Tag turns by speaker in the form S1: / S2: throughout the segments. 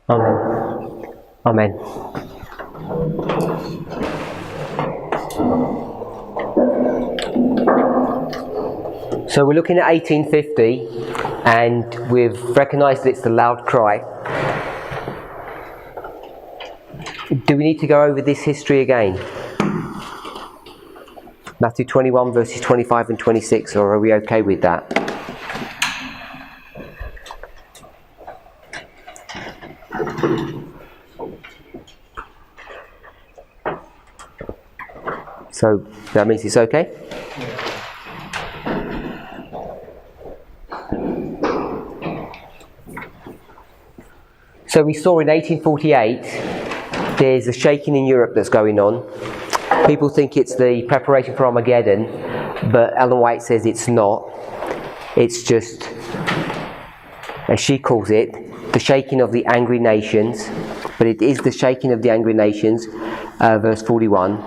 S1: Amen. Amen. So we're looking at 1850, and we've recognised that it's the loud cry. Do we need to go over this history again? Matthew 21 verses 25 and 26, or are we okay with that? So that means it's okay? So we saw in 1848 there's a shaking in Europe that's going on. People think it's the preparation for Armageddon, but Ellen White says it's not. It's just, as she calls it, the shaking of the angry nations. But it is the shaking of the angry nations, verse 41.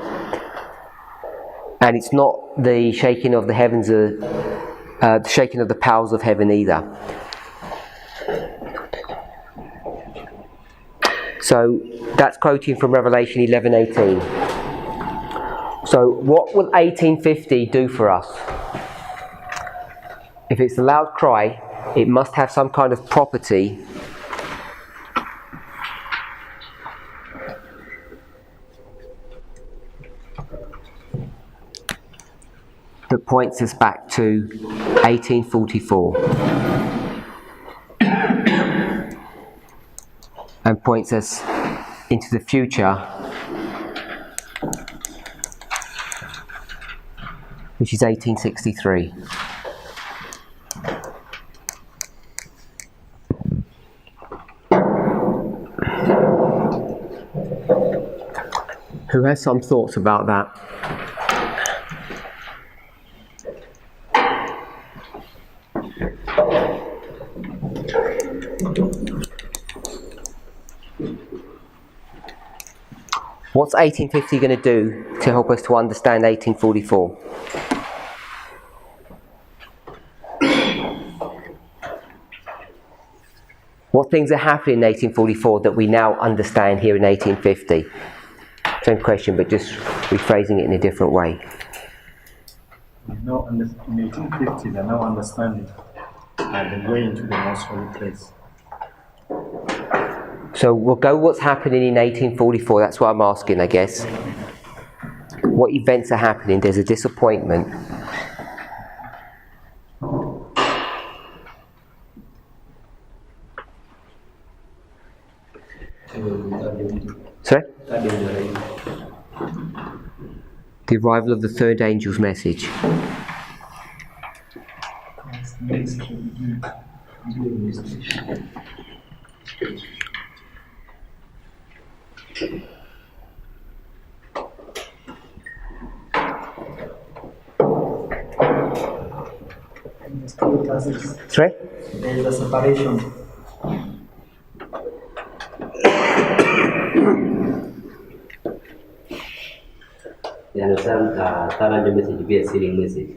S1: And it's not the shaking of the heavens, the shaking of the powers of heaven either. So that's quoting from Revelation 11:18. So what will 1850 do for us? If it's a loud cry, it must have some kind of property that points us back to 1844 and points us into the future, which is 1863. Who has some thoughts about that? What's 1850 going to do to help us to understand 1844? What things are happening in 1844 that we now understand here in 1850? Same question, but just rephrasing it in a different way.
S2: In 1850, they now understand and they're going to the most holy place.
S1: So we'll go what's happening in 1844, that's what I'm asking, I guess. What events are happening? There's a disappointment. Sorry? The arrival of the third angel's message. Sorry?
S3: There is a separation.
S4: You understand? Third angel message be a sealing message.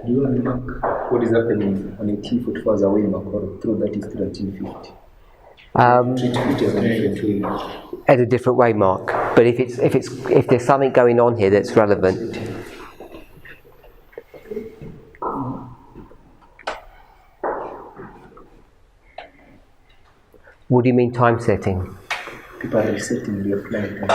S5: Do you want to mark what is happening on 1844 as a way Makoro through that history 1950? Treat 50 as a different way.
S1: In a different way, Mark. But if there's something going on here that's relevant. What do you mean time setting?
S5: People are resetting their plan.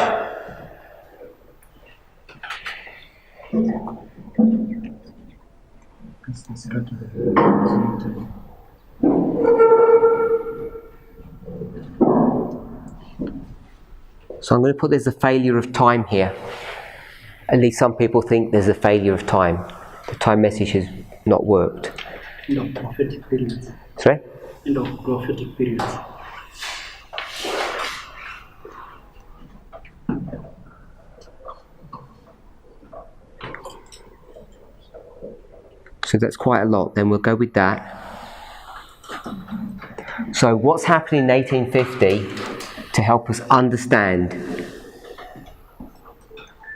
S1: So I'm going to put there's a failure of time here. At least some people think there's a failure of time. The time message has not worked.
S3: End of prophetic periods.
S1: Sorry?
S3: End of prophetic periods.
S1: So that's quite a lot. Then we'll go with that. So what's happening in 1850 to help us understand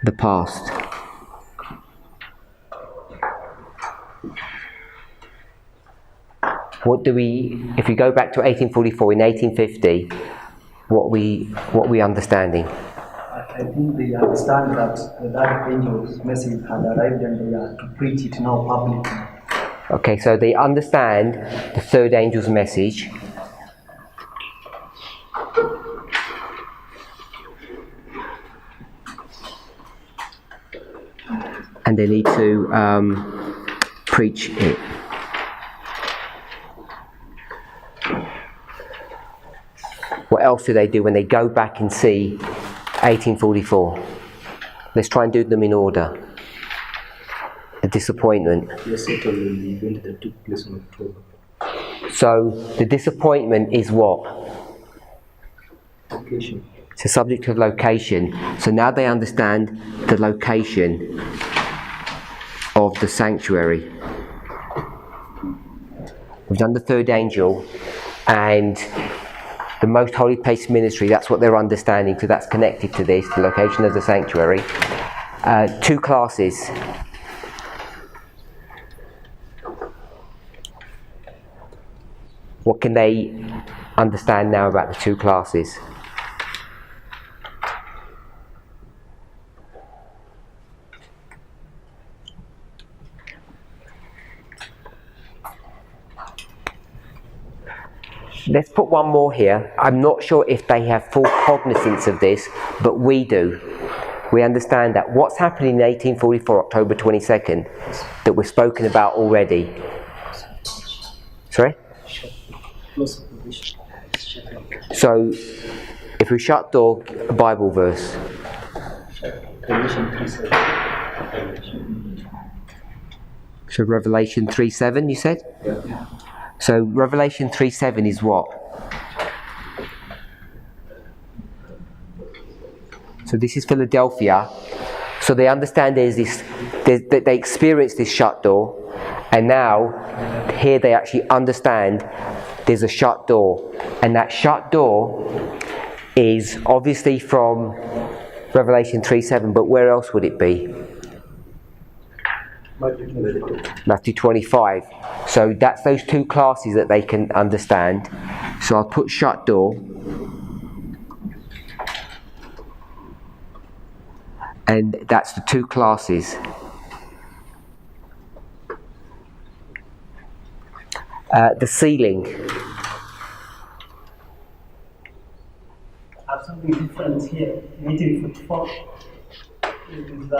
S1: the past. If we go back to 1844, in 1850, what we understanding?
S3: I think they understand that the dark angel's message had arrived and they are to preach it now publicly.
S1: Okay, so they understand the third angel's message. And they need to preach it. What else do they do when they go back and see 1844? Let's try and do them in order. The disappointment.
S5: They settled in the event that took place in October.
S1: So the disappointment is what?
S5: Location.
S1: It's a subject of location. So now they understand the location of the sanctuary. We've done the third angel and the most holy place ministry. That's what they're understanding, so that's connected to this, the location of the sanctuary. 2 classes. What can they understand now about the 2 classes? Let's put one more here. I'm not sure if they have full cognizance of this, but we do. We understand that what's happening in 1844, October 22nd, that we've spoken about already. Sorry? So, if we shut door, a Bible verse. So Revelation 3:7, you said?
S5: Yeah.
S1: So Revelation 3:7 is what? So this is Philadelphia. So they understand they experience this shut door, and now here they actually understand there's a shut door, and that shut door is obviously from Revelation 3:7, but where else would it be? Matthew 25. So that's those 2 classes that they can understand. So I'll put shut door. And that's the 2 classes. The ceiling.
S6: Something different here. 1844 is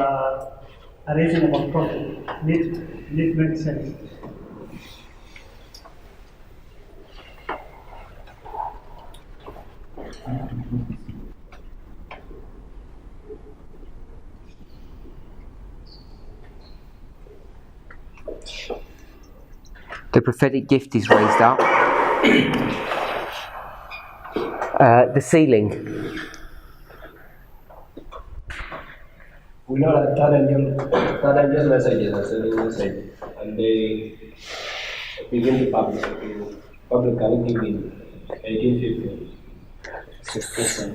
S6: a reasonable prophet. It makes sense.
S1: The prophetic gift is raised up. The ceiling.
S5: We know that third angel message is a selling message, and they begin to publicly give in 1850. It's the present.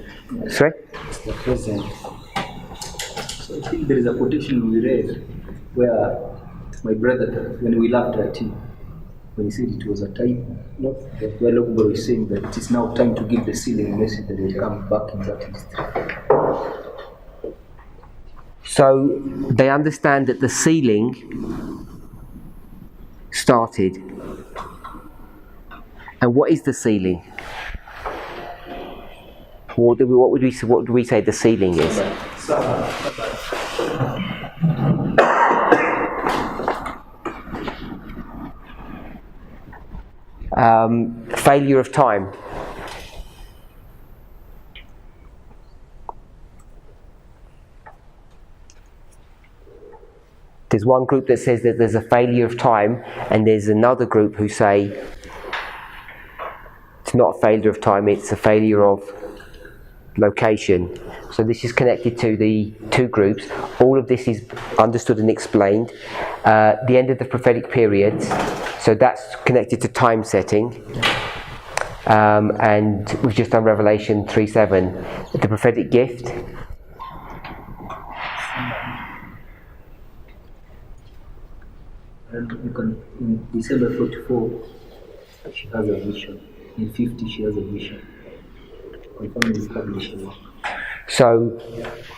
S1: Sorry?
S5: It's the present. So I think there is a quotation we read where my brother, when we laughed at him, when he said it was a type, where Lokubaro is saying that it is now time to give the sealing message that will come back in that history.
S1: So they understand that the sealing started. And what is the sealing? What do we say the sealing is? Failure of time. There's one group that says that there's a failure of time, and there's another group who say it's not a failure of time, it's a failure of location. So this is connected to the 2 groups. All of this is understood and explained. The end of the prophetic period, so that's connected to time setting. And we've just done Revelation 3:7. The prophetic gift.
S5: And you can, in December 44, she has a vision. In 50, she has a vision. Confirmed is publishing.
S1: So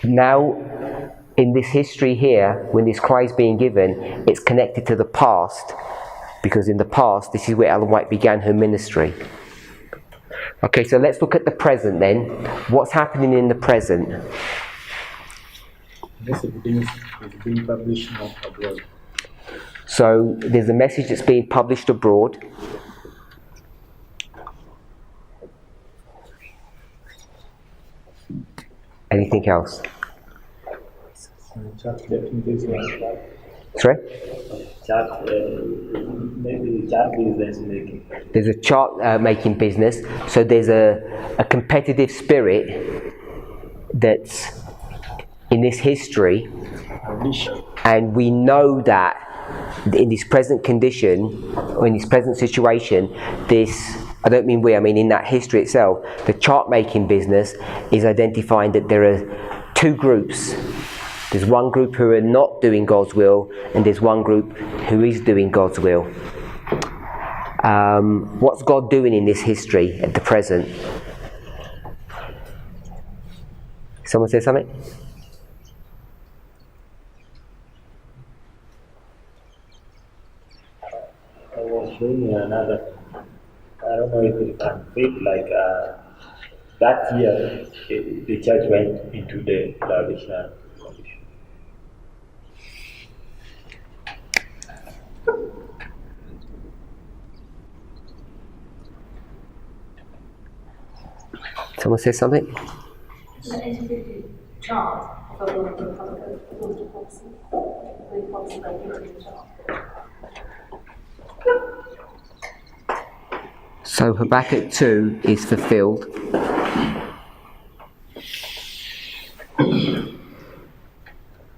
S1: now, in this history here, when this cry is being given, it's connected to the past, because in the past, this is where Ellen White began her ministry. Okay, so let's look at the present then. What's happening in the present?
S2: This is being published now abroad.
S1: So there's a message that's being published abroad. Anything else? Sorry?
S4: Maybe chart business making.
S1: There's a chart making business, so there's a competitive spirit that's in this history, and we know that in this present condition, or in this present situation, I don't mean we, I mean in that history itself, the chart making business is identifying that there are two groups. There's one group who are not doing God's will, and there's one group who is doing God's will. What's God doing in this history at the present? Someone say something?
S7: I was showing another, I don't know if you can fit like that year the church went into the Laodicea condition.
S1: Someone say something?
S8: The 1850 chart for the policy. The policy by the chart.
S1: So Habakkuk 2 is fulfilled.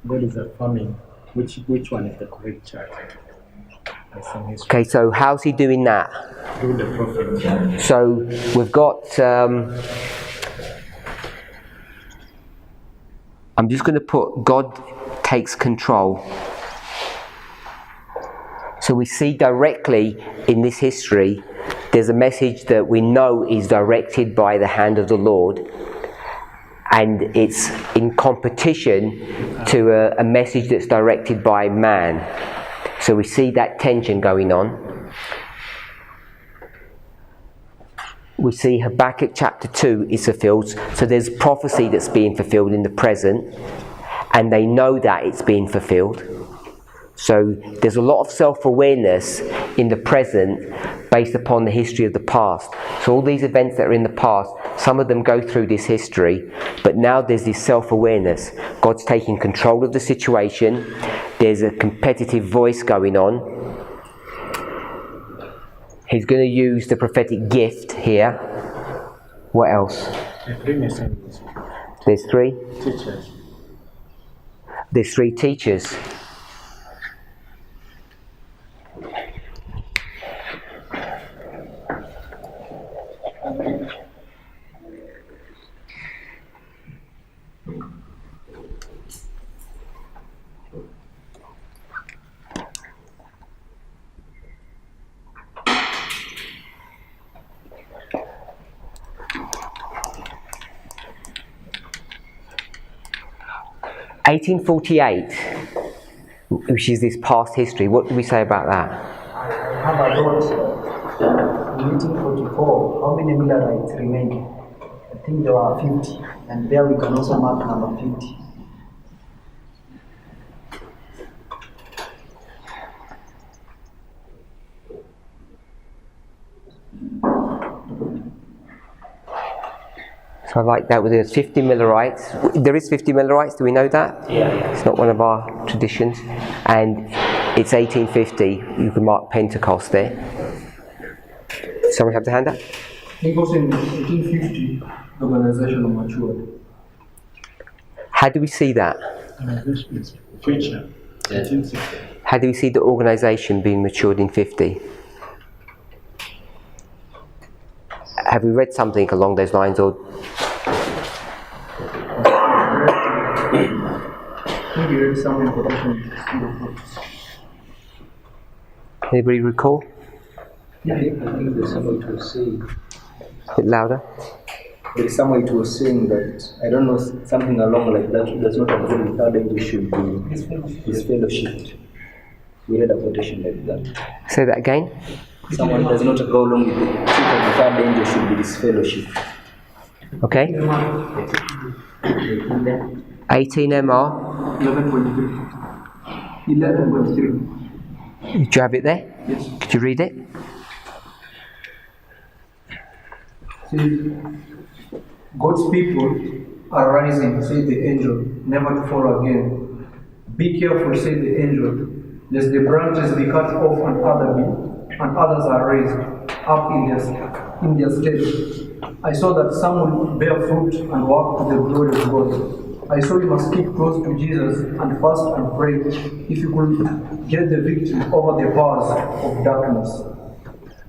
S2: God is affirming which one is the correct chart.
S1: Okay, so how's he doing that?
S2: Through the prophet.
S1: So we've got, I'm just going to put God takes control. So we see directly in this history, there's a message that we know is directed by the hand of the Lord, and it's in competition to a message that's directed by man. So we see that tension going on. We see Habakkuk chapter 2 is fulfilled. So there's prophecy that's being fulfilled in the present, and they know that it's being fulfilled. So there's a lot of self-awareness in the present based upon the history of the past. So all these events that are in the past, some of them go through this history, but now there's this self-awareness. God's taking control of the situation. There's a competitive voice going on. He's going to use the prophetic gift here. What else?
S2: The three messengers.
S1: There's three?
S2: Teachers.
S1: There's three teachers. (1848), which is this past history. What do we say about that?
S3: I have a lot. In 1844, how many Millerites remained? I think there were 50, and there we can also mark number 50.
S1: So I like that. There's 50 Millerites. There is 50 Millerites, do we know that?
S7: Yeah.
S1: It's not one of our traditions. And it's 1850. You can mark Pentecost there. Someone have the hand up?
S5: Because in 1850, the organization matured.
S1: How do we see that?
S2: Future. 1860.
S1: How do we see the organisation being matured in 50? Have we read something along those lines, or
S5: Maybe read some information.
S1: Anybody recall?
S5: I think there's somewhere it was saying.
S1: A bit louder.
S5: There is somewhere it was saying that, I don't know, something along like that, does not agree with third angel should be disfellowshipped. We read a quotation like that.
S1: Say that again.
S5: Someone does not go along with the truth of the third angel should be disfellowshipped.
S1: Okay. 18 MR.
S5: 11.3. 11.3.
S1: Do you have it there?
S5: Yes.
S1: Could you read it?
S9: God's people are rising, said the angel, never to fall again. Be careful, said the angel, lest the branches be cut off and others are raised up in their stead. I saw that some will bear fruit and walk to the glory of God. I saw you must keep close to Jesus and fast and pray if you could get the victory over the powers of darkness.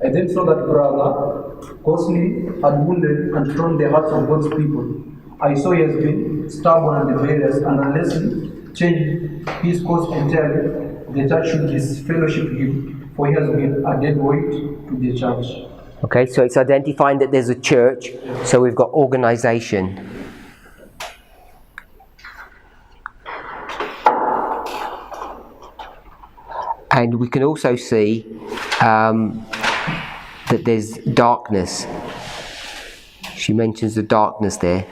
S9: I then saw that brother closely had wounded and thrown the hearts of God's people. I saw he has been stubborn and rebellious, and unless he changed his course entirely, the church should disfellowship him, for he has been a dead weight to the church.
S1: Okay, so it's identifying that there's a church, so we've got organization. And we can also see that there's darkness. She mentions the darkness there.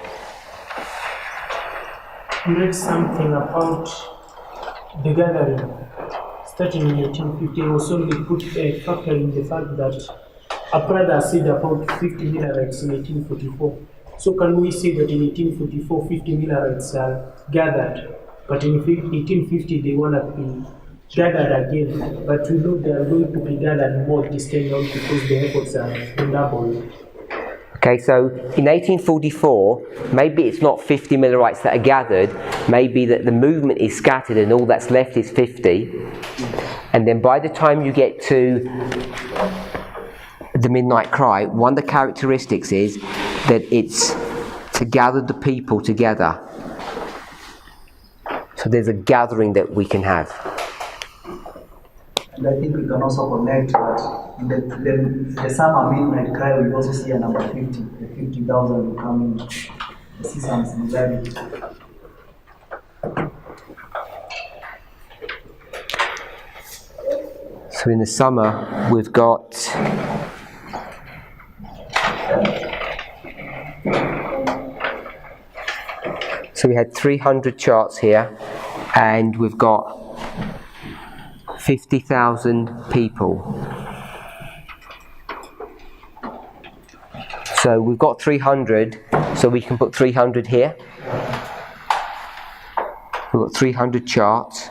S6: You read something about the gathering starting in 1850. Also, we put a factor in the fact that a brother said about 50 Millerites in 1844. So can we say that in 1844, 50 Millerites are gathered, but in 1850 they want to be gathered again, but we know they are going to be gathered more this time out because the efforts are doubled.
S1: Okay, so in 1844, maybe it's not 50 Millerites that are gathered, maybe that the movement is scattered and all that's left is 50. And then by the time you get to the midnight cry, one of the characteristics is that it's to gather the people together. So there's a gathering that we can have.
S3: And I think we can also connect that in the summer midnight cry, we also see a number 50, the 50,000 will come in. We see some similarity.
S1: So in the summer, we've got so we had 300 charts here, and we've got 50,000 people. So we've got 300, so we can put 300 here. We've got 300 charts.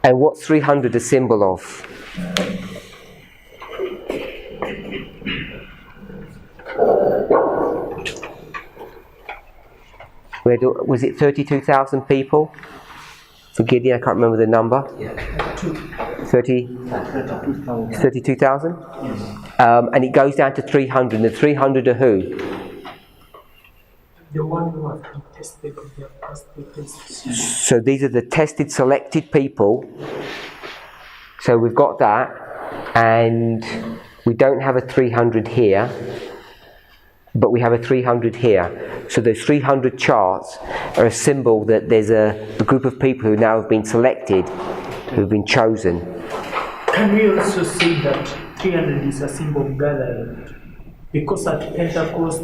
S1: And what's 300 a symbol of? Was it 32,000 people? For Gideon, I can't remember the number. 32,000? And it goes down to 300. And the 300 are who?
S6: The one who have been tested, they have passed the test.
S1: So these are the tested, selected people. So we've got that. And we don't have a 300 here, but we have a 300 here. So those 300 charts are a symbol that there's a group of people who now have been selected, who've been chosen.
S6: Can we also say that 300 is a symbol of gathering? Because at Pentecost,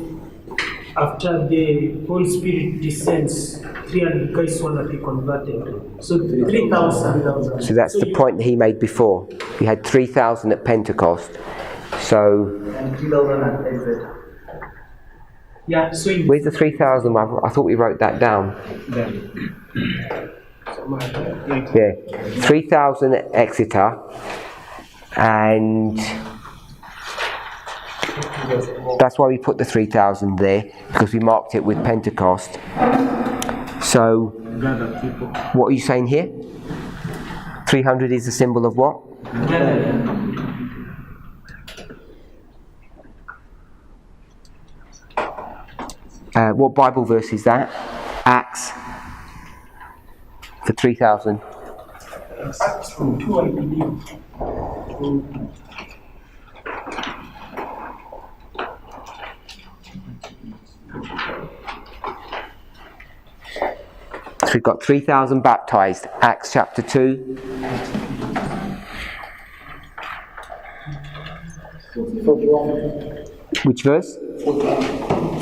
S6: after the Holy Spirit descends, 300 guys want to be converted. So 3,000.
S1: So that's the point that he made before. We had 3,000 at Pentecost. So
S3: And 3,000 at exit.
S6: Yeah, so
S1: where's the 3,000? I thought we wrote that down. Yeah, 3,000 at Exeter, and that's why we put the 3,000 there, because we marked it with Pentecost. So, what are you saying here? 300 is a symbol of what? What Bible verse is that? Acts. For 3,000.
S6: Acts from 2, I believe.
S1: So we've got 3,000 baptized, Acts chapter 2.
S3: 41.
S1: Which verse?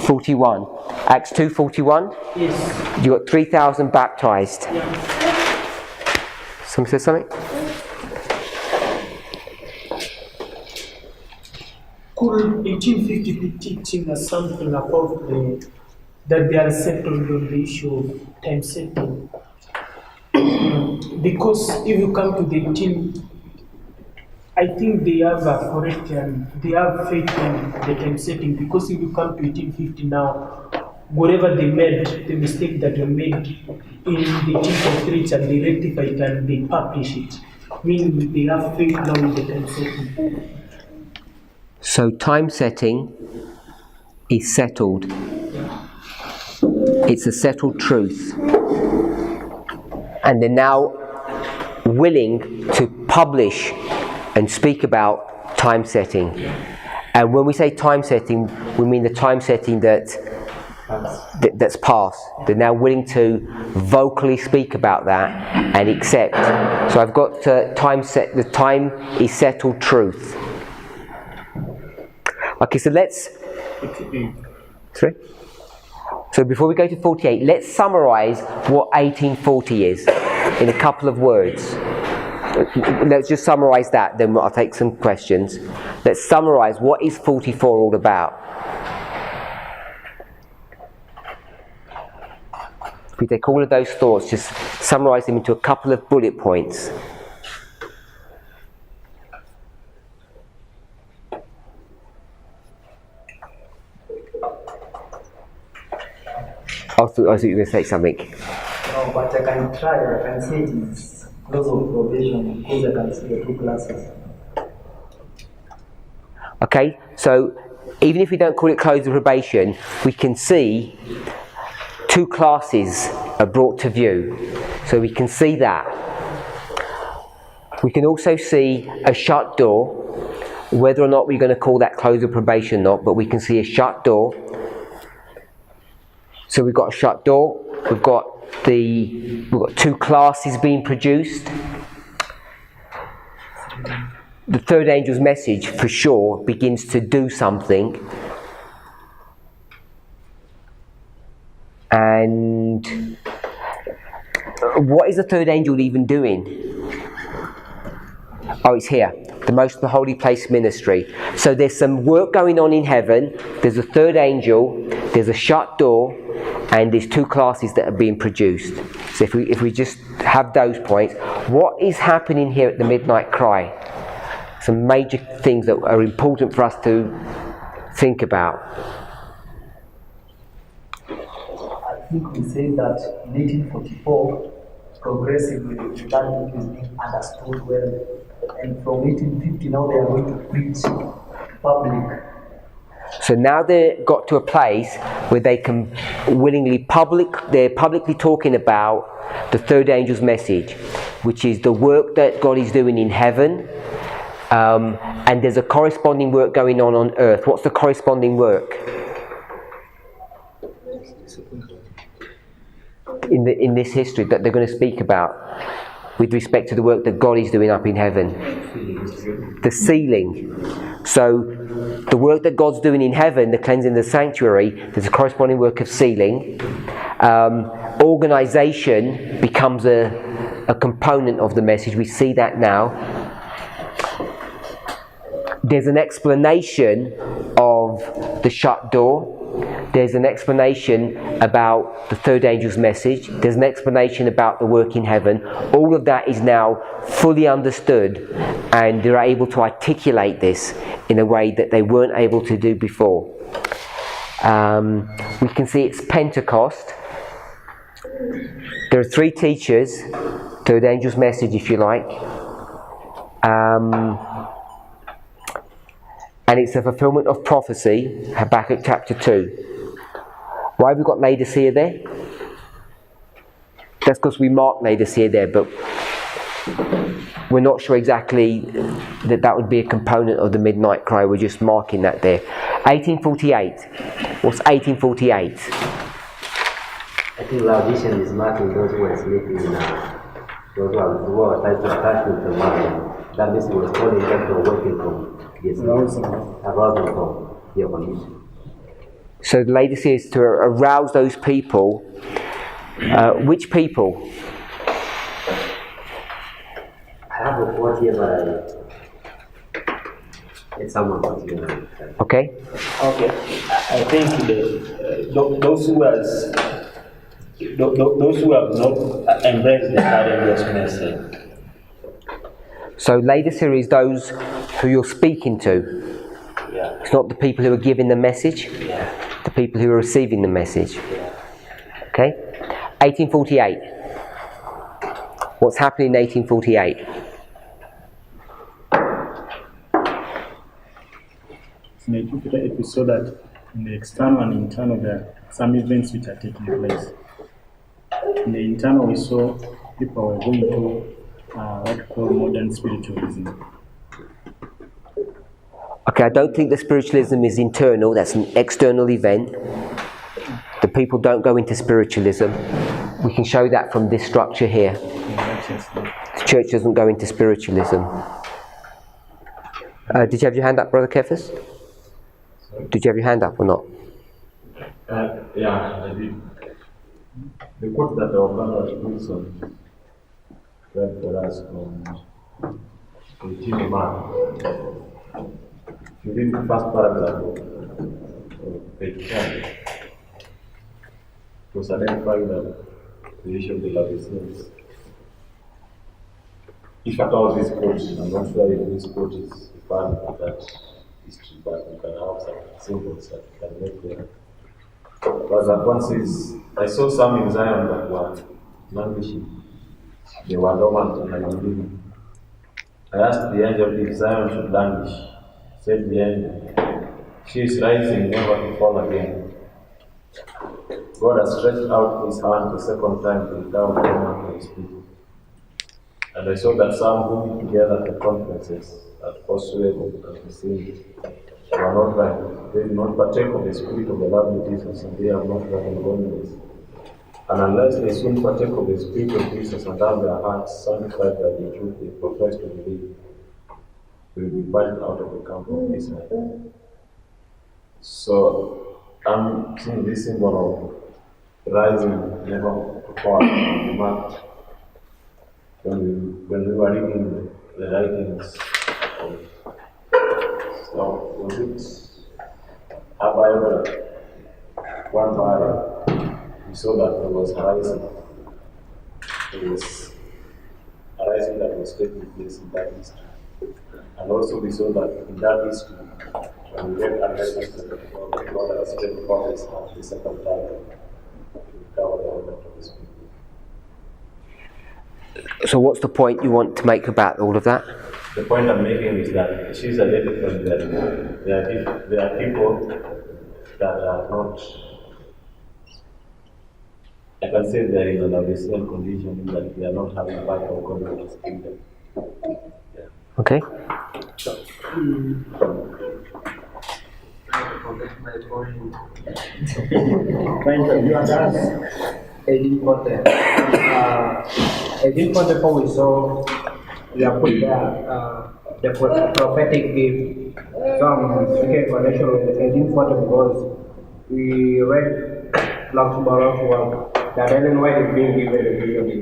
S1: 41. Acts 2:41.
S6: Yes.
S1: You got 3,000 baptized.
S6: Yeah.
S1: Someone said something?
S6: Could 1850 be teaching us something about that they are settled on the issue of time setting? Because if you come to the 18, I think they have a correct and they have faith in the time setting, because if you come to 1850 now, whatever they made, the mistake that they made in the 1843, and they rectify it and they publish it, meaning they have faith now in the time setting.
S1: So time setting is settled. It's a settled truth. And they're now willing to publish and speak about time setting. And when we say time setting, we mean the time setting that's past. They're now willing to vocally speak about that and accept. So I've got the time is settled truth. Okay, so let's... Sorry? So before we go to 48, let's summarize what 1840 is in a couple of words. Let's just summarize that, then I'll take some questions. Let's summarize what is 44 all about. If we take all of those thoughts, just summarize them into a couple of bullet points. I thought you were going to say something.
S3: No, but I can try. I can say it is close of probation because I can see the two classes.
S1: Okay, so even if we don't call it close of probation, we can see two classes are brought to view. So we can see that. We can also see a shut door, whether or not we're going to call that close of probation or not, but we can see a shut door. So we've got a shut door, we've got two classes being produced. The third angel's message, for sure, begins to do something. And what is the third angel even doing? Oh, it's here. The most holy place ministry. So there's some work going on in heaven. There's a third angel. There's a shut door. And there's two classes that are being produced. So if we just have those points, what is happening here at the midnight cry? Some major things that are important for us to think about.
S3: I think we say that in 1844, progressively that is being understood well. And from 1850 now they are going to preach public.
S1: So now they've got to a place where they can they're publicly talking about the third angel's message, which is the work that God is doing in heaven, and there's a corresponding work going on earth. What's the corresponding work? In this history that they're going to speak about with respect to the work that God is doing up in heaven. The sealing. So the work that God's doing in heaven, the cleansing of the sanctuary, there's a corresponding work of sealing. Organisation becomes a component of the message. We see that now. There's an explanation of the shut door. There's an explanation about the third angel's message. There's an explanation about the work in heaven. All of that is now fully understood, and they're able to articulate this in a way that they weren't able to do before. We can see it's Pentecost. There are three teachers, third angel's message if you like. And it's a fulfillment of prophecy, Habakkuk chapter 2. Why have we got Laodicea there? That's because we mark Laodicea there, but we're not sure exactly that would be a component of the midnight cry. We're just marking that there. 1848. What's 1848?
S4: I think Laodicean is marking those who were sleeping in those who are trying to touch with the water. That means he was calling them to awaken from arousing from their condition.
S1: So the Laodicea is to arouse those people. Which people?
S4: I have a quote here, but it's someone particular.
S1: Okay.
S7: Okay, I think those who have not embraced the Caribbean message.
S1: So Laodicea is those who you're speaking to.
S7: Yeah.
S1: It's not the people who are giving the message.
S7: Yeah.
S1: The people who are receiving the message.
S7: Yeah.
S1: Okay. 1848. What's happening in 1848?
S2: If we saw that in the external and internal there are some events which are taking place. In the internal we saw people were going to what we call modern spiritualism.
S1: Okay, I don't think the spiritualism is internal, that's an external event. The people don't go into spiritualism. We can show that from this structure here. The church doesn't go into spiritualism. Did you have your hand up, Brother Kephas? Did you have your hand up or not?
S10: Yeah, I did. The quote that our brother Wilson read for us from 18 Mark, within the first paragraph of page 10, was identifying that the issue of the Laodiceans. If at all this quote, I'm not sure if this quote is referring to that history, but you can have some symbols that you can make there. But that one says, I saw some in Zion that were languishing. They were dormant and unliving. I asked the angel if Zion should languish. Said the angel, she is rising, never to fall again. God has stretched out his hand the second time to endow dormant for his people. And I saw that some who meet together at conferences, at Oswego and the same, were not right. They did not partake of the spirit of the lovely Jesus, and they have not reckoned godliness. And unless they soon partake of the spirit of Jesus and have their hearts sanctified by the truth they profess to believe, they will be wiped out of the camp of Israel. So I'm seeing this symbol of rising, never to fall, marked. When we were reading the writings of was it a Bible, one Bible, we saw that there was a rising. There was a rising that was taking place in that history. And also we saw that in that history, when we read American God has spread forth his hand the second time to recover the remnant of his people.
S1: So what's the point you want to make about all of that?
S10: The point I'm making is that she's identifying that there are people that are not, I can say there is a Laodicean condition in that they are not having part of godliness in them. Yeah.
S1: Okay.
S3: My point.
S6: You are done. 1844 we saw we have put there the prophetic gift from connection with 1840 because we read Black Tomorrow's work that Ellen White is being given a vision in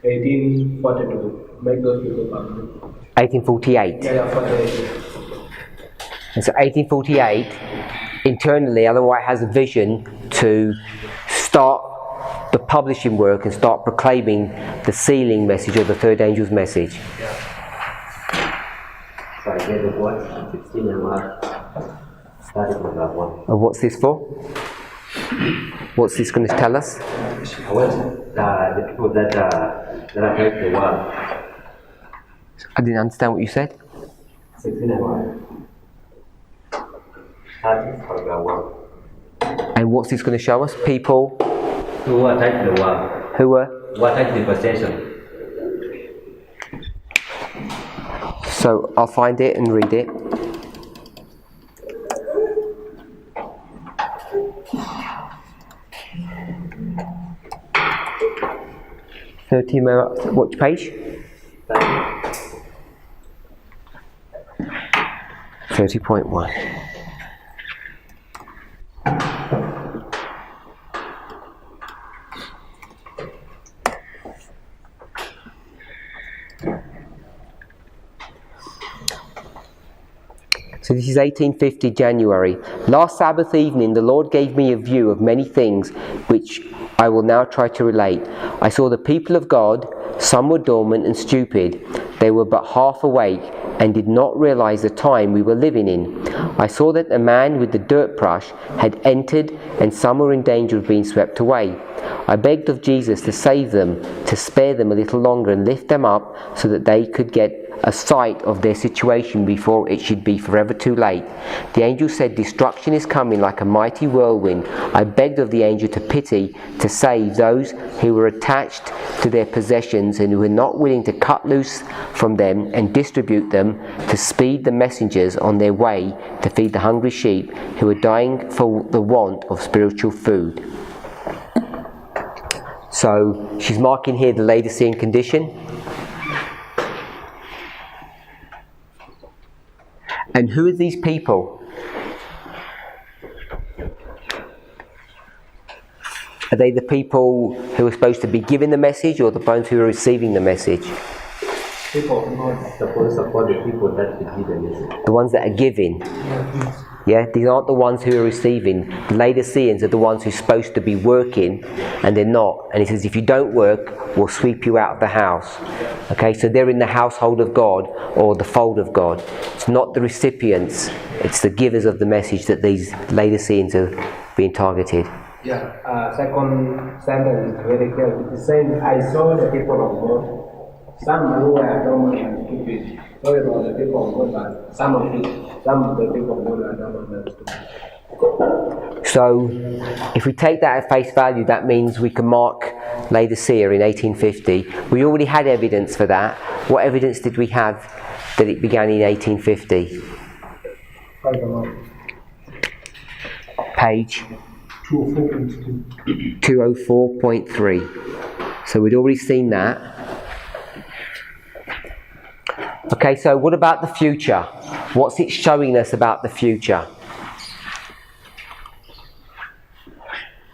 S6: 1840 to make those people come.
S1: 1848.
S6: Yeah, 48.
S1: And so 1848, internally, Ellen White has a vision to start the publishing work and start proclaiming the sealing message or the third angel's message.
S4: So I get the quote, 16 and Mark, starting from that one.
S1: And what's this for? What's this going to tell us?
S4: Well, the people that are like the world.
S1: I didn't understand what you said.
S4: 16 and Mark. Starting from that one.
S1: And what's this going to show us? People
S4: Who are attached to the world.
S1: who were
S4: Who are attached to the possession.
S1: So I'll find it and read it. What page? 30.1. So this is 1850 January. Last Sabbath evening the Lord gave me a view of many things which I will now try to relate. I saw the people of God. Some were dormant and stupid. They were but half awake and did not realize the time we were living in. I saw that a man with the dirt brush had entered, and some were in danger of being swept away. I begged of Jesus to save them, to spare them a little longer and lift them up so that they could get a sight of their situation before it should be forever too late. The angel said, "Destruction is coming like a mighty whirlwind." I begged of the angel to pity, to save those who were attached to their possessions and who were not willing to cut loose from them and distribute them, to speed the messengers on their way to feed the hungry sheep who were dying for the want of spiritual food. So she's marking here the Laodicean condition. And who are these people? Are they the people who are supposed to be giving the message, or the ones who are receiving the message?
S4: People not supposed to support the people that give the message.
S1: The ones that are giving. Yeah, these aren't the ones who are receiving. The Laodiceans are the ones who are supposed to be working, and they're not. And he says, if you don't work, we'll sweep you out of the house. Okay, so they're in the household of God, or the fold of God. It's not the recipients, it's the givers of the message that these Laodiceans are being targeted.
S11: Yeah, second sentence is very clear. It is saying, I saw the people of God, some who were dormant and stupid. So it was the people of God, but some of the people of God are dormant and stupid.
S1: So, if we take that at face value, that means we can mark Laodicea in 1850. We already had evidence for that. What evidence did we have that it began in 1850? Page 204.3. So we'd already seen that. Okay, so what about the future? What's it showing us about the future?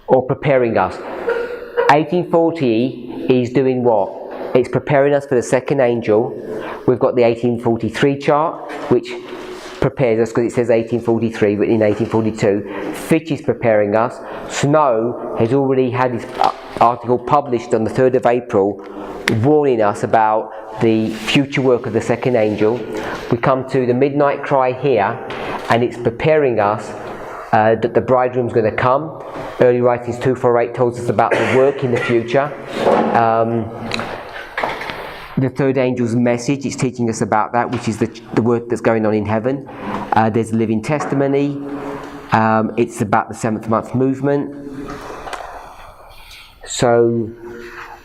S1: Or preparing us? 1840 is doing what? It's preparing us for the second angel. We've got the 1843 chart, which prepares us because it says 1843, but in 1842. Fitch is preparing us. Snow has already had his article published on the 3rd of April, warning us about the future work of the second angel. We come to the midnight cry here, and it's preparing us that the bridegroom's going to come. Early Writings 248 tells us about the work in the future. The third angel's message is teaching us about that, which is the work that's going on in heaven. There's a living testimony. It's about the 7th month movement. So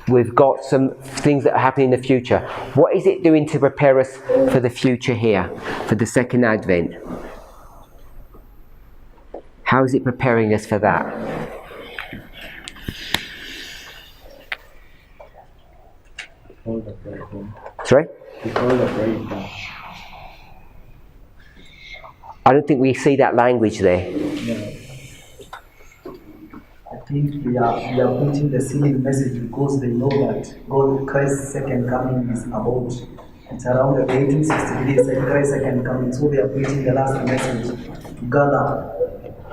S1: we've got some things that are happening in the future. What is it doing to prepare us for the future here, for the second advent? How is it preparing us for that? Sorry? I don't think we see that language there.
S3: I think we are preaching the sealing message because they know that God, Christ's second coming is about. It's around the 1863 said Christ's second coming, so they are preaching the last message to gather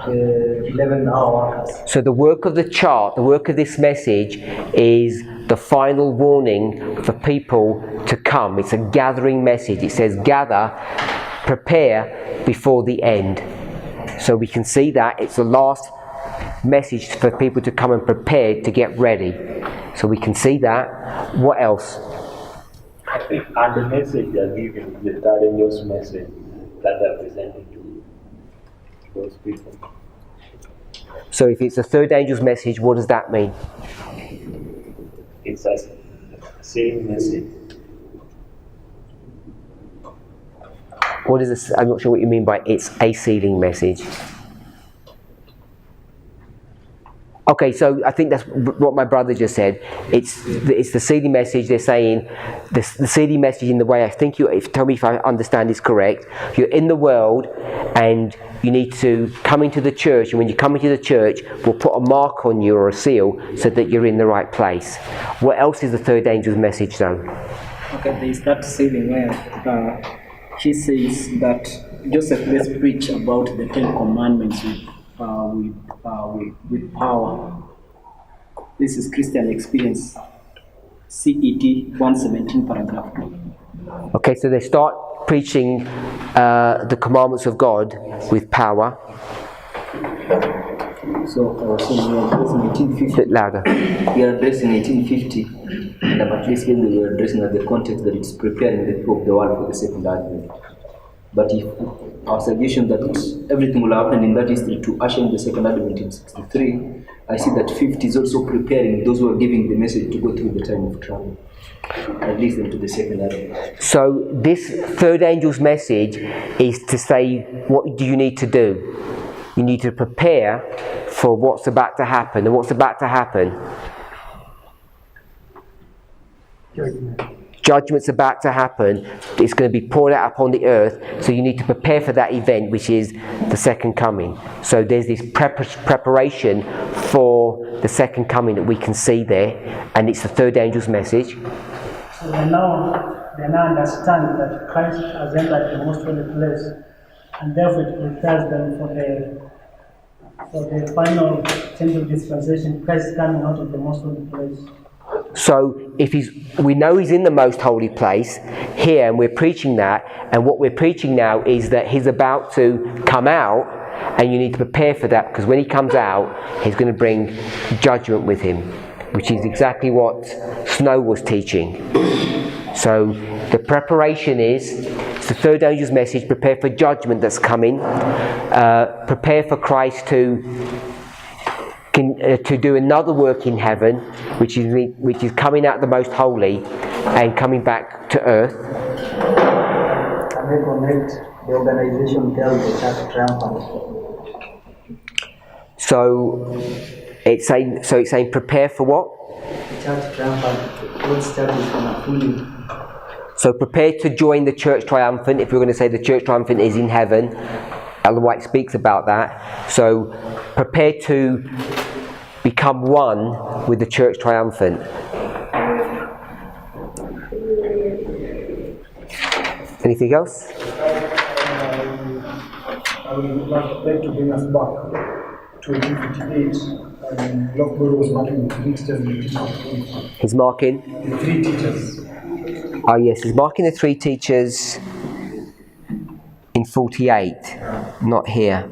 S3: the 11-hour workers.
S1: So the work of the chart, the work of this message is the final warning for people to come. It's a gathering message. It says gather, prepare before the end. So we can see that it's the last message for people to come and prepare to get ready. So we can see that. What else?
S7: And the message they are giving, the third angel's message that they are presenting to those people.
S1: So if it's the third angel's message, what does that mean?
S7: It's a same message.
S1: What is this? I'm not sure what you mean by it's a sealing message. Okay, so I think that's what my brother just said. It's the sealing message. They're saying the sealing message in the way I think tell me if I understand this correct. You're in the world and you need to come into the church, and when you come into the church, we'll put a mark on you or a seal so that you're in the right place. What else is the third angel's message though?
S5: Okay, there is that saying where she says that Joseph let's preach about the Ten Commandments with power. This is Christian Experience, CET 117, paragraph 2.
S1: Okay, so they start preaching the commandments of God with power.
S5: So we are addressing 1850.
S1: Bit louder.
S5: We are addressing 1850, and at least when we are addressing at the context that it's preparing the people of the world for the second advent. But if our suggestion that everything will happen in that history to usher in the second advent in 63, I see that 50 is also preparing those who are giving the message to go through the time of trouble, at least into the second advent.
S1: So this third angel's message is to say, what do you need to do? You need to prepare for what's about to happen. And what's about to happen? Judgment's about to happen. It's going to be poured out upon the earth. So you need to prepare for that event, which is the second coming. So there's this preparation for the second coming that we can see there. And it's the third angel's message.
S6: So they now understand that Christ has entered the most holy place, and therefore it prepares them for the final change of dispensation, Christ coming out of the most holy place.
S1: So we know he's in the most holy place here, and we're preaching that, and what we're preaching now is that he's about to come out, and you need to prepare for that, because when he comes out, he's going to bring judgment with him, which is exactly what Snow was teaching. So the preparation is the third angel's message: prepare for judgment that's coming, prepare for Christ to do another work in heaven, which is coming out the most holy and coming back to earth.
S3: And they connect the organization tells the church triumphant.
S1: So it's saying prepare for what?
S3: The church triumphant. God's church is gonna fully.
S1: So prepare to join the church triumphant. If we're going to say the church triumphant is in heaven, Ellen White speaks about that. So prepare to become one with the church triumphant. Anything else?
S6: I would like to bring us back to 1858, and Lockwood was marking the three teachers in 1858.
S1: He's marking?
S6: The three teachers.
S1: Oh yes, he's marking the three teachers in 48, not here.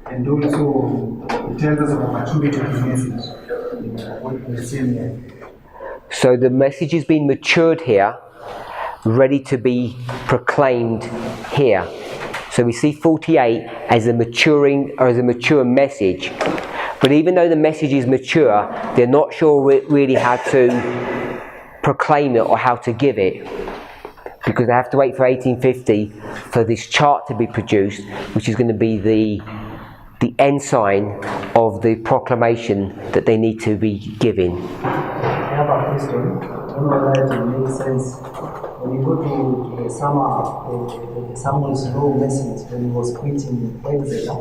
S6: And also, it tells us about maturity of the message. What we're saying here.
S1: So the message has been matured here, ready to be proclaimed here. So we see 48 as a mature message. But even though the message is mature, they're not sure really how to proclaim it or how to give it, because they have to wait for 1850 for this chart to be produced, which is going to be the ensign of the proclamation that they need to be giving.
S3: I have a question. I don't know whether it makes sense. When you go to the Samuel's Law message, when he was preaching in Exeter,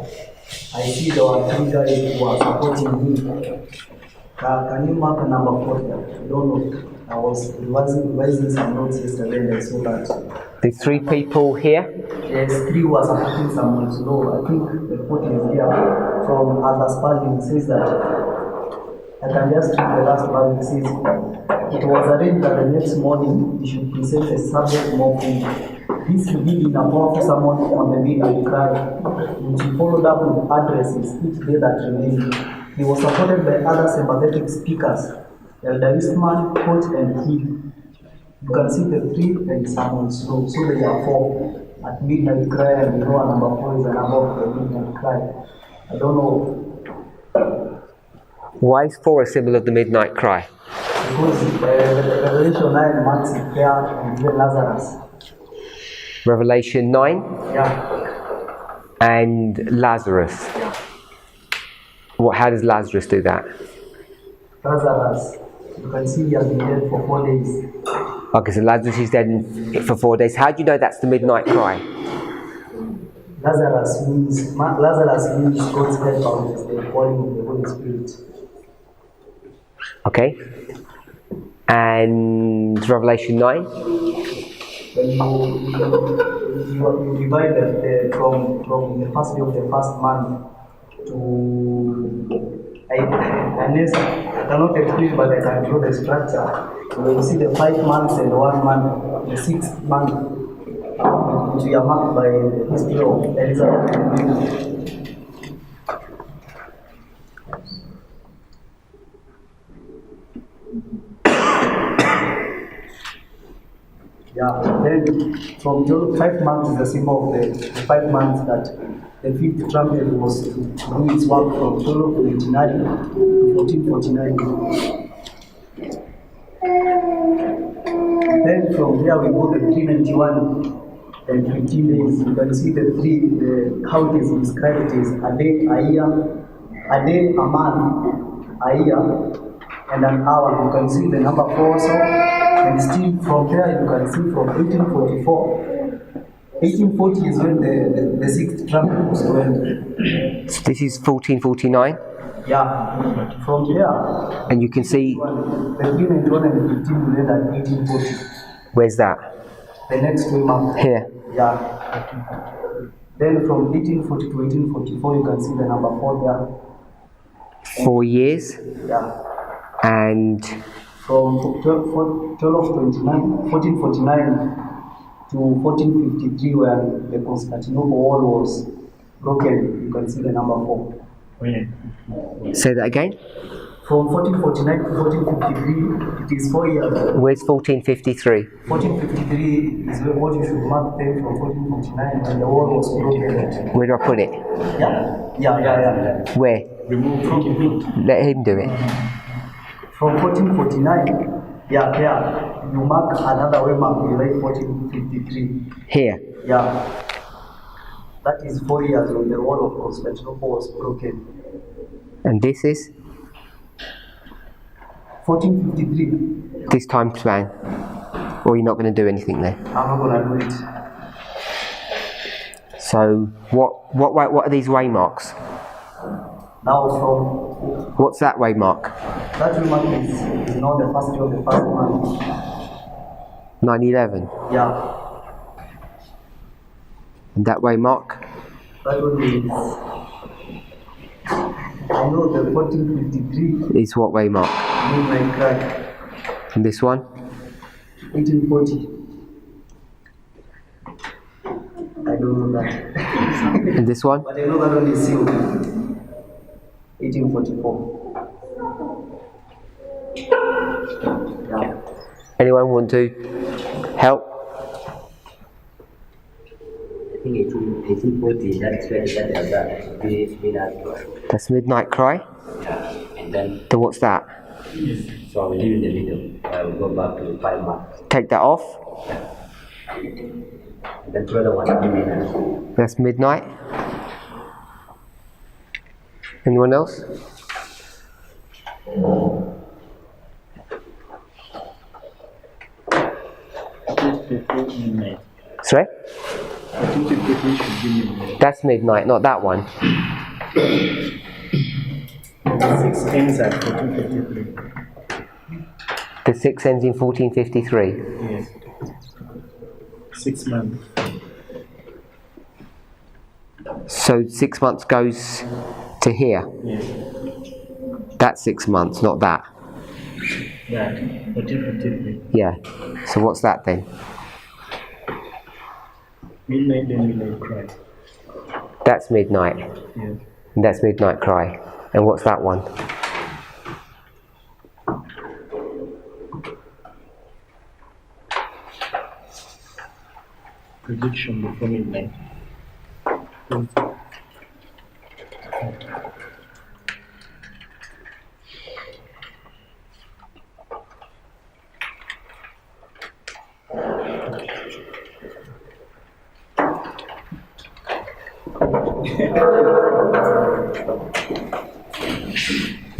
S3: I see there were three guys who were supporting him. Can you mark a number 40? I don't know. I was revising some notes yesterday and I saw that.
S1: The three people here?
S3: Yes, three were supporting Samuel's Law. I think the quote is here from Arthur Spalding. It says that, I can just read the last part. It says, it was arranged that the next morning he should present a subject more full. This he did in a powerful sermon on the midnight cry, which he followed up with addresses each day that remained. He was supported by other sympathetic speakers, Elder Eastman, Coach, and Hill. You can see the three and Samuel's Law. So there are four at midnight cry, and we know a number 4 is a number of the midnight cry. I don't know.
S1: Why is 4 a symbol of the midnight cry?
S3: Because Revelation 9 marks the prayer and then Lazarus.
S1: Revelation 9
S3: Yeah.
S1: and Lazarus. How does Lazarus do that?
S3: Lazarus, you can see he has been dead for 4 days.
S1: Okay, so Lazarus is dead for 4 days. How do you know that's the midnight cry?
S3: Lazarus means God's helper, which is the calling of the Holy Spirit.
S1: Okay. And Revelation 9?
S3: When you divide from the first day of the first month to unless I cannot explain, but I can draw the structure. So when you see the 5 months and 1 month, the 6th month, which we are marked by the history of Elizabeth and Mary. Yeah, then from 5 months is the symbol of the 5 months that the 5th trumpet was to do its work from 1229 to 1449. Then from there we go the 391 and 15 days. You can see how it is described is a day, a year, a day, a month, a year, and an hour. You can see the number 4 also. And still from there you can see from 1844. 1840 is when the 6th trumpet was blown.
S1: So this is 1449?
S3: Yeah, from there.
S1: And you can see...
S3: The 391 and 15 will end at 1840.
S1: Where's that?
S3: The next way mark.
S1: Here?
S3: Yeah. Then from 1840 to 1844 you can see the number 4 there.
S1: 4 years?
S3: Yeah.
S1: And...
S3: From 1449 to 1453, where the Constantinople wall was broken, you can see the number 4.
S1: Say that again?
S3: From 1449 to 1453, it is 4 years.
S1: Where's 1453?
S3: 1453 is what you should mark then from 1449 when the wall was broken.
S1: Where do I put it?
S3: Yeah.
S1: Where? Let him do it.
S3: From 1449, here, you mark another way mark, you write 1453.
S1: Here?
S3: Yeah. That is 4 years when the wall of Constantinople was broken.
S1: And this is?
S3: 1453.
S1: This time span? Or you're not going to do anything there?
S3: I'm not going to do it.
S1: So, what are these waymarks?
S3: Now from...
S1: What's that waymark?
S3: That waymark is now the first day of the first month.
S1: 9/11?
S3: Yeah.
S1: And that waymark?
S3: That one is... I know the 1453
S1: is what waymark?
S3: Midnight Cry.
S1: And this one?
S3: 1840. I don't know that.
S1: And this one?
S3: But I know that one is sealed. 1844. Yeah.
S1: Anyone want to help?
S4: I think 1840, that's where that midnight cry.
S1: That's midnight cry?
S4: Yeah. And then
S1: what's that?
S4: So I will leave in the middle. I will go back to the 5 marks.
S1: Take that off?
S4: And then throw the one at midnight.
S1: That's midnight. Anyone else?
S2: Midnight.
S1: Sorry?
S2: I think it should be midnight.
S1: That's midnight, not that one.
S2: 6 ends at 1453.
S1: The 6 ends in 1453.
S2: Yes. 6 months.
S1: So 6 months goes to here.
S2: Yes.
S1: That's 6 months, not that.
S2: That 1453.
S1: Yeah. So what's that then?
S2: Midnight, then midnight cry.
S1: That's midnight.
S2: Yes.
S1: And that's midnight cry. And what's that one?
S2: Prediction before midnight.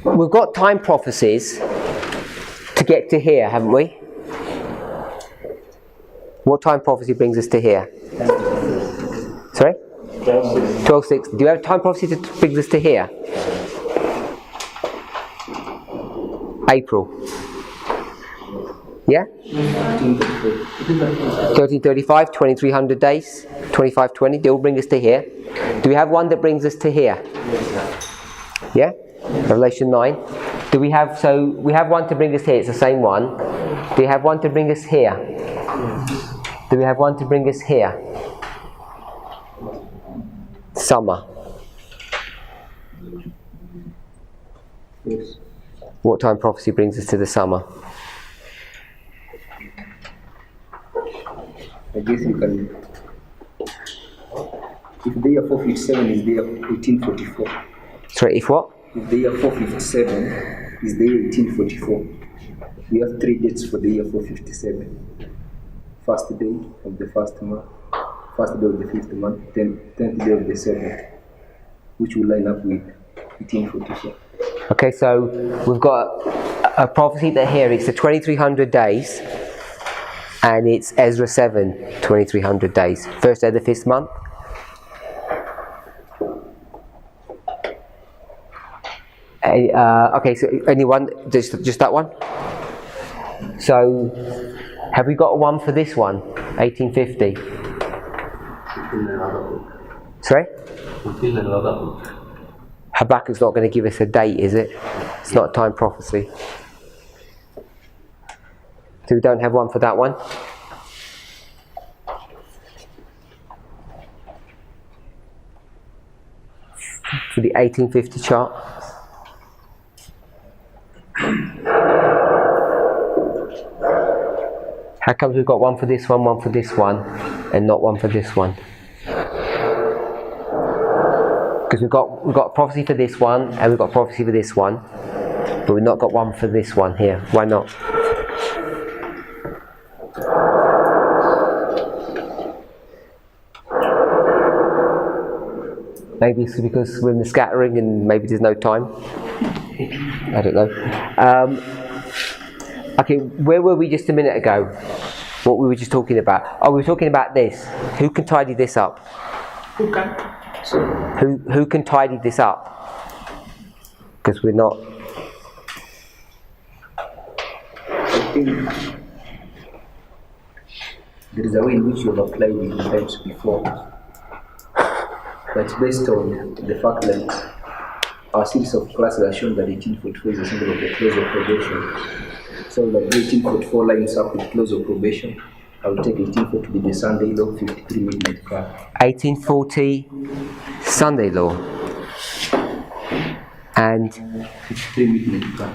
S1: We've got time prophecies to get to here, haven't we? What time prophecy brings us to here? Sorry? 12:6. Do you have time prophecy that brings us to here? April. Yeah? 1335, 2300 days, 2520, they all bring us to here. Do we have one that brings us to here? Yeah? Revelation 9. Do we have, so we have one to bring us here, it's the same one. Do we have one to bring us here? Do we have one to bring us here? Summer.
S5: Yes.
S1: What time prophecy brings us to the summer?
S5: I guess you can. If the year 457 is the year 1844.
S1: Sorry, if what?
S5: If the year 457 is the year 1844. We have 3 dates for the year 457. First day of the first month, first day of the 5th month, 10th day of the 7th, which will line up with 1844.
S1: Okay, so we've got a prophecy that here it's the 2300 days, and it's Ezra 7, 2300 days. First day of the 5th month. Okay, so anyone, just that one? So, have we got one for this one? 1850? Sorry? Habakkuk's not going to give us a date, is it? It's not a time prophecy. So we don't have one for that one? For the 1850 chart? How comes we've got one for this one for this one, and not one for this one? Because we've got prophecy for this one, and we've got prophecy for this one, but we've not got one for this one here. Why not? Maybe it's because we're in the scattering and maybe there's no time. I don't know. Okay, where were we just a minute ago? What we were just talking about? Oh, we were talking about this. Who can tidy this up?
S6: Who can?
S1: Who can tidy this up? Because we're not.
S5: I think there is a way in which you have applied it in times before. But based on the fact that our series of classes have shown that 1844 is a symbol of the close of probation. So that 1844 lines up with close of probation. I will take 1840 to be the Sunday law, 53 midnight cry.
S1: 1840 Sunday law. And
S5: 53 midnight cry.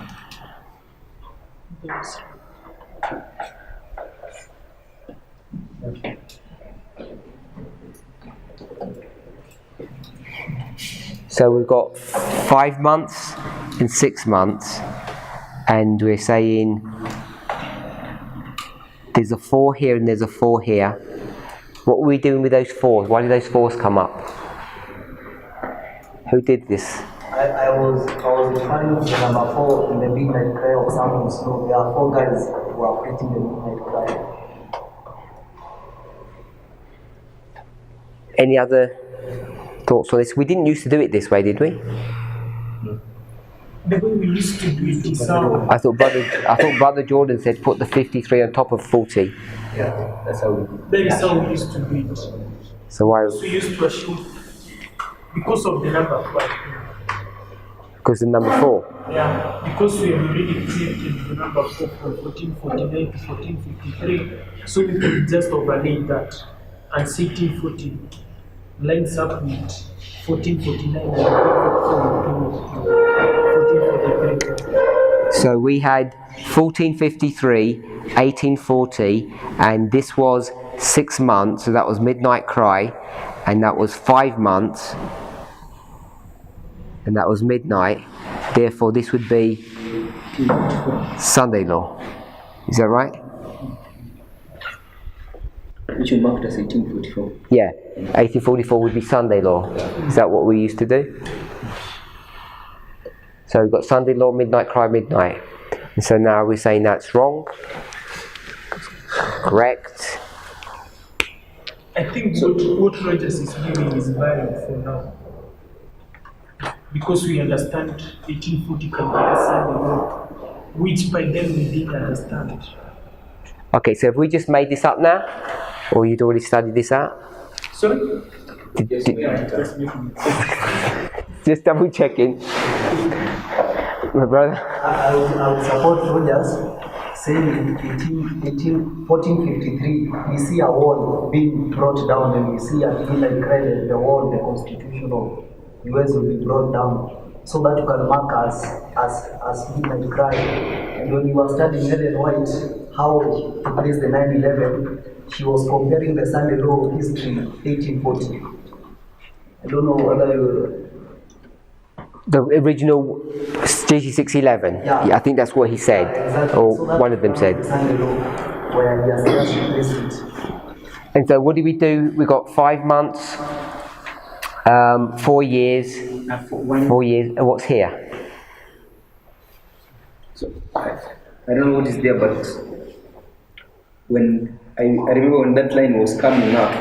S1: so we've got 5 months and 6 months, and we're saying there's a 4 here and there's a 4 here. What were we doing with those 4s? Why did those 4s come up? Who did this?
S3: I was referring to the number 4 in the midnight cry of Samuel Snow. There are 4 guys who are preaching the midnight cry.
S1: Any other thoughts on this? We didn't used to do it this way, did we?
S6: The way we used to do it is how.
S1: I thought Brother Jordan said put the 53 on top of 40.
S5: Yeah, that's how we do it.
S6: That is how we used to do it.
S1: So why?
S6: We used to assume because of the number 5.
S1: Because the number 4.
S6: Yeah, because we have already created the number 4 from 1449 to 1453, so we can just overlay that and say 1840 lines up with 1449 and 1443.
S1: So we had 1453, 1840, and this was 6 months, so that was Midnight Cry, and that was 5 months, and that was midnight. Therefore, this would be Sunday law. Is that right?
S5: which one marked as 1844.
S1: Yeah, 1844 would be Sunday law. Is that what we used to do? So we've got Sunday law, midnight cry, midnight. And so now we're saying that's wrong. Correct.
S6: I think what Rogers is giving is valid for now. Because we understand 1840 can be a Sunday law, which by then we didn't understand.
S1: Okay, so have we just made this up now? Or you'd already studied this out?
S6: Sorry?
S1: Just double checking. My brother?
S3: I would support Rogers saying in 1453, we see a wall being brought down, and we see a midnight cry, the wall, the constitution of US will be brought down, so that you can mark as midnight cry. And when you were studying Ellen White, how to place the 9/11, she was comparing the Sunday law history 1840. I don't know whether you.
S1: The original GC 611.
S3: Yeah.
S1: I think that's what he said,
S3: Exactly.
S1: or
S3: So that
S1: one of them said.
S3: the Sunday law, where he has just replaced it.
S1: And so what did we do? We got 5 months, 4 years, 4 years, and what's here?
S5: So I don't know what is there, but when I remember when that line was coming up,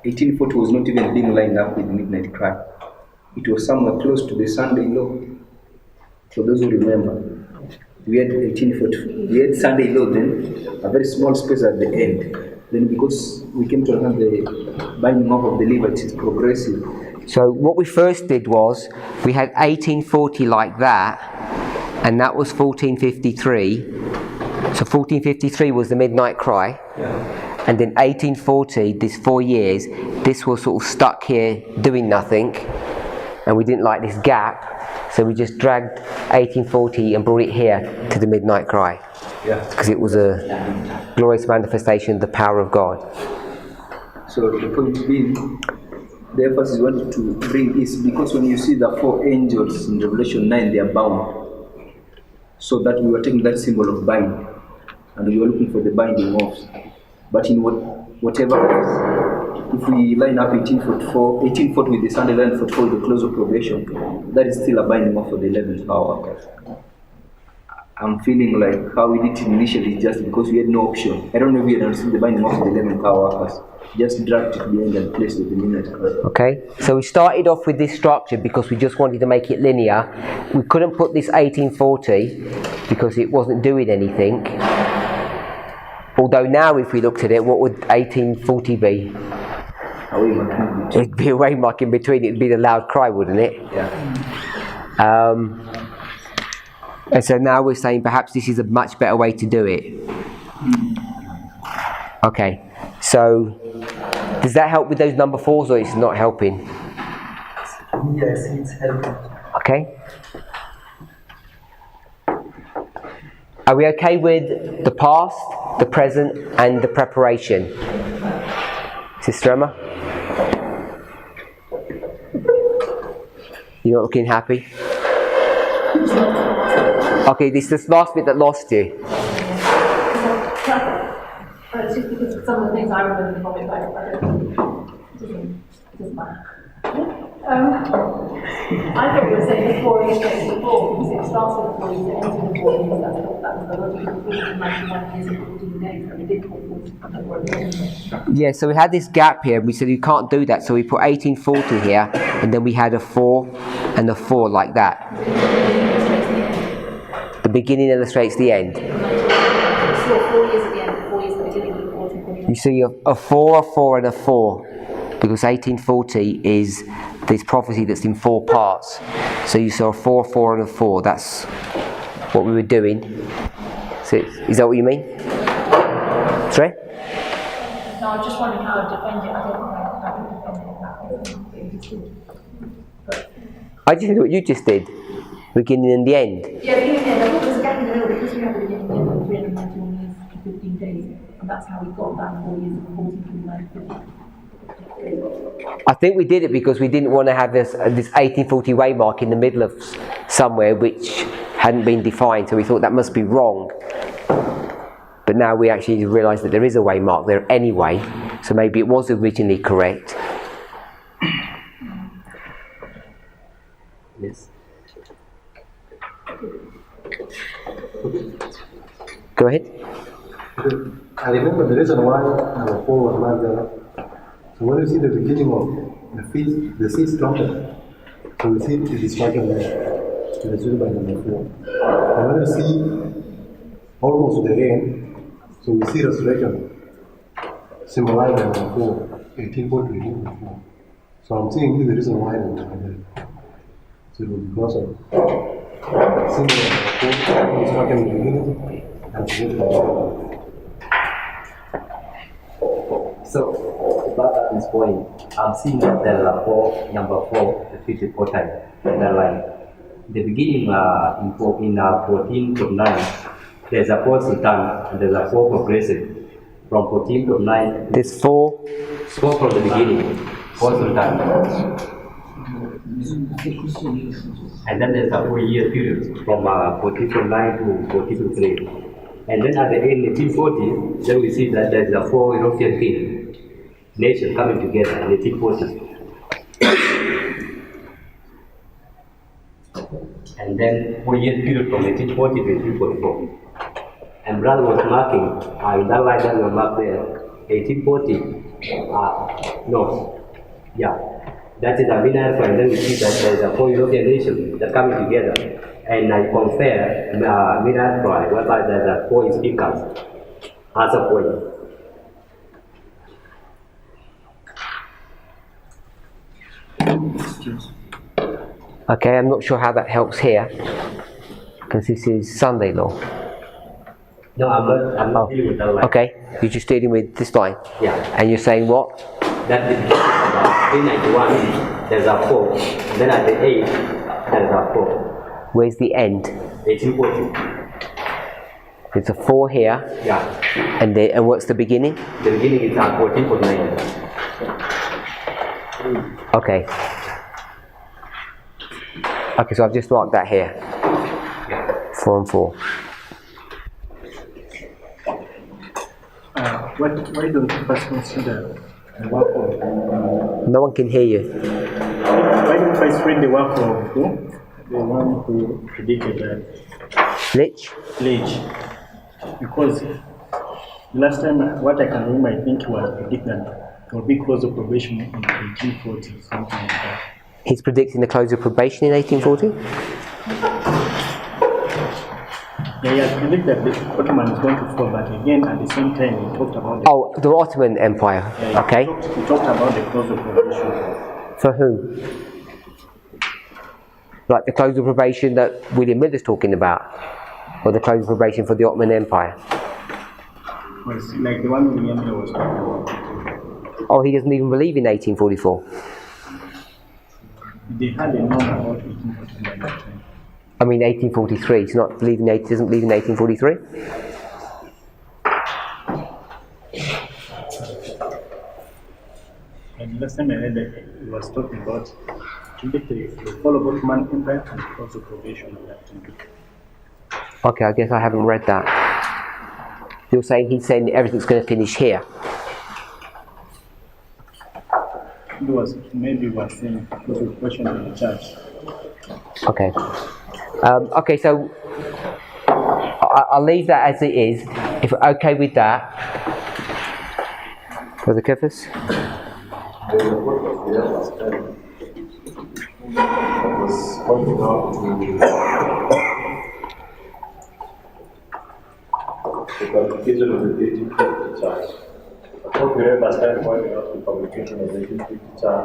S5: 1840 was not even being lined up with midnight cry. It was somewhere close to the Sunday law. For those who remember, we had 1840, we had Sunday law, then a very small space at the end. Then because we came to have the binding up of the Levites, it's progressive.
S1: So what we first did was, we had 1840 like that, and that was 1453. So 1453 was the midnight cry.
S5: Yeah.
S1: And then 1840, this 4 years, this was sort of stuck here doing nothing. And we didn't like this gap, so we just dragged 1840 and brought it here to the midnight cry.
S5: Yeah.
S1: Because it was a glorious manifestation of the power of God.
S5: So the point being, the emphasis we wanted to bring is because when you see the 4 angels in Revelation 9, they are bound. So that we were taking that symbol of bind, and we were looking for the binding off. But in whatever case, if we line up 1840 with the Sunday line, 44 with the close of probation, that is still a binding off for the 11th hour. I'm feeling like how we did it initially just because we had no option. I don't know if we had understood the binding off of the 11th hour workers. Just dragged it to the end and placed it in the midnight cry.
S1: Okay, so we started off with this structure because we just wanted to make it linear. We couldn't put this 1840 because it wasn't doing anything. Although now if we looked at it, what would 1840 be? It'd be a waymark in between. It'd be the loud cry, wouldn't it?
S5: Yeah.
S1: And so now we're saying perhaps this is a much better way to do it. Okay, so does that help with those number 4s, or it's not helping?
S3: Yes, it's helping.
S1: Okay. Are we okay with the past, the present, and the preparation? Sister Emma? You're not looking happy? Okay, this is this last bit that lost you.
S8: It's just because some of the things I remember from it, but I don't, it doesn't matter. I thought you were saying the 4 years takes the 4, because it starts with the 4 years, it ends with the 4 years, that was the logic of 491 years and 14 days, but we did put 14.
S1: Yeah, so we had this gap here, and we said you can't do that, so we put 1840 here, and then we had a 4 and a 4 like that. The beginning illustrates the end.
S8: So 4 years at the end, 4 years at the beginning of the 14.
S1: You see a 4, and a 4, because 1840 is this prophecy that's in 4 parts. So you saw a 4, and a 4. That's what we were doing. So is that what you mean? Sorry?
S8: No, I'm just wondering how to defend it. I don't know how to defend it.
S1: I just did what you just did, beginning and the end.
S8: Yeah, beginning and end. I thought there was a gap in the middle because we had the beginning and end of 391 years and 15 days, and that's how we got that 4 years and 14, 15.
S1: I think we did it because we didn't want to have this 1840 waymark in the middle of somewhere which hadn't been defined, so we thought that must be wrong. But but now we actually realise that there is a way marked there anyway, so maybe it was originally correct.
S4: Yes.
S1: Go ahead.
S12: I remember the reason why number 4 was marked there. So when you see the beginning of the sixth trumpet, so you see it is marked there. It is by number 4. And when you see almost the end, so we see resurrection symbolized by number 4, 1840 to 1844. So I'm saying this is the reason why it was marked there. So it was because of symbol of number 4 is marked in the beginning and the end.
S4: So, back at this point, I'm seeing that there are number 4 repeated 4 times in that line. The beginning in 14.9, there's a 4 sultan and there's a 4 progressive. From 14.9,
S1: There's 4.
S4: 4 from the beginning, 4 sultan. And then there's a 4-year period from 14.9 to 14.3. And then at the end, 1840, then we see that there's a 4 European nation coming together in 1840. And then 4-year period from 1840 to 1844. And brother was marking, in that line that we marked there, 1840, that is a Minar, and then we see that there's a 4 European nations that coming together. And I compare Minar, whereby there's a 4 speakers as a point.
S1: Okay, I'm not sure how that helps here, because this is Sunday law.
S4: No, I'm not dealing with that line.
S1: Okay, you're just dealing with this line.
S4: Yeah.
S1: And you're saying what?
S4: That the beginning of 391, there's a 4. And then at the 8, there's a 4.
S1: Where's the end?
S4: 1840.
S1: There's a 4 here.
S4: Yeah.
S1: And what's the beginning?
S4: The beginning is 14.9.
S1: Okay. Okay, so I've just marked that here. 4 and 4.
S2: Why don't you first consider the work of...
S1: No one can hear you.
S2: Why don't you first read the work of who? The one who predicted that?
S1: Lich?
S2: Because the last time, what I can remember, I think he was predicting that there will be close of probation in 1840, something like that.
S1: He's predicting the close of probation in 1840?
S2: Yeah, he has predicted that the Ottoman is going to fall, but again, at the same time, he talked about
S1: the Ottoman Empire. Okay.
S2: He talked about the close of probation.
S1: For who? Like the close of probation that William Miller's talking about? Or the close of probation for the Ottoman Empire?
S2: Was like the one William Miller was talking about.
S1: Oh, he doesn't even believe in 1844.
S2: They had a number about 1840 by that time.
S1: I mean 1843. He's not believing. Doesn't believe in 1843.
S2: And last time I read that he was talking about the fall of Ottoman Empire and also probation of that time.
S1: Okay, I guess I haven't read that. You're saying he's saying everything's going to finish here.
S2: Maybe was saying it was a question of the church.
S1: Okay. Okay, so I'll leave that as it is. If we're okay with that. Brother Kefis?
S10: Was pointing out the publication of the 1850 chart. I thought we read last time pointing out the publication of the 1850 chart,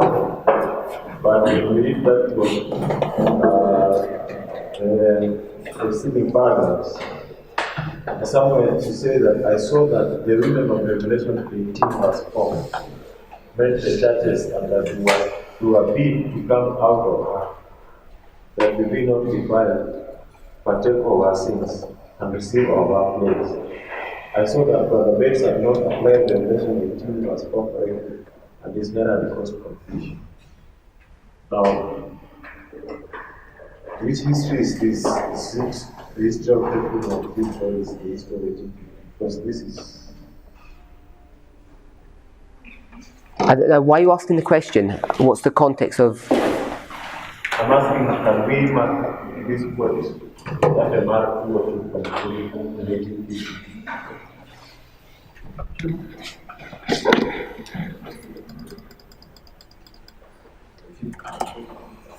S10: but we believe that was receiving paragraphs. Somewhere to say that I saw that the reading of Revelation 18 verse 4 meant the churches and that we were bid to come out of her, that we be not defiled, partake of our sins, and receive of our plagues. I saw that Brother Bates had not applied Revelation 18 verse 4 correctly, and this narrowly caused confusion. Now, which history is this? Is the history of the people of Israel, is the history of the Because this is.
S1: I don't know, why are you asking the question? What's the context of?
S10: I'm asking, can we mark this quote that a mark 2 or 2 can be related to?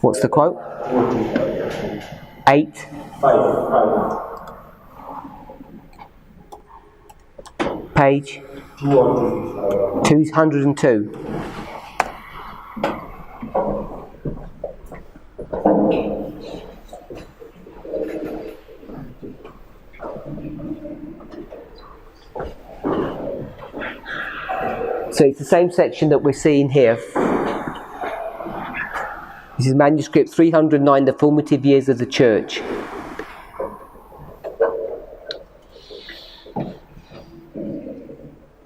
S1: What's the quote? 8.
S10: 5.
S1: Page 202. So it's the same section that we're seeing here. This is manuscript 309, the formative years of the church.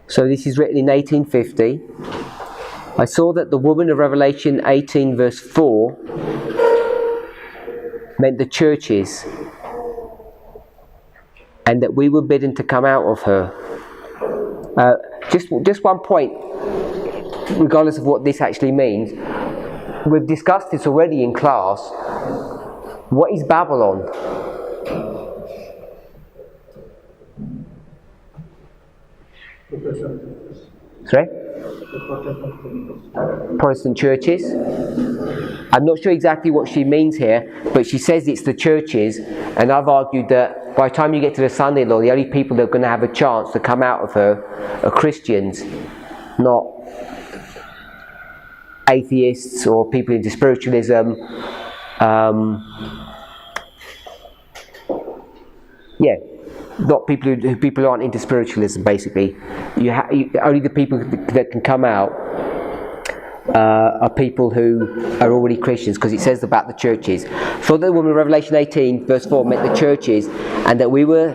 S1: So this is written in 1850. I saw that the woman of Revelation 18 verse 4 meant the churches, and that we were bidden to come out of her. Just one point, regardless of what this actually means. We've discussed this already in class. What is Babylon? Sorry? Protestant churches. I'm not sure exactly what she means here, but she says it's the churches, and I've argued that by the time you get to the Sunday law, the only people that are going to have a chance to come out of her are Christians, not atheists or people into spiritualism. Not people who aren't into spiritualism. Basically, only the people that can come out are people who are already Christians, because it says about the churches. So the woman in Revelation 18 verse 4 meant the churches, and that we were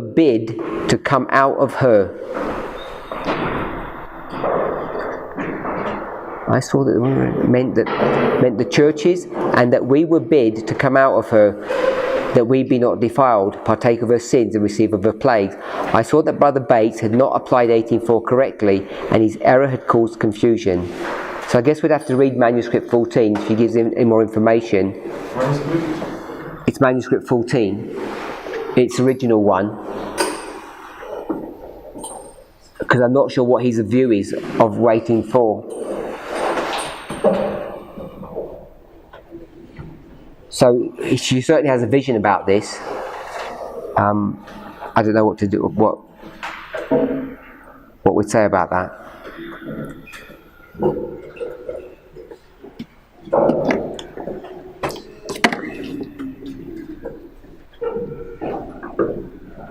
S1: bid to come out of her. I saw that the woman meant the churches, and that we were bid to come out of her, that we be not defiled, partake of her sins, and receive of her plagues. I saw that Brother Bates had not applied 18:4 correctly, and his error had caused confusion. So I guess we'd have to read manuscript 14 if he gives him more information. It's manuscript 14. It's the original one. Because I'm not sure what his view is of 18:4. So she certainly has a vision about this. I don't know what to do. What we'd say about that.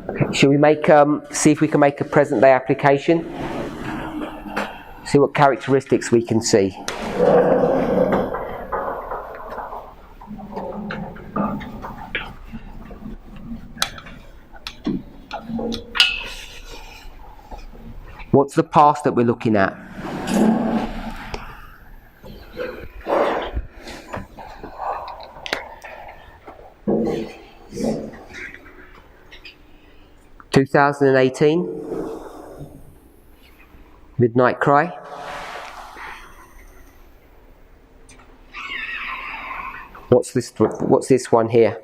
S1: Okay, shall we see if we can make a present day application? See what characteristics we can see. What's the past that we're looking at? (2018) Midnight Cry. What's this one here?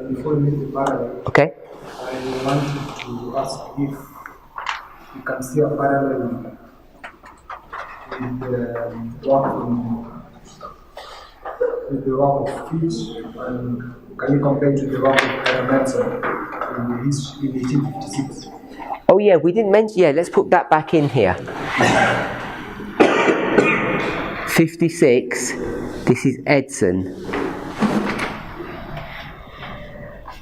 S9: Before we meet the parallel,
S1: Okay.
S9: I wanted to ask if you can see a parallel with the work of Fitch, and can you compare it to the work of Parminder in 1856?
S1: Oh yeah, we didn't mention. Yeah, let's put that back in here. 56. This is Edson.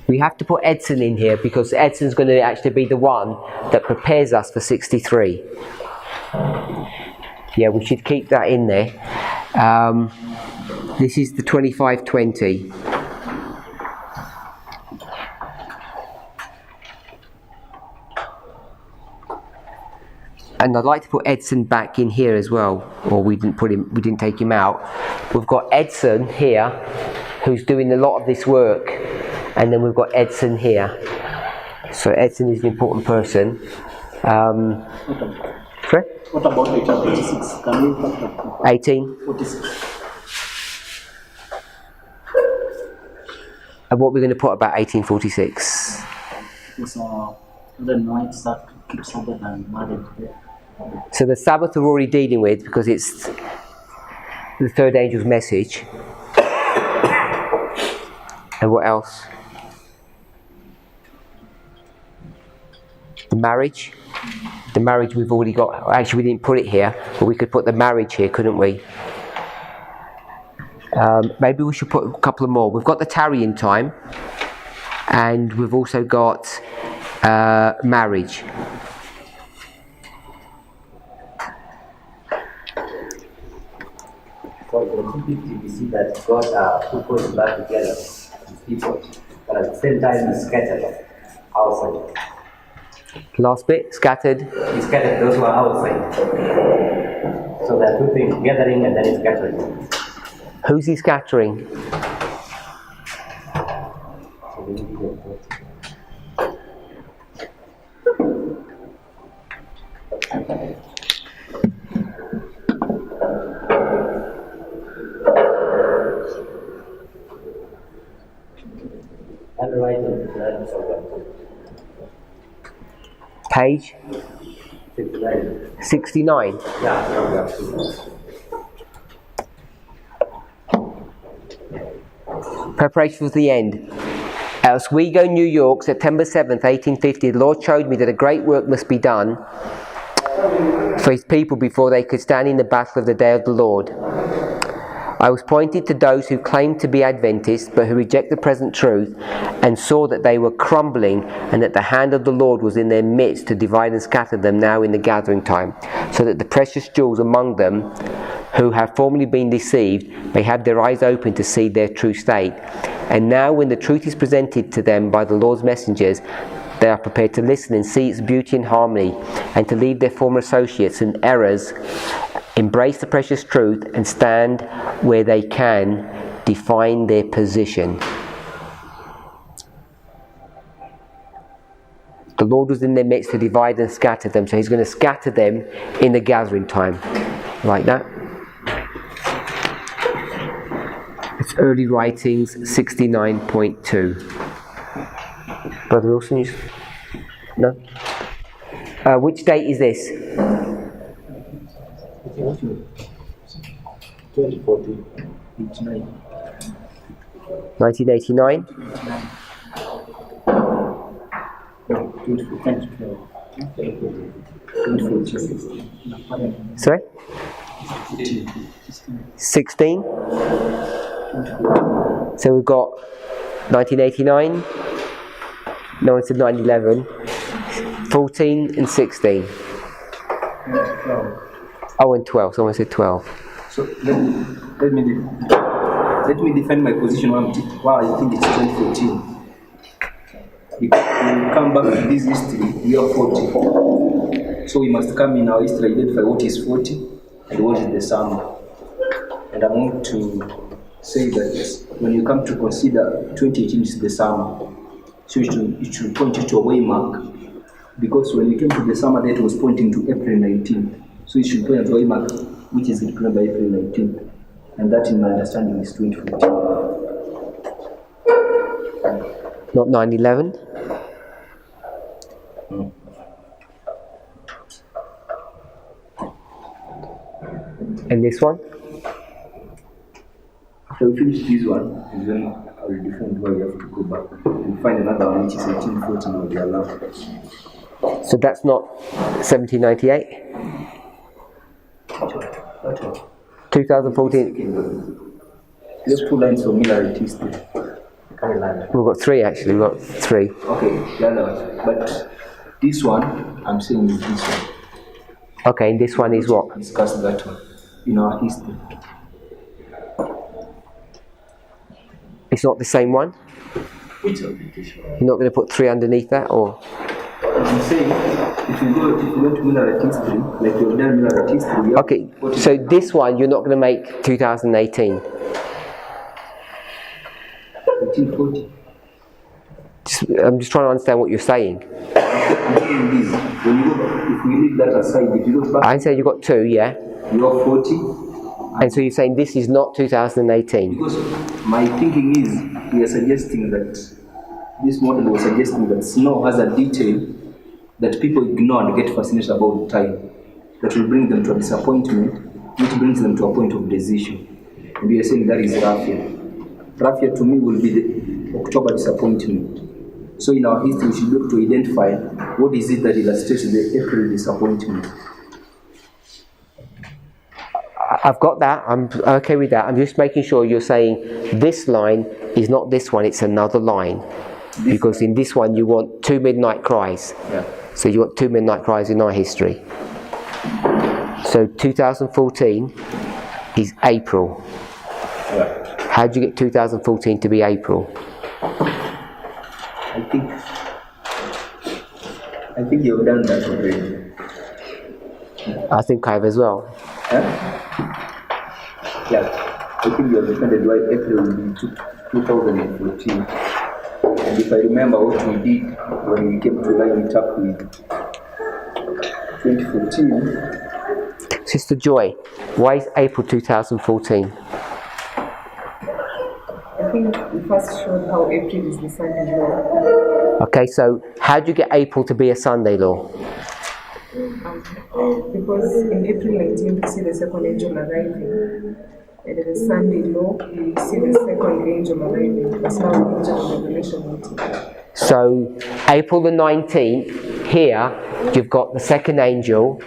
S1: We have to put Edson in here because Edson's going to actually be the one that prepares us for 63. Yeah, we should keep that in there. This is the 2520. And I'd like to put Edson back in here as well, or we didn't take him out. We've got Edson here who's doing a lot of this work. And then we've got Edson here. So Edson is an important person. Sorry?
S2: What about 1846? Can we talk about
S1: 18. And what we're going to put about 1846?
S2: Because the night start to keep Sabbath and marriage there.
S1: So the Sabbath we're already dealing with because it's the third angel's message. And what else? The marriage. The marriage we've already got. Actually, we didn't put it here, but we could put the marriage here, couldn't we? Maybe we should put a couple of more. We've got the tarrying time, and we've also got marriage.
S4: So the 250, we see that God put back together with people, but at the same time He scattered outside.
S1: Last bit, scattered.
S4: He scattered those who are outside. So there are two things, gathering and then scattering.
S1: Who's He scattering?
S4: So we need to go first. And right in the
S1: Page
S4: 69.
S1: 69.
S4: Yeah.
S1: Preparation for the end. At Oswego, New York, September 7th, 1850, the Lord showed me that a great work must be done for His people before they could stand in the battle of the day of the Lord. I was pointed to those who claimed to be Adventists but who reject the present truth, and saw that they were crumbling and that the hand of the Lord was in their midst to divide and scatter them now in the gathering time, so that the precious jewels among them who have formerly been deceived may have their eyes open to see their true state. And now when the truth is presented to them by the Lord's messengers, they are prepared to listen and see its beauty and harmony, and to leave their former associates and errors, embrace the precious truth, and stand where they can define their position. The Lord was in their midst to divide and scatter them, so He's going to scatter them in the gathering time. Like that. It's Early Writings 69.2. Brother Wilson, no? Which date is this?
S5: 2014.
S1: 1989?
S2: No, 2012. 2014.
S1: Sorry? 16? So we've got 1989, no one said 9/11, 14 and 16. Oh, and 12, someone said 12.
S5: So let me defend my position why I think it's 2014. Because when we come back to this history, we are 40. So we must come in our history, identify what is 40 and what is the sum. And I'm going to say that when you come to consider 2018 is the summer, so it should point you to a way mark, because when you came to the summer date, it was pointing to April 19th, so it should point to a way mark which is declared by April 19th, and that in my understanding is 2014.
S1: Not 9/11? And this one?
S5: After we finish this one, and then I will defend why we have to go back and find another one which is 1814 or the allowed.
S1: So that's not 1798? 2014?
S5: Just 2 lines from Miller history.
S1: We've got 3 actually, we've got 3.
S5: Okay, but this one, I'm saying is this one.
S1: Okay, and this one is what?
S5: Discuss that one in our history.
S1: It's not the same one?
S5: Which
S1: You're not going to put 3 underneath that, or?
S5: I'm saying, if you go to Miller history, like you've done Miller history.
S1: Okay, so this one you're not going to make 2018.
S5: 1840.
S1: I'm just trying to understand what you're saying.
S5: I'm saying this. When you go back, if we leave that aside, if you look back,
S1: I said you got 2, yeah?
S5: you are 40.
S1: And so you're saying this is not 2018?
S5: Because my thinking is, we are suggesting that this model was suggesting that snow has a detail that people ignore and get fascinated about time, that will bring them to a disappointment, which brings them to a point of decision. And we are saying that is raffia. Raffia to me will be the October disappointment. So in our history, we should be able to identify what is it that illustrates the April disappointment.
S1: I've got that, I'm okay with that. I'm just making sure you're saying this line is not this one, it's another line. Because in this one you want 2 midnight cries.
S5: Yeah.
S1: So you want 2 midnight cries in our history. So 2014 is April.
S5: Yeah.
S1: How did you get 2014 to be April?
S5: I think you've done that already.
S1: I think I have as well.
S5: Huh? Yeah, I think you understand why April will be 2014. And if I remember what we did when we came to line it up with 2014.
S1: Sister Joy, why is April 2014?
S13: I think we first showed how April is the Sunday law.
S1: Okay, so how do you get April to be a Sunday law?
S13: Because in April 19th, we see the second angel arriving. And in the Sunday law, we see the second angel arriving. That's now the angel of Revelation 18.
S1: So, April the 19th, here, you've got the second angel.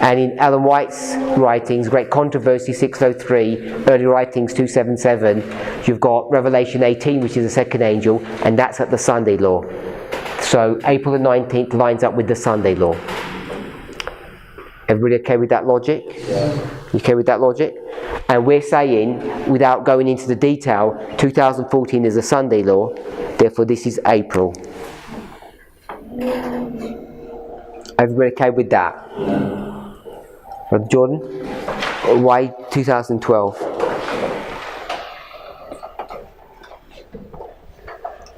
S1: And in Ellen White's writings, Great Controversy 603, Early Writings 277, you've got Revelation 18, which is the second angel, and that's at the Sunday law. So April the 19th lines up with the Sunday law. Everybody okay with that logic? Yeah. You okay with that logic? And we're saying, without going into the detail, 2014 is a Sunday law, therefore this is April. Everybody okay with that? Yeah. Brother Jordan, why 2012?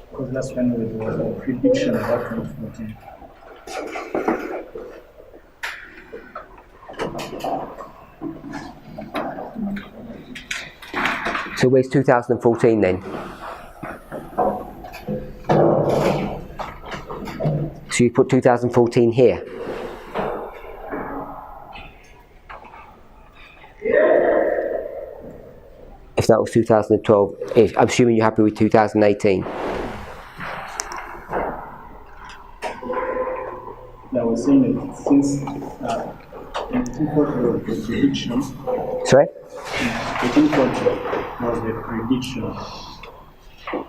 S2: Because that's when there was a prediction about 2014.
S1: So where's 2014 then? So you put 2014 here. If that was 2012, I'm assuming you're happy with 2018.
S2: I was saying that since 1840 was the prediction.
S1: Sorry?
S2: 1840 was the prediction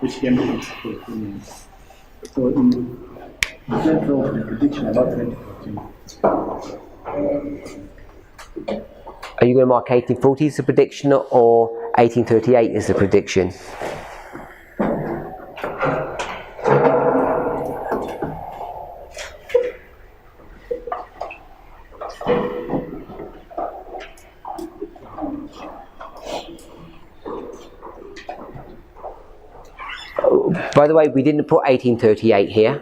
S2: which came to its fulfillment. So in the center of the prediction about 2014.
S1: Are you going to mark 1840 as a prediction or 1838 as a prediction? By the way, we didn't put 1838 here.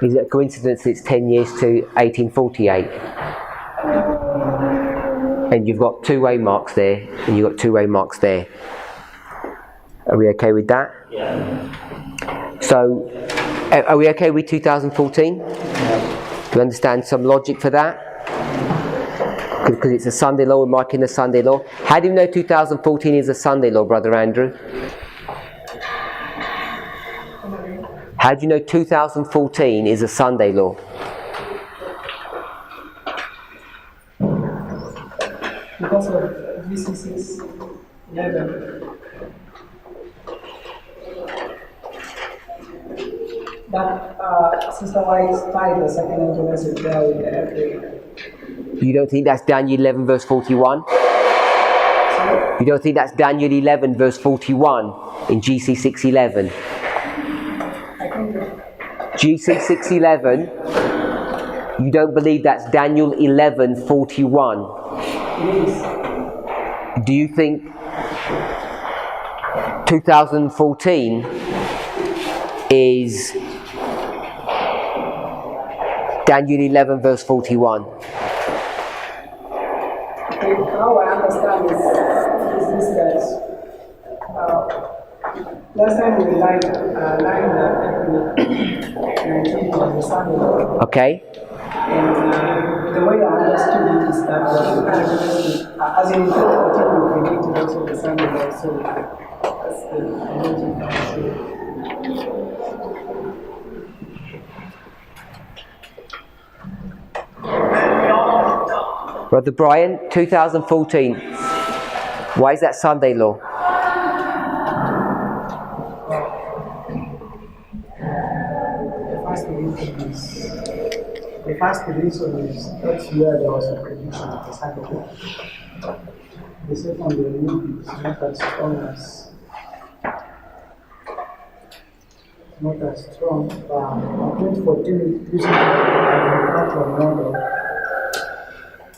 S1: Is it a coincidence it's 10 years to 1848? And you've got two-way marks there, and you've got two-way marks there. Are we okay with that?
S7: Yeah.
S1: So, are we okay with 2014? Yeah. Do you understand some logic for that? Because it's a Sunday law, we're marking the Sunday law. How do you know 2014 is a Sunday law, Brother Andrew? How do you know 2014 is a Sunday law?
S13: Because of VC6 11. That Sister White's tied the second angel message there with the April.
S1: You don't think that's Daniel 11 verse 41?
S13: Sorry?
S1: You don't think that's Daniel 11 verse 41 in GC 611? GC 611, you don't believe that's Daniel 11 41?
S13: Yes.
S1: Do you think 2014 is Daniel 11 verse 41.
S14: How I understand is this that last time we lined that 19 was the Sunday.
S1: Okay.
S14: And the way I understood it is that as in 2014 we predicted also the Sunday, so that's the
S1: Brother Brian, 2014. Why is that Sunday law?
S14: The first reason is that's where there was a prediction of the Sunday. The second one is not as strong as but 2014 using the agricultural model.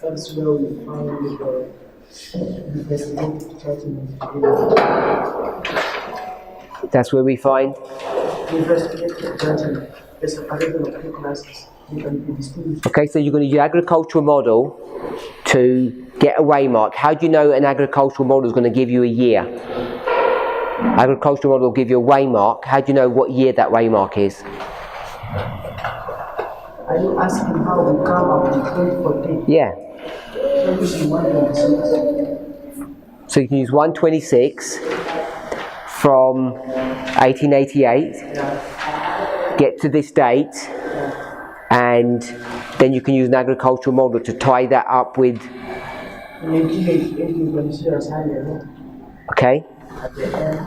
S14: That's where we find the investigative judgment.
S1: That's where we find
S14: The investigative judgment is a particular of two classes. They can be distinguished.
S1: Okay, so you're going to use your agricultural model to get a waymark. How do you know an agricultural model is going to give you a year? Agricultural model will give you a waymark. How do you know what year that waymark is?
S14: Are you asking how we come up with 2014?
S1: Yeah.
S14: So using 126.
S1: So you can use 126 from 1888, get to this date, and then you can use an agricultural model to tie that up with.
S14: In 1888 you can see a Sunday.
S1: Okay.
S14: At the end,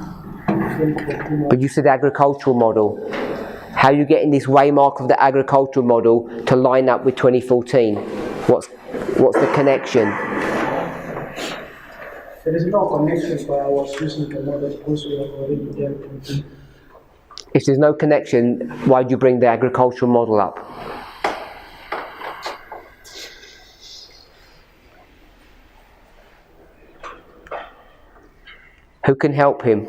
S14: 2014.
S1: But you said agricultural model. How are you getting this waymark of the agricultural model to line up with 2014? What's the connection?
S14: There is no connection, so I was using the model because we have already dealt with it.
S1: If there's no connection, why do you bring the agricultural model up? Who can help him?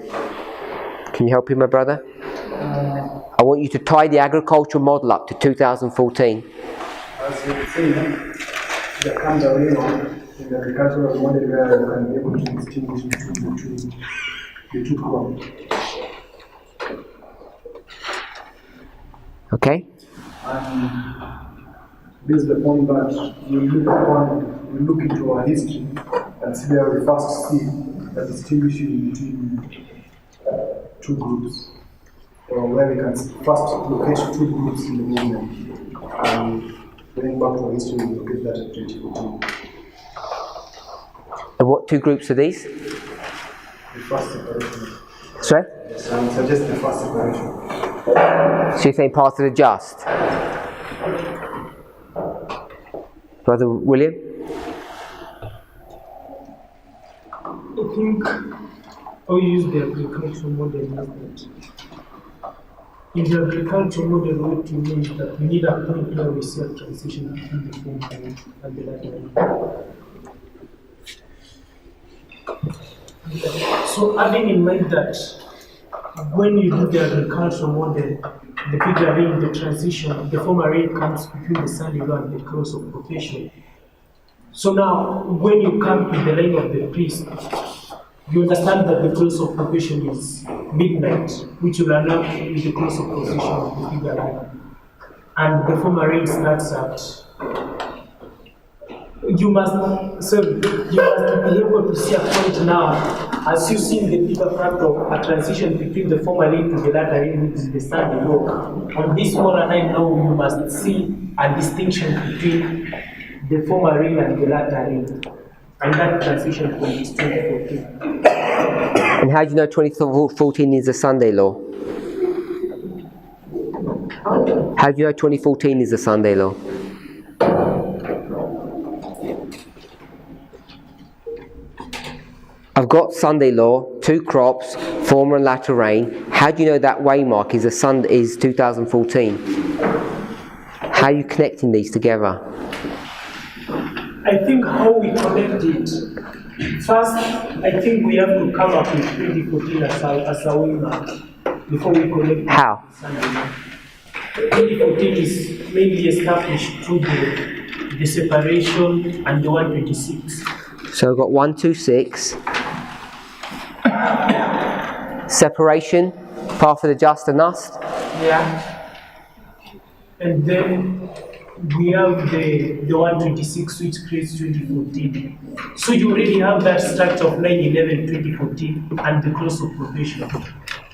S1: Can you help him, my brother? I want you to tie the agricultural model up to 2014.
S14: As you see, there comes a way in the agricultural model where you can be able to distinguish between the two crops.
S1: Okay?
S14: And this is the point that you look into our history and see where we first see the distinguishing between two groups. Or where we can first locate two groups in the movement. And going back to our history, we locate that at 2014.
S1: And what two groups are these?
S14: The first separation.
S1: Sorry?
S14: So I would suggest the first separation.
S1: So you're saying part of the just? Brother William?
S6: I think how you use the agricultural model is that in the agricultural model, what you mean is that we need a point where we see a transition between the former and the latter. So having in mind that when you do the agricultural model, the bigger rain, the transition, the former rain comes between the Sunday law and the close of profession. So now, when you come to the line of the priest, you understand that the close of profession is midnight, which will allow with the close of profession of the bigger rain. And the former rain starts at. You must be able to see a point now, as you see in the bigger fact of a transition between the former rain to the latter rain, which is the Sunday law. On this smaller line now, you must see a distinction between the former rain and the latter rain. And that transition point is 2014.
S1: And how do you know 2014 is a Sunday law? How do you know 2014 is a Sunday law? I've got Sunday law, two crops, former and latter rain. How do you know that waymark is 2014? How are you connecting these together?
S6: I think how we connect it First, I think we have to come up with 2014 as a winner before we connect.
S1: How?
S6: 2014 is mainly established through the separation and the 126.
S1: So we've got 126. Separation, path of the just and us.
S6: Yeah. And then we have the 126 which creates 2014. So you already have that structure of 9/11 2014 and the close of probation,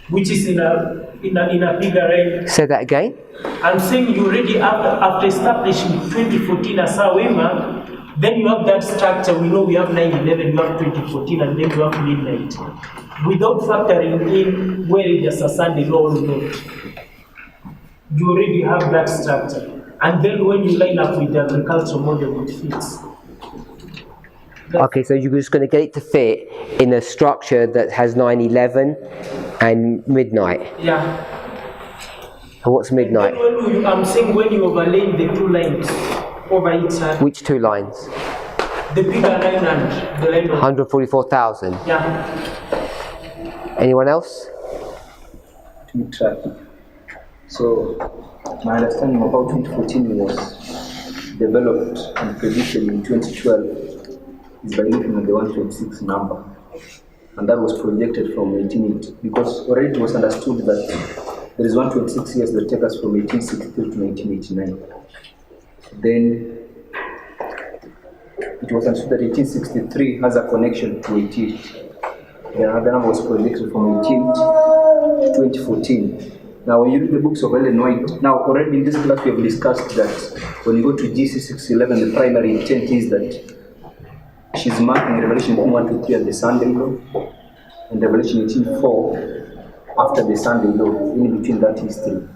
S6: which is in a bigger range.
S1: Say that again.
S6: I'm saying you already have, after establishing 2014 as our wema, then you have that structure. We know we have 9/11, you have 2014, and then you have midnight. Without factoring in where it is a Sunday law or not. You already have that structure. And then when you line up with the agricultural model, it fits.
S1: Okay, so you're just going to get it to fit in a structure that has 9/11 and midnight.
S6: Yeah.
S1: And what's midnight?
S6: I'm saying when you overlay the two lines over each other.
S1: Which two lines?
S6: The bigger line and the line of
S1: 144,000.
S6: Yeah.
S1: Anyone else?
S5: To track. So, my understanding about 2014 was developed and predicted in 2012 is by looking at the 126 number. And that was projected from 1880 because already it was understood that there is 126 years that take us from 1863 to 1989. Then it was understood that 1863 has a connection to 88. The other number was projected from 88 to 2014. Now, when you read the books of Ellen White, now already in this class we have discussed that when you go to GC 611, the primary intent is that she's marking Revelation 1 to 3 as the Sunday law, and Revelation 18:4 after the Sunday law, in between that history.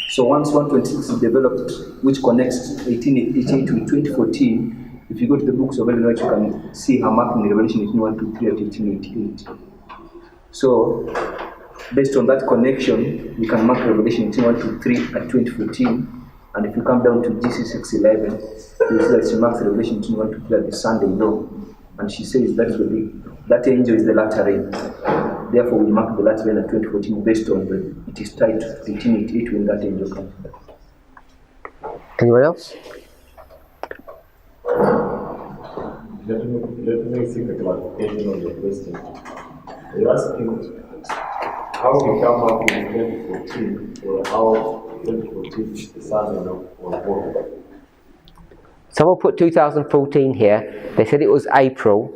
S5: So once 126 is developed, which connects 1888 to 2014, if you go to the books of Ellen White, you can see her marking Revelation 18:1 to 3 at 1888. So, based on that connection, we can mark Revelation 18:1 to 3 at 2014, and if you come down to GC 611, you'll see that she marks Revelation 18:1 to 3 at the Sunday law, and she says that angel is the latter rain. Therefore, we mark the latter rain at 2014 based on it is tied to 1888 when that angel comes back.
S1: Anyone else?
S10: Let me seek a clarification on your question. You're asking how we come up with 2014 or how 2014 is the Sunday law or what?
S1: Someone put 2014 here. They said it was April,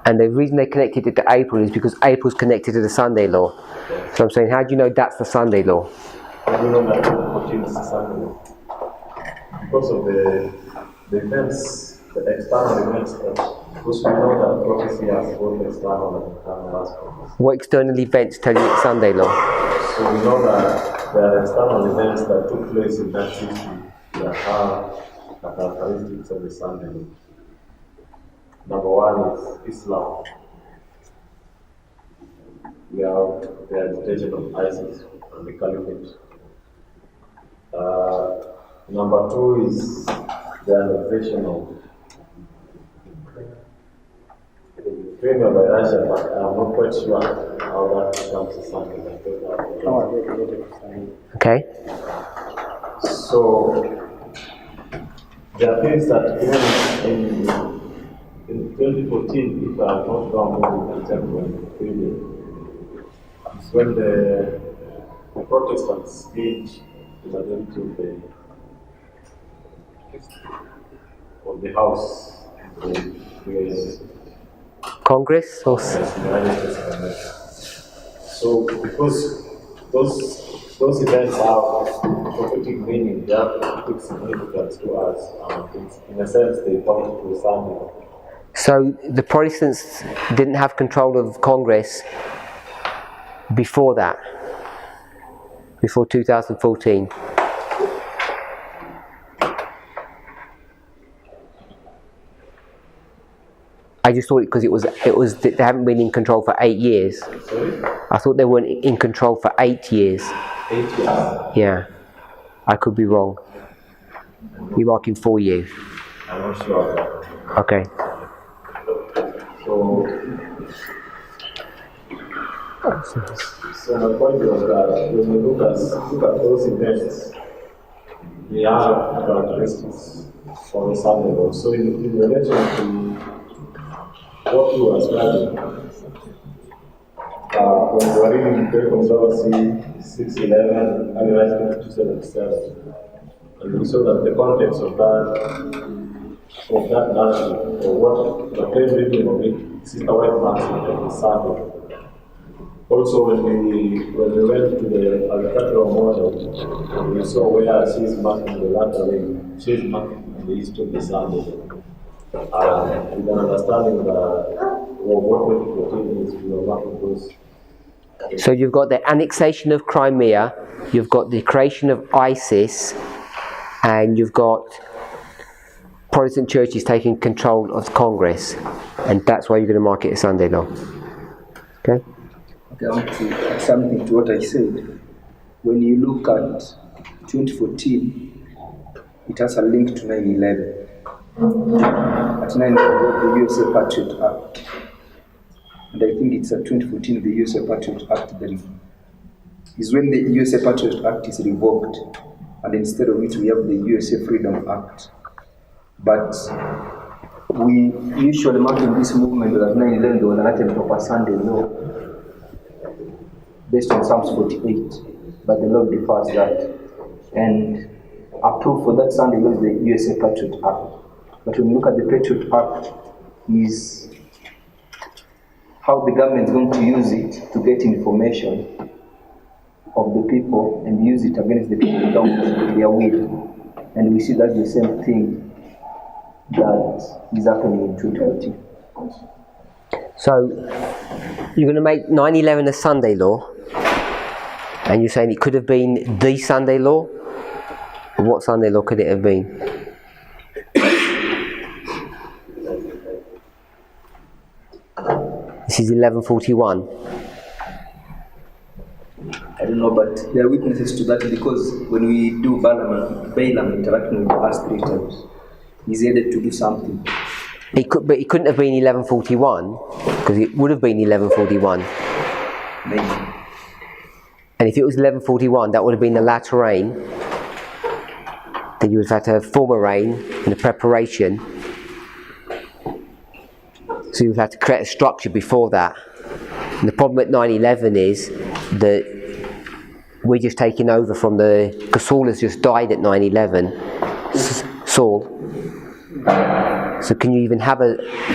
S1: and the reason they connected it to April is because April's connected to the Sunday law. So I'm saying, how do you know that's the Sunday law?
S10: How do you know that 2014 is the Sunday law? Because of the events, the external events, because we know that prophecy has both external and internal aspects.
S1: What external events tell you it's Sunday law?
S10: So we know that there are external events that took place in that history that have the characteristics of the Sunday law. Number one is Islam. We have the agitation of ISIS and the Caliphate. Number two is the annexation of Crimea by Russia, but I'm not quite sure how that becomes a Sunday.
S1: Okay.
S10: So there are things that even in 2014, if I have not gone wrong, in example, when the Protestants gained the majority of the House,
S1: Congress? Or
S10: so because those events have prophetic meaning, they have prophetic significance to us. In a sense, they point to something.
S1: So the Protestants didn't have control of Congress before that, before 2014. I just thought because it was they haven't been in control for 8 years.
S10: Sorry?
S1: I thought they weren't in control for 8 years.
S10: 8 years?
S1: Yeah, I could be wrong. You're marking for you.
S10: I'm not sure.
S1: Okay.
S10: So my point was that when we look at those events, they have characteristics of the Sunday law. So in relation to what you were studying, when we were reading the controversy 611 and writing 277, and we saw that the context of that narrative, or what the plain reading of it, Sister White Martin is Sunday. Also, when we went to the agricultural model, we saw where she's marking the latter way, she's marking the east of the Sunday. With an understanding of what 2014 is, we are marking those.
S1: So you've got the annexation of Crimea, you've got the creation of ISIS, and you've got Protestant churches taking control of Congress, and that's why you're going to mark it as Sunday law. Okay?
S5: Okay, I want to add something to what I said. When you look at 2014, it has a link to 9/11. At 9/11, the USA Patriot Act. And I think it's at 2014, the USA Patriot Act that is when the USA Patriot Act is revoked, and instead of it, we have the USA Freedom Act. But we usually mark in this movement that 9/11 there was an attempt of a Sunday law based on Psalms 48, but the law defers that. And approved for that Sunday law is the USA Patriot Act. But when you look at the Patriot Act, is how the government is going to use it to get information of the people and use it against the people without their will. And we see that's the same thing that is happening in 2014.
S1: So you're going to make 9/11 a Sunday law, and you're saying it could have been the Sunday law? Or what Sunday law could it have been? This is 1141.
S5: I don't know, but there are witnesses to that, because when we do Balaam interacting with us 3 times, he's added to do something.
S1: But it couldn't have been 1141, because it would have been 1141.
S5: Maybe.
S1: And if it was 1141, that would have been the latter rain. Then you would have had to have former rain and a preparation. So you would have to create a structure before that. And the problem at 9/11 is that we're just taking over from because Saul has just died at 9/11. Saul. So can you even have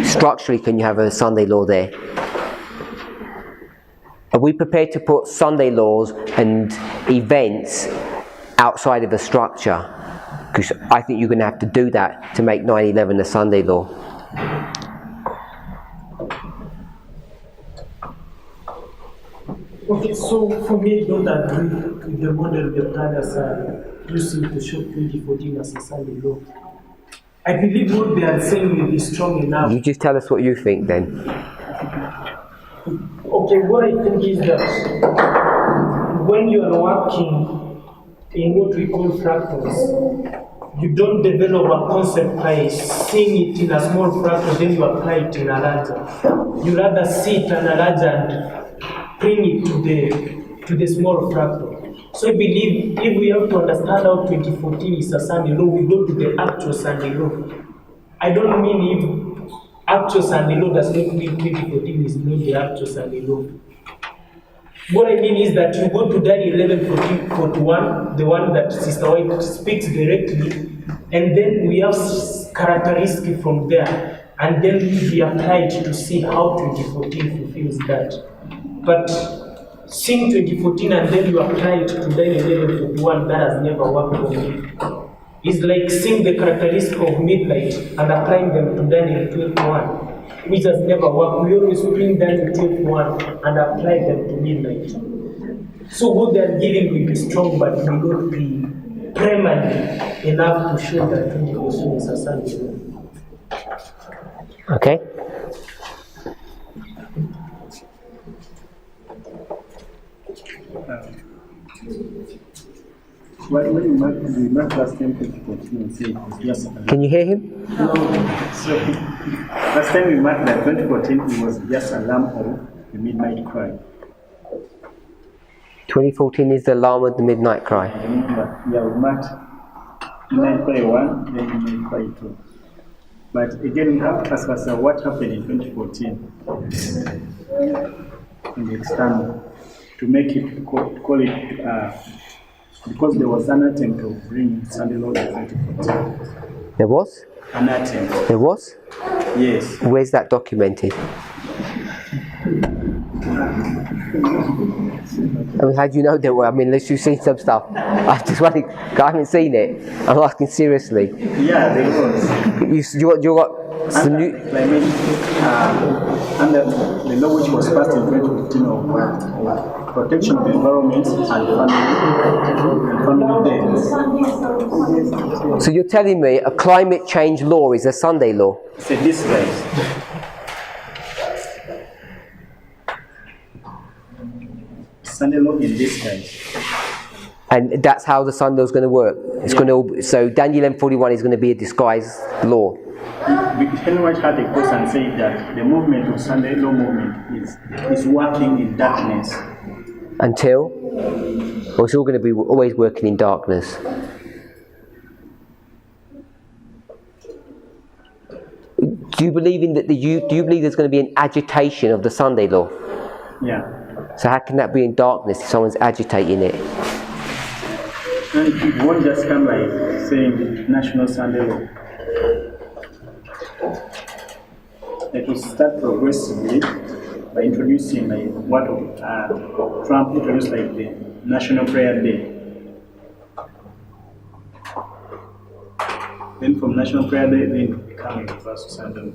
S1: structurally, can you have a Sunday law there? Are we prepared to put Sunday laws and events outside of a structure? Because I think you're going to have to do that to make 9/11 a Sunday law.
S6: Okay, so for me, I don't agree with the model the brothers are using to show 2014 as a Sunday law. I believe what they are saying will be strong enough.
S1: You just tell us what you think then.
S6: Okay, what I think is that when you are working in what we call fractals, you don't develop a concept by seeing it in a small fractal, then you apply it in a larger. You rather see it in a larger and bring it to the small fractal. So I believe if we have to understand how 2014 is a Sunday law, we go to the actual Sunday law. I don't mean if actual Sunday law does not mean 2014 is not the actual Sunday law. What I mean is that you go to Daniel 11:41, the one that Sister White speaks directly, and then we have characteristics from there, and then we apply it to see how 2014 fulfills that. But seeing 2014 and then you apply it to Daniel 11:41, that has never worked for me. It's like seeing the characteristics of midnight and applying them to Daniel 12:1, which has never worked. We always bring Daniel 12:1 and apply them to midnight. So what they are giving will be strong, but will not be primarily enough to show that 2014 is a Sunday law.
S1: Okay.
S2: When we met last time, 2014, and say it was just
S1: Can you hear him?
S2: No, sorry. Last time we met that 2014, it was just a lamb of the midnight cry.
S1: 2014 is the alarm with the midnight cry.
S2: I remember, yeah, we marked midnight cry 1, then midnight cry 2. But again, as far as what happened in 2014 in the external, to make it, call it, because there was an attempt to bring Sunday law in 2014.
S1: There was?
S2: An attempt.
S1: There was?
S2: Yes.
S1: Where's that documented? I mean, how do you know there were? I mean, unless you've seen some stuff. I just wondering, I haven't seen it. I'm asking seriously.
S2: Yeah, there was.
S1: You got some new...
S2: Under the law which was passed in 2015 of protection of the environment and family deaths.
S1: So you're telling me a climate change law is a Sunday law?
S2: It's a disguise. Sunday law in disguise.
S1: And that's how the Sunday law is going to work. It's going to. So Daniel M41 is going to be a disguised law.
S2: Henry White had a quote and said that the movement of Sunday law movement is working in darkness.
S1: Until? Well, it's all going to be always working in darkness. Do you believe in that? Do you believe there's going to be an agitation of the Sunday law?
S2: Yeah.
S1: So how can that be in darkness if someone's agitating it?
S2: And it won't just come by saying National Sunday law. It will start progressively by introducing what Trump introduced, like the National Prayer Day. Then from National Prayer Day, then it will become a universal Sunday.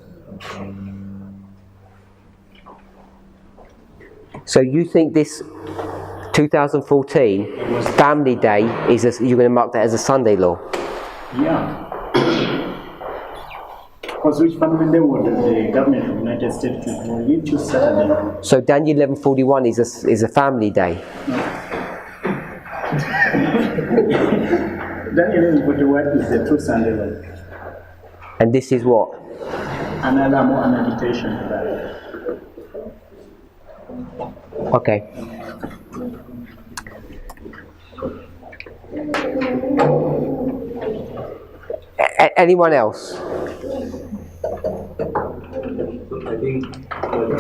S1: So you think this 2014 Family Day you're going to mark that as a Sunday law?
S2: Yeah. Because which Parminder would the government of the United States will choose Saturday?
S1: So Daniel 1141 is a family day.
S2: Daniel 1141 is the true Sunday law.
S1: And this is what?
S2: Another more an agitation for that.
S1: Okay. Anyone else?
S5: I think the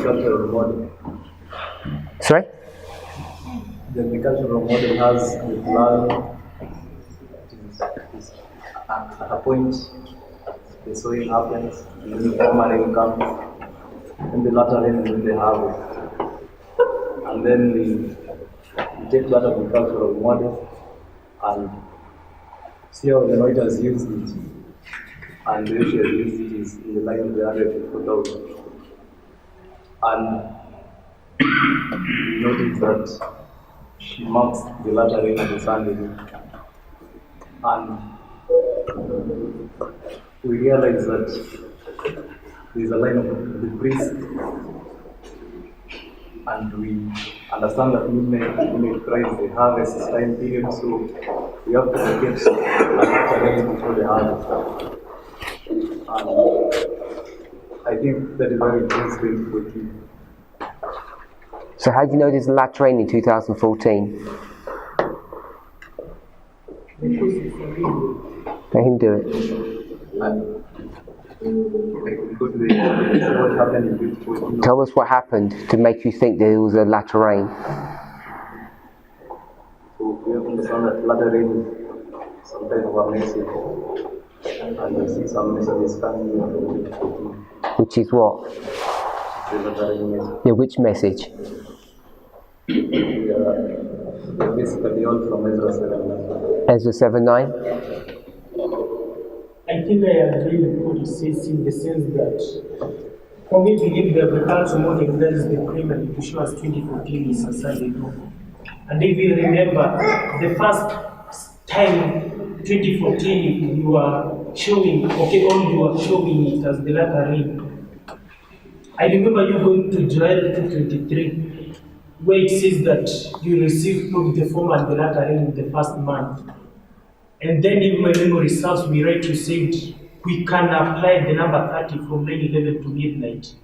S5: cultural model.
S1: Sorry?
S5: The cultural model has the plan at a point the sowing happens, the former rain comes, and the latter rain when they harvest. And then we take that agricultural model and see how the writers use it. And the way she has used it is in the line of the 100,000. And notice that she marks the latter rain of the Sunday. And we realize that there is a line of the priest, and we understand that midnight Christ, the harvest time period, so we have to get a latter rain before the harvest. And I think that is very interesting with you.
S1: So how do you know there's a latter rain in 2014? Let him do it. Tell us what happened to make you think there was a latter rain.
S5: So we have to understand that latter rain is some type of a message. And we see some messages coming in.
S1: Which is what? Yeah, which message?
S5: Basically all from Ezra 7:9.
S1: Ezra 7:9?
S6: I think I agree with what he says in the sense that for me to give the agricultural model that is the primary to show us 2014 is a Sunday law. And if you remember, the first time 2014 you are showing, all you are showing it as the latter rain. I remember you going to Joel 2:23, where it says that you receive both the former and the latter rain in the first month. And then if my memory serves me right, you said we can apply the number 30 from 9:11 to midnight.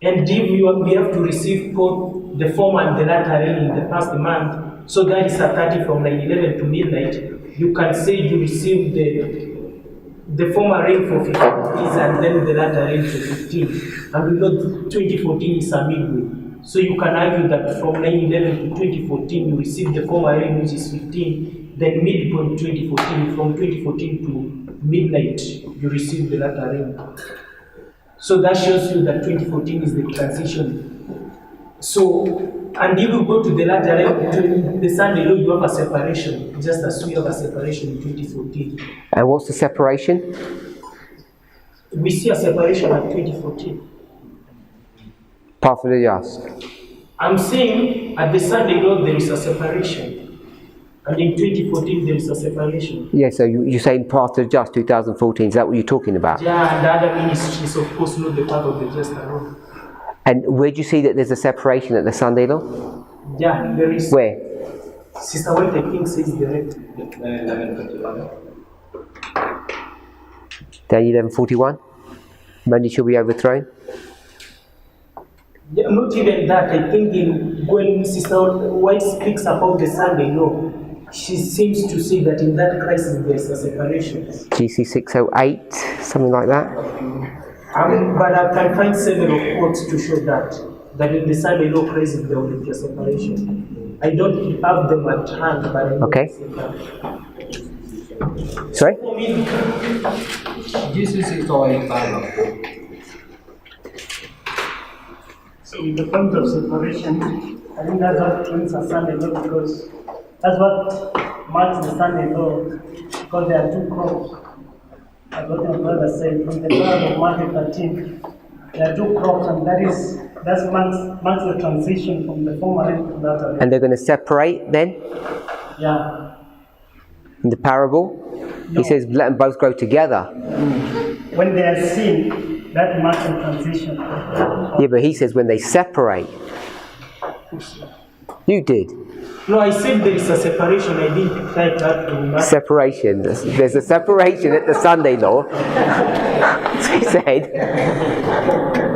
S6: And if we have to receive both the former and the latter rain in the first month, so that is a 30 from 9/11 to midnight, you can say you received the former rain for 15 days and then the latter rain for 15. And we know 2014 is a midway. So you can argue that from 9/11 to 2014 you received the former rain, which is 15, then midpoint 2014, from 2014 to midnight you received the latter rain. So that shows you that 2014 is the transition. So, and if you go to the latter rain, the Sunday law, you have a separation, just as we have a separation in 2014.
S1: And what's the separation?
S6: We see a separation at 2014.
S1: Apart from the just.
S6: I'm saying at the Sunday law there is a separation. And in 2014 there is a separation.
S1: Yeah, so you're saying part of the just 2014, is that what you're talking about?
S6: Yeah, and the other ministries, of course, not the part of the just alone.
S1: And where do you see that there's a separation at the Sunday law?
S6: Yeah, there is.
S1: Where?
S6: Sister White, I think, says direct.
S1: Daniel 11:41? Monday shall be overthrown?
S6: Yeah, not even that. I think when Sister White speaks about the Sunday law, she seems to say that in that crisis there's a separation.
S1: GC 608, something like that?
S6: But I can find several quotes to show that in the Sunday law crisis there will be a separation. I don't have them at hand, but I know
S1: okay. Sorry?
S3: GC 608.
S15: So in the point of separation, I think that's what brings a Sunday law, because that's what marks the Sunday law, because there are two crops. As what my brother said, in the parable of Matthew 13, there are two crops, and that marks the transition from the former rain to that rain.
S1: And they're going to separate then?
S15: Yeah.
S1: In the parable?
S15: No.
S1: He says, let them both grow together.
S15: When they are seen, that marks the transition.
S1: Yeah, but he says when they separate. You did.
S6: No, I said there is a separation. I didn't type that.
S1: Separation. There's a separation at the Sunday law. He said.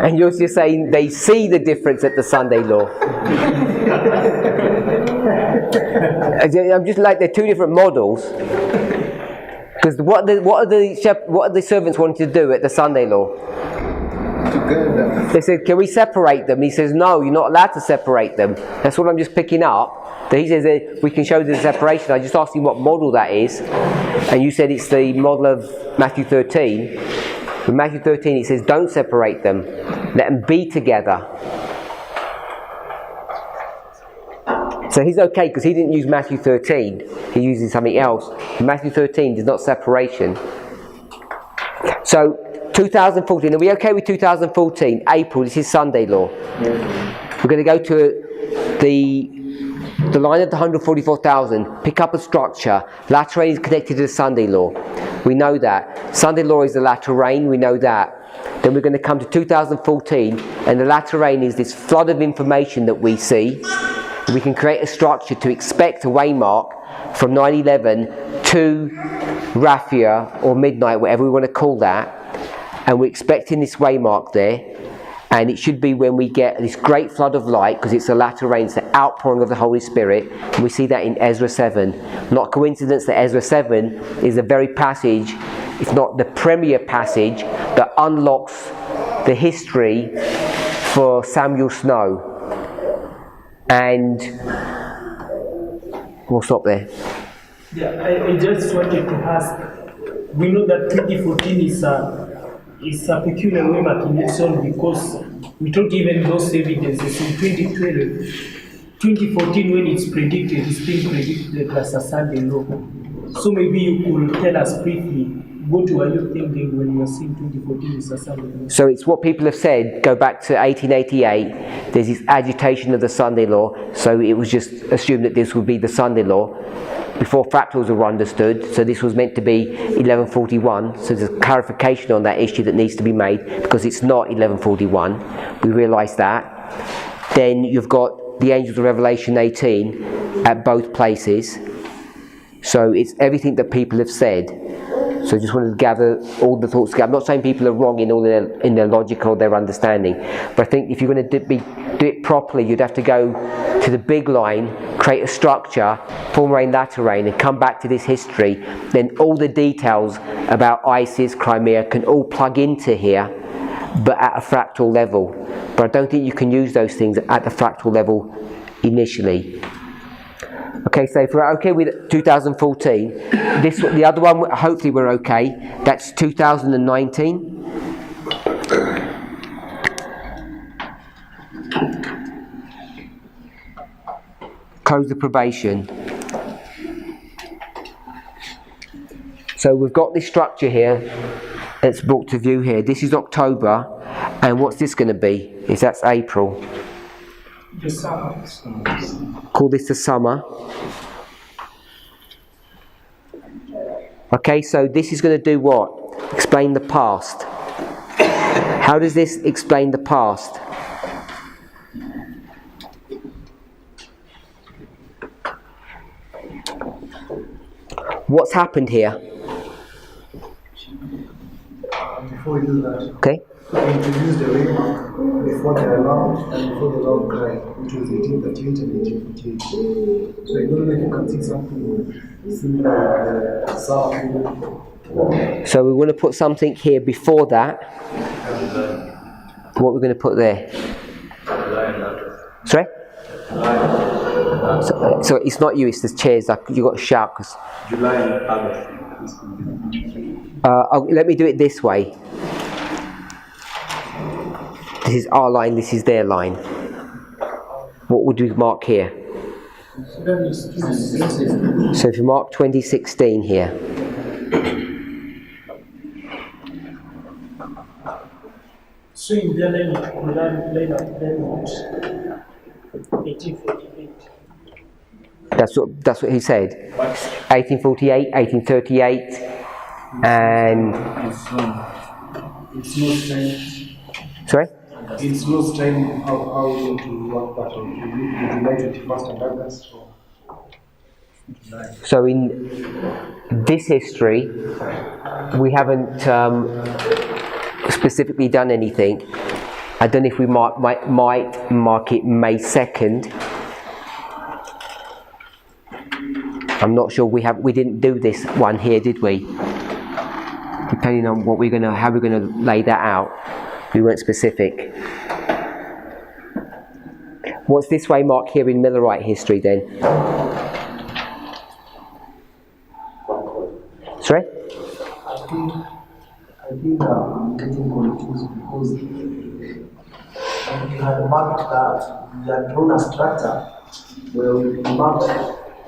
S1: And you're just saying they see the difference at the Sunday law. I'm just like they're two different models. Because what are the servants wanting to do at the Sunday law?
S12: Together.
S1: They said, can we separate them? He says, no, you're not allowed to separate them. That's what I'm just picking up. That he says that we can show the separation. I just asked you what model that is. And you said it's the model of Matthew 13. In Matthew 13 it says, don't separate them. Let them be together. So he's okay because he didn't use Matthew 13. He uses something else. Matthew 13 is not separation. So 2014, are we okay with 2014? April, this is Sunday law. We're going to go to the line of the 144,000, pick up a structure. Latter rain is connected to the Sunday law. We know that. Sunday law is the latter rain, we know that. Then we're going to come to 2014, and the latter rain is this flood of information that we see. We can create a structure to expect a waymark from 9/11 to Raphia or midnight, whatever we want to call that. And we're expecting this waymark there. And it should be when we get this great flood of light, because it's the latter rain, it's the outpouring of the Holy Spirit. And we see that in Ezra 7. Not coincidence that Ezra 7 is the very passage, if not the premier passage, that unlocks the history for Samuel Snow. And we'll stop there.
S6: Yeah, I just wanted to ask, we know that 2014 is a peculiar waymark in its own, because we don't even those evidences in 2012. 2014, when it's being predicted as a Sunday law. So maybe you could tell us briefly, what were you thinking when you were seeing 2014 as a Sunday law?
S1: So it's what people have said, go back to 1888, there's this agitation of the Sunday law, so it was just assumed that this would be the Sunday law before fractals were understood, so this was meant to be 1141, so there's a clarification on that issue that needs to be made, because it's not 1141, we realise that. Then you've got the angels of Revelation 18 at both places, so it's everything that people have said. So I just wanted to gather all the thoughts together. I'm not saying people are wrong in their logic or their understanding, but I think if you're going to be do it properly, you'd have to go to the big line, create a structure, former reign, latter reign, and come back to this history. Then all the details about ISIS, Crimea can all plug into here, but at a fractal level. But I don't think you can use those things at the fractal level initially. Okay, so if we're okay with 2014, the other one, hopefully we're okay. That's 2019. Close the probation. So we've got this structure here that's brought to view here. This is October, and what's this going to be? That's April.
S6: The summer.
S1: Call this the summer. Okay, so this is going to do what? Explain the past. How does this explain the past? What's happened here?
S14: Before we do that,
S1: Okay.
S14: we introduced the waymark before the alarm and before the loud cry, which was 1838 and 1848. So I don't know if you can see something similar like
S1: So we want to put something here before that. What we're going to put there? Sorry? So it's not you, it's the chairs. You got to shout.
S10: July and August.
S1: Let me do it this way. This is our line, this is their line. What would we mark here? So if you mark 2016 here.
S6: So in the line of 1848.
S1: That's what he said. 1848, 1838, and
S14: it's no time.
S1: sorry?
S14: It's no time how we going to work that on. You need to July 21st and August.
S1: So in this history, we haven't specifically done anything. I don't know if we might mark it May 2nd. I'm not sure we didn't do this one here, did we? Depending on how we're gonna lay that out, we weren't specific. What's this way marked here in Millerite history then? Sorry?
S3: I think I'm getting confused because we had marked that we had drawn a structure where we marked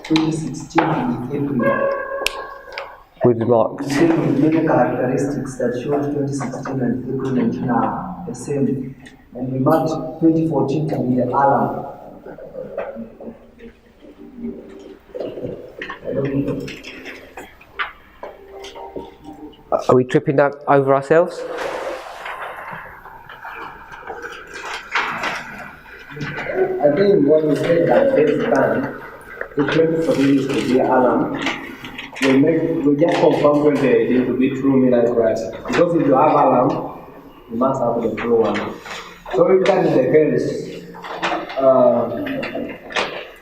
S3: 2016 with April.
S1: With marks.
S3: With many characteristics that show 2016 and April 19 are the same. And we marked 2014 to be the alarm.
S1: Are we tripping over ourselves?
S11: I think when you say that this time, the 2014 is to be alarm, we just confirm when they need to be true midnight crisis. Because if you have alarm, you must have the true one. So if that is the case,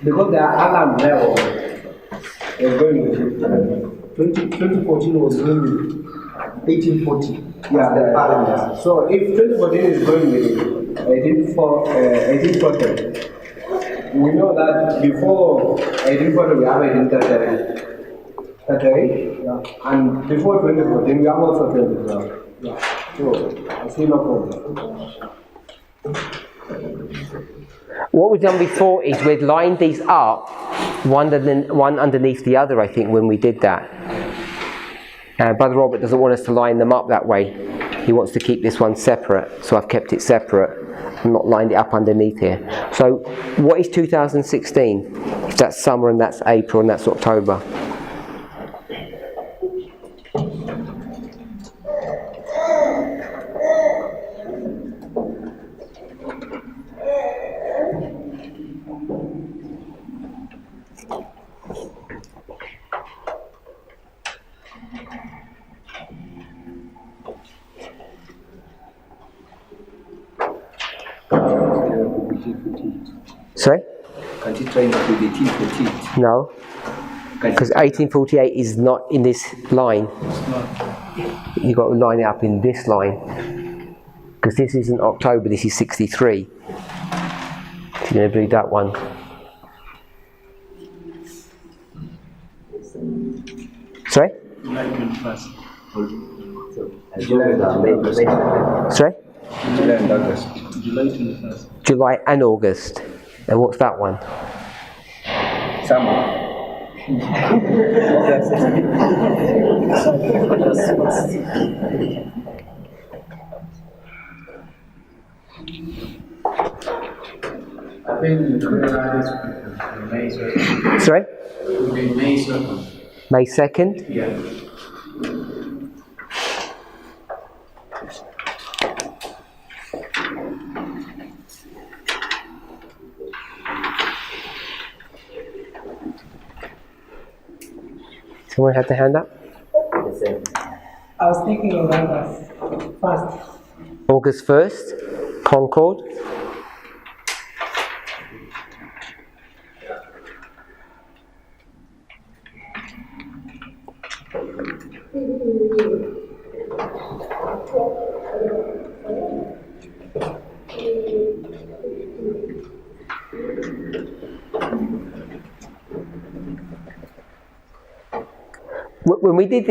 S11: because the alarm level is going with
S3: 2014 was going with 1840.
S11: Yeah, the parallel. So if 2014 is going with 1840, we know that before 1840 we have 1838, yeah. And before 2014 we have also 2012. Yeah. So I see no problem.
S1: What we've done before is we'd lined these up, one underneath the other, I think, when we did that. Brother Robert doesn't want us to line them up that way. He wants to keep this one separate, so I've kept it separate. I've not lined it up underneath here. So what is 2016? If that's summer and that's April and that's October. Sorry?
S5: Can't you try not with 1848?
S1: No. Because 1848 is not in this line. You've got to line it up in this line. Because this isn't October, this is 63. So you're going to do that one. Sorry?
S2: July 21st.
S1: Sorry?
S5: July and August.
S2: July 21st.
S1: July and August. And what's that one?
S5: Summer.
S11: I think the May 2nd.
S1: Sorry?
S11: Would be May 2nd.
S1: May 2nd?
S11: Yeah.
S1: Someone had their hand up?
S16: I was thinking of August first.
S1: August 1st? Concord?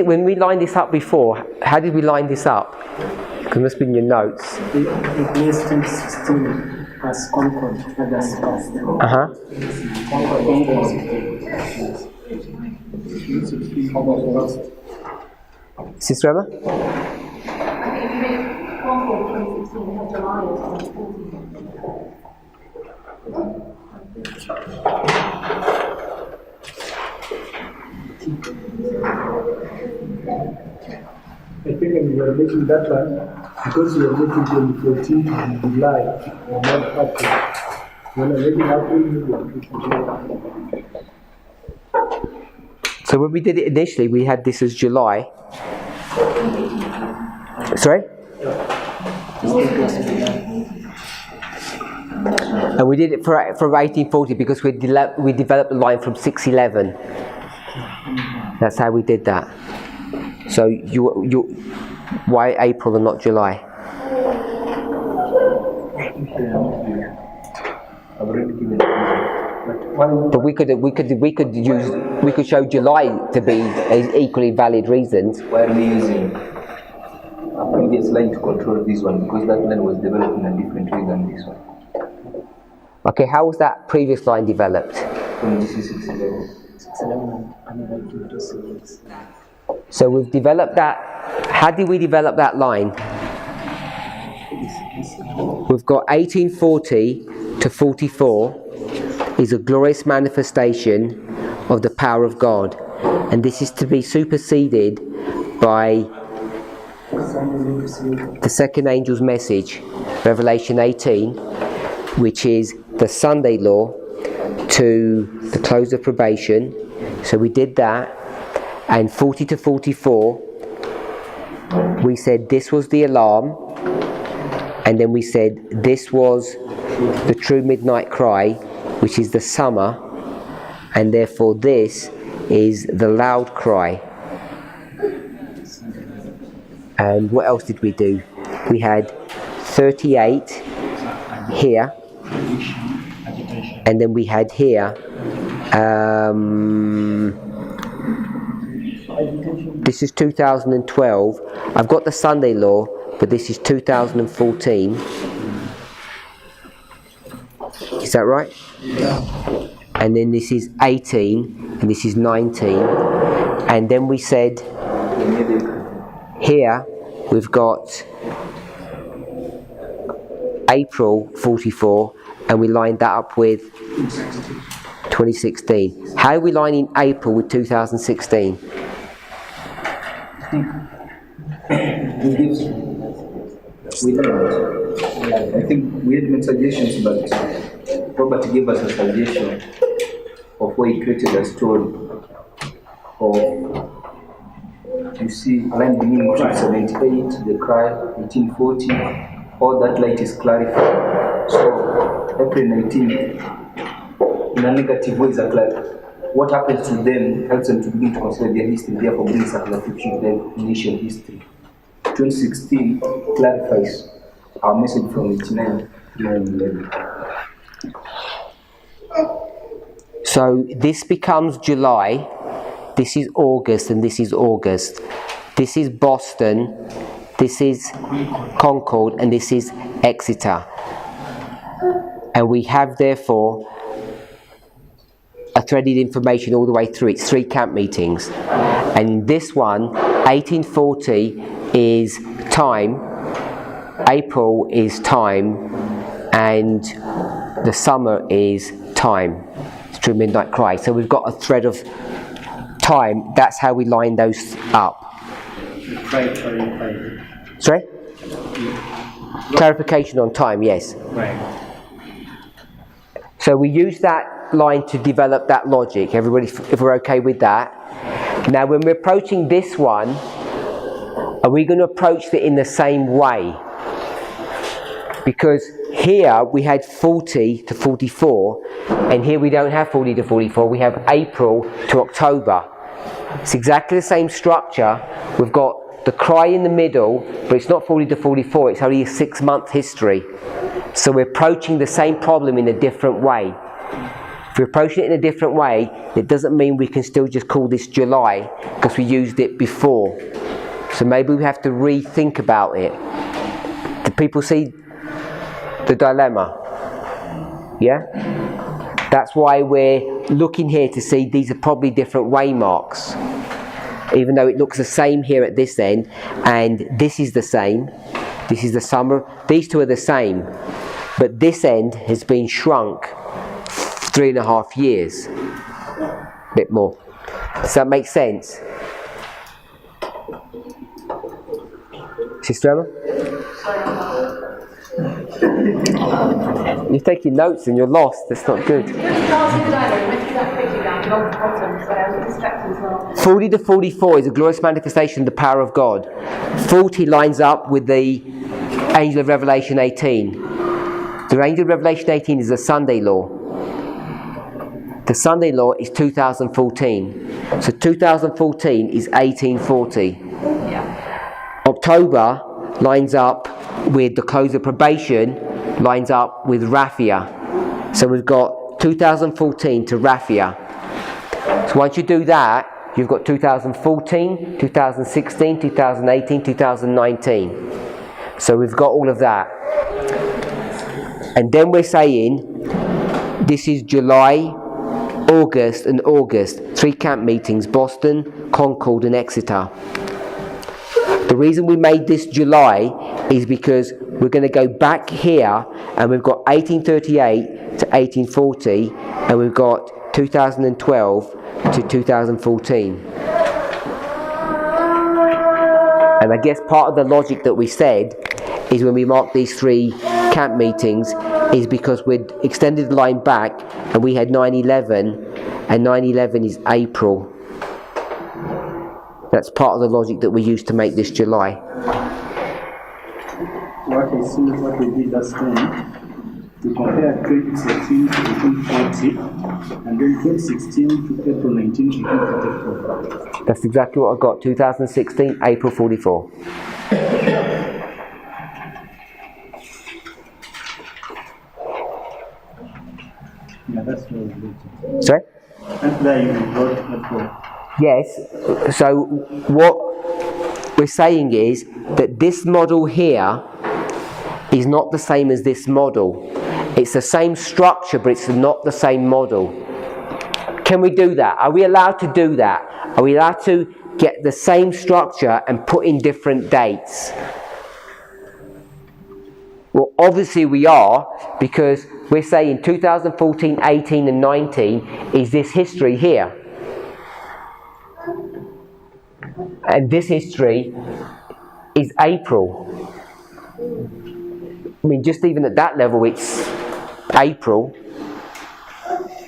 S1: When we lined this up before, how did we line this up? Because it must be in your notes.
S15: It means 2016 as Concord, August 1st. Concord.
S1: Sister Emma?
S8: I think you meant Concord 2016, we had July of 2014.
S14: I think when we were making that one, because we were making 2014 to July, and not April. When we're making April, we were making July.
S1: So when we did it initially, we had this as July. Sorry? And we did it from 1840 because we developed the line from 611. That's how we did that. So why April and not July? But we could show July to be equally valid reasons.
S5: Why are we using a previous line to control this one? Because that line was developed in a different way than this one.
S1: Okay, how was that previous line developed?
S5: From GC 611.
S1: So we've developed that. How did we develop that line? We've got 1840 to 44 is a glorious manifestation of the power of God, and this is to be superseded by the second angel's message, Revelation 18, which is the Sunday law to the close of probation. So we did that. And 40 to 44, we said this was the alarm, and then we said this was the true midnight cry, which is the summer, and therefore this is the loud cry. And what else did we do? We had 38 here, and then we had here this is 2012. I've got the Sunday law, but this is 2014. Is that right?
S14: Yeah.
S1: And then this is 18, and this is 19. And then we said, here we've got April 44, and we lined that up with 2016. How are we lining April with 2016?
S5: I think we had made suggestions, but Robert gave us a suggestion of where he created a story of, you see, a line beginning 1878, the cry, 1840, all that light is clarified. So, April 19th, in a negative way, that like what happens to them helps them to begin to consider their history, therefore brings up like to their initial history. 2016 clarifies our message from 89 to 9/11.
S1: So this becomes July, this is August, and this is August. This is Boston, this is Concord, and this is Exeter. And we have therefore a threaded information all the way through. It's 3 camp meetings. And this one, 1840 is time, April is time, and the summer is time. It's true midnight cry. So we've got a thread of time. That's how we line those up. Sorry? Clarification on time, yes.
S2: Right.
S1: So we use that line to develop that logic. Everybody, if we're okay with that. Now when we're approaching this one, are we going to approach it in the same way? Because here we had 40 to 44, and here we don't have 40 to 44, we have April to October. It's exactly the same structure. We've got the cry in the middle, but it's not 40 to 44, it's only a 6-month history. So we're approaching the same problem in a different way. If we're approaching it in a different way, it doesn't mean we can still just call this July, because we used it before. So maybe we have to rethink about it. Do people see the dilemma? Yeah? That's why we're looking here to see these are probably different waymarks. Even though it looks the same here at this end, and this is the same. This is the summer. These two are the same. But this end has been shrunk 3.5 years. A bit more. Does that make sense? Sister Emma? You're taking notes and you're lost. That's not good. 40 to 44 is a glorious manifestation of the power of God. 40 lines up with the angel of Revelation 18. The angel of Revelation 18 is the Sunday law. The Sunday law is 2014. So 2014 is 1840. October lines up with the close of probation, lines up with Raphia. So we've got 2014 to Raphia. So once you do that, you've got 2014, 2016, 2018, 2019. So we've got all of that. And then we're saying this is July, August and August. 3 camp meetings, Boston, Concord and Exeter. The reason we made this July is because we're going to go back here and we've got 1838 to 1840 and we've got 2012 to 2014. And I guess part of the logic that we said is when we marked these 3 camp meetings is because we'd extended the line back and we had 9/11 and 9/11 is April. That's part of the logic that we used to make this July.
S2: What I see, what we did last time, we compared 2016 to 1840, and then 2016 to April 19, 1844.
S1: That's exactly what I got. 2016, April 44.
S2: Yeah, that's what we did.
S1: Sorry?
S2: And there you got April.
S1: Yes, so what we're saying is that this model here is not the same as this model. It's the same structure, but it's not the same model. Can we do that? Are we allowed to do that? Are we allowed to get the same structure and put in different dates? Well, obviously we are, because we're saying 2014, 18 and 19 is this history here. And this history is April. I mean, just even at that level, it's April.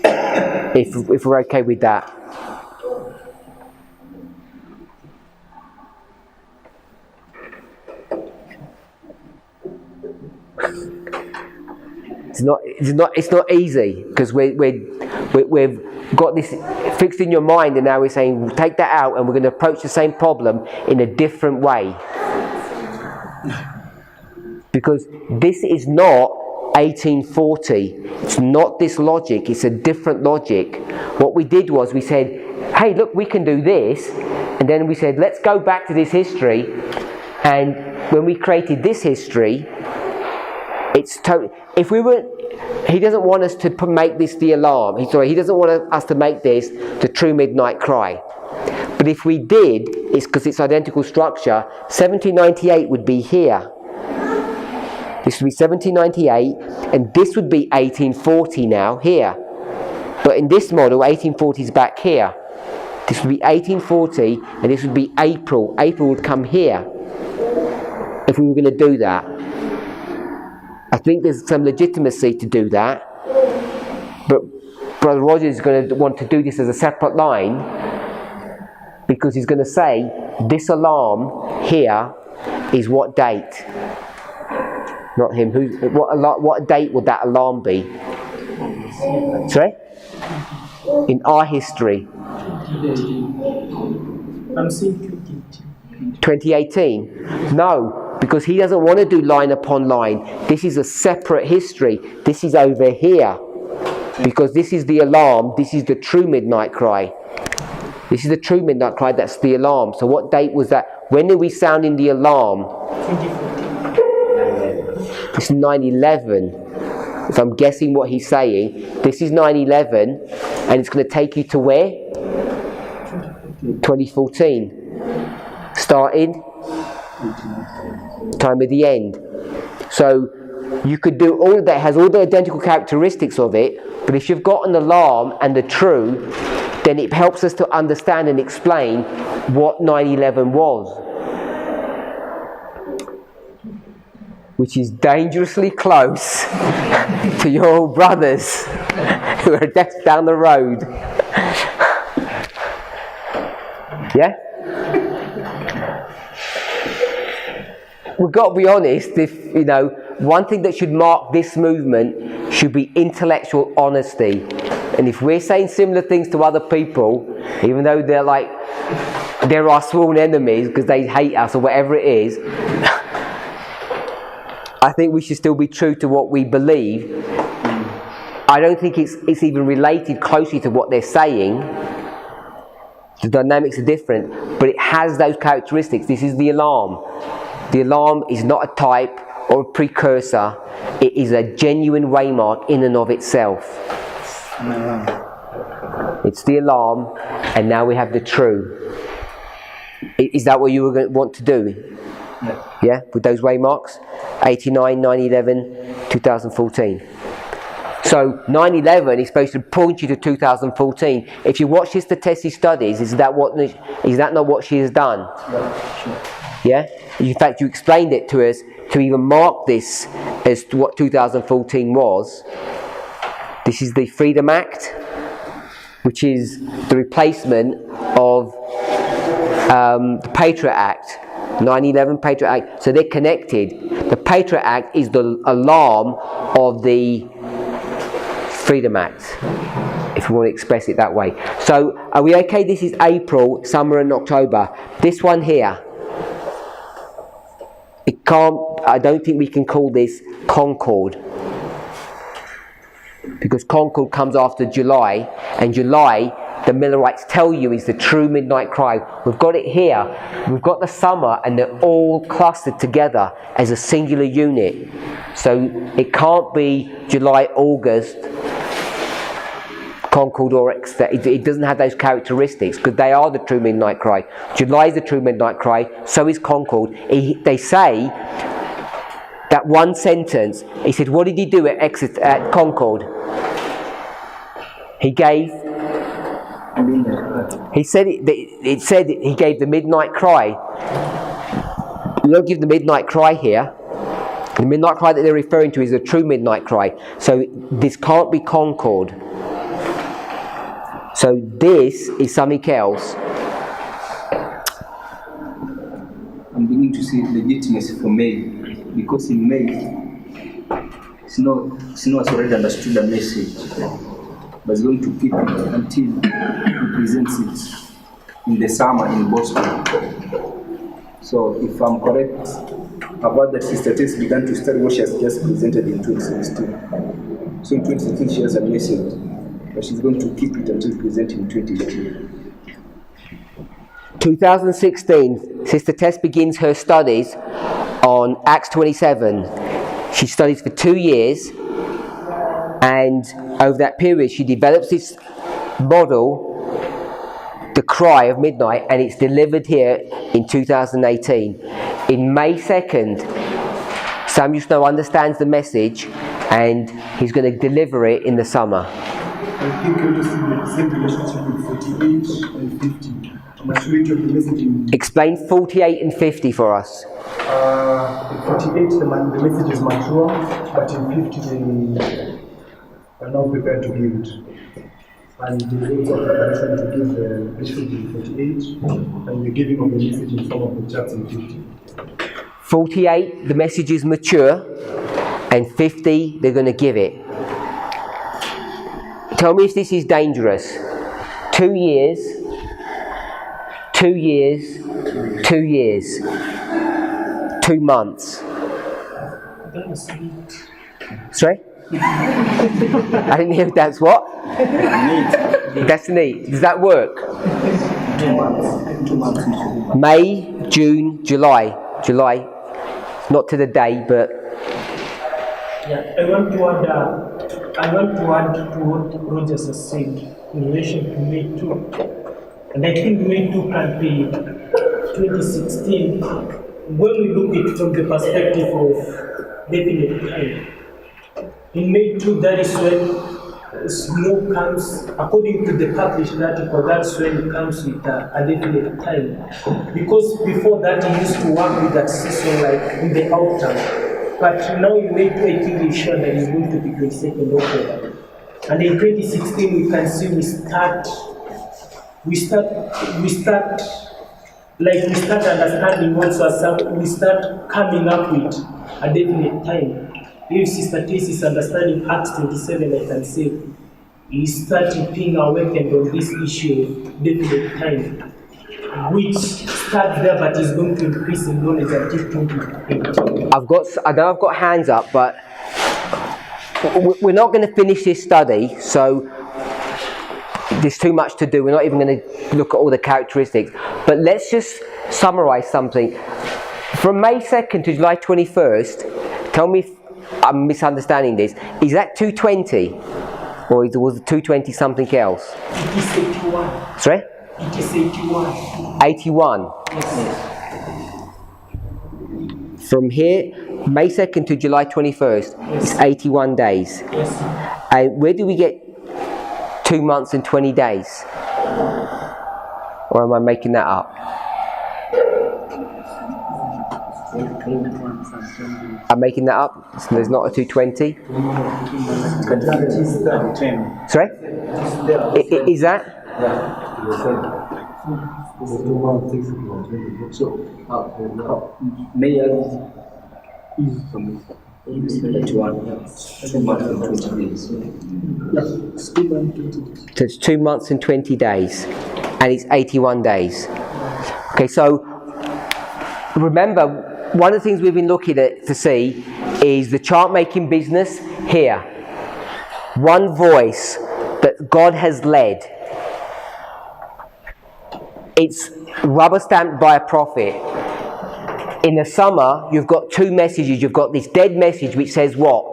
S1: If we're okay with that. It's not easy because we're we've got this fixed in your mind, and now we're saying take that out and we're going to approach the same problem in a different way. Because this is not 1840. It's not this logic, it's a different logic. What we did was we said, hey, look, we can do this. And then we said, let's go back to this history. And when we created this history, it's totally... If we were... He doesn't want us to make this the alarm. He doesn't want us to make this the true midnight cry. But if we did, it's because it's identical structure. 1798 would be here. This would be 1798, and this would be 1840 now, here. But in this model, 1840 is back here. This would be 1840, and this would be April. April would come here, if we were going to do that. I think there's some legitimacy to do that, but Brother Roger is going to want to do this as a separate line, because he's going to say, this alarm here is what date? Not him. What date would that alarm be? Sorry? In our history.
S6: I'm saying
S1: 2018? No, because he doesn't want to do line upon line. This is a separate history. This is over here. Because this is the alarm. This is the true midnight cry. This is the true midnight cry. That's the alarm. So what date was that? When are we sounding the alarm?
S6: 2014.
S1: It's 9/11. If I'm guessing what he's saying, this is 9/11, and it's going to take you to where? 2014. Starting time of the end. So you could do all of that. It has all the identical characteristics of it, but if you've got an alarm and the true, then it helps us to understand and explain what 9/11 was. Which is dangerously close to your brothers who are just down the road. Yeah? We've got to be honest, one thing that should mark this movement should be intellectual honesty. And if we're saying similar things to other people, even though they're our sworn enemies because they hate us or whatever it is, I think we should still be true to what we believe. I don't think it's even related closely to what they're saying. The dynamics are different, but it has those characteristics. This is the alarm. The alarm is not a type or a precursor. It is a genuine waymark in and of itself. It's the alarm, and now we have the true. Is that what you were going to want to do? Yeah, with those waymarks? 89, 9/11, 2014. So 9/11 is supposed to point you to 2014. If you watch Sister Tessie's studies, is that not what she has done? Yeah? In fact, you explained it to us to even mark this as to what 2014 was. This is the Freedom Act, which is the replacement of the Patriot Act. 9/11 Patriot Act. So they're connected. The Patriot Act is the alarm of the Freedom Act, if we want to express it that way. So are we okay? This is April, summer and October. This one here, I don't think we can call this Concord, because Concord comes after July, and July, the Millerites tell you, is the true midnight cry. We've got it here. We've got the summer, and they're all clustered together as a singular unit. So it can't be July, August, Concord, or it doesn't have those characteristics, because they are the true midnight cry. July is the true midnight cry. So is Concord. They say that one sentence. He said, "What did he do at Concord?" He gave. He said it said he gave the midnight cry. You don't give the midnight cry here. The midnight cry that they're referring to is a true midnight cry. So this can't be Concord. So this is something else.
S5: I'm beginning to see legitimacy for May, because in May, it's not already understood the message. but he's going to keep it until he presents it in the summer in Boston. So if I'm correct about that, Sister Tess began to study what she has just presented in 2016. So in 2016 she has a message, but she's going to keep it until presenting in 2018.
S1: 2016, Sister Tess begins her studies on Acts 27. She studies for 2 years, and over that period she develops this model, the cry of midnight, and it's delivered here in 2018. In May 2nd, Samuel Snow understands the message and he's going to deliver it in the summer.
S14: I think you just see the same relationship with 48 and 50. Maturity of the messaging.
S1: Explain 48 and 50 for us.
S14: In 48, the message is mature, but in 50, they are not prepared to give it. And the rules of preparation to give the message in 48, and the giving of the message in form of the chapter in 50.
S1: 48, the message is mature, and 50, they're going to give it. Tell me if this is dangerous. 2 years, 2 years, 2 years, 2 months. Sorry? I didn't hear that's what? That's neat. Does that work?
S5: 2 months. 2 months.
S1: May, June, July. July. Not to the day, but...
S6: Yeah, I want to add to what Rogers has said in relation to May 2. And I think May 2 can be 2016 when we look at it from the perspective of definite time. In May 2, that is when snow comes, according to the published article, that's when it comes with a definite time. Because before that, he used to work with that season like in the autumn. But now in May 2, I think he's sure that it's going to be 22nd October. And in 2016, we can see we start understanding also, we start coming up with a definite time. If Sister Tess is understanding Acts 27, I can say, he started being awakened on this issue of definite time, which starts there but is going to increase in knowledge until 2018.
S1: I know I've got hands up, but we're not going to finish this study, so there's too much to do. We're not even going to look at all the characteristics. But let's just summarise something. From May 2nd to July 21st, tell me if I'm misunderstanding this. Is that 220? Or was it 220 something else?
S6: It is 81.
S1: Sorry?
S6: It is 81.
S1: 81.
S6: Yes.
S1: From here, May 2nd to July 21st, yes. It's 81 days.
S6: Yes.
S1: And where do we get 2 months and 20 days? Or am I making that up? I'm making that up? So there's not a 220? Sorry? Is that?
S5: May is 21. 2 months and 20 days.
S1: So it's 2 months and 20 days. And it's 81 days. Okay, so remember, one of the things we've been looking at to see is the chart making business here. One voice that God has led. It's rubber stamped by a prophet. In the summer, you've got 2 messages. You've got this dead message which says what?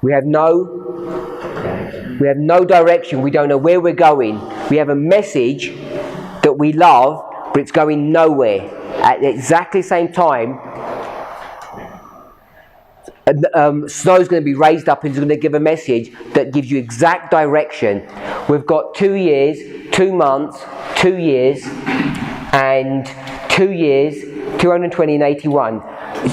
S1: We have no direction. We don't know where we're going. We have a message that we love, but it's going nowhere. At exactly the same time, Snow's going to be raised up and he's going to give a message that gives you exact direction. We've got 2 years, 2 months, 2 years, and 2 years, 220 and 81.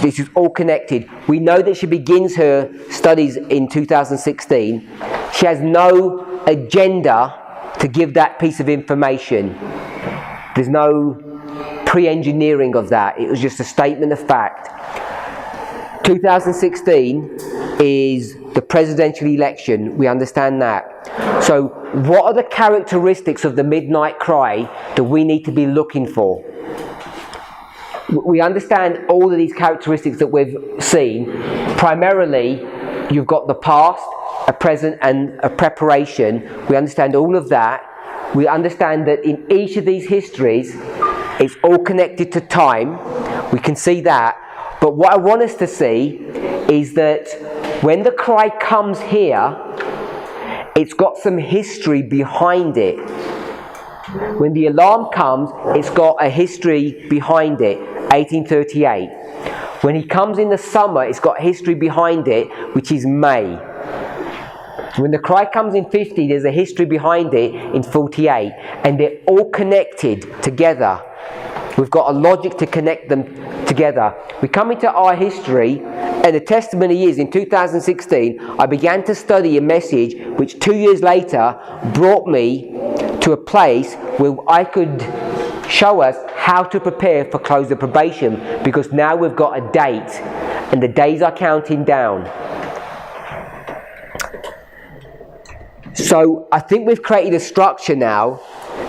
S1: This is all connected. We know that she begins her studies in 2016. She has no agenda to give that piece of information. There's no pre-engineering of that. It was just a statement of fact. 2016 is the presidential election. We understand that. So what are the characteristics of the midnight cry that we need to be looking for? We understand all of these characteristics that we've seen. Primarily, you've got the past, a present, and a preparation. We understand all of that. We understand that in each of these histories, it's all connected to time. We can see that. But what I want us to see is that when the cry comes here, it's got some history behind it. When the alarm comes, it's got a history behind it, 1838. When he comes in the summer, it's got history behind it, which is May. When the cry comes in 50, there's a history behind it in 48. And they're all connected together. We've got a logic to connect them together. We come into our history, and the testimony is, in 2016, I began to study a message which 2 years later brought me to a place where I could show us how to prepare for close of probation, because now we've got a date, and the days are counting down. So I think we've created a structure now,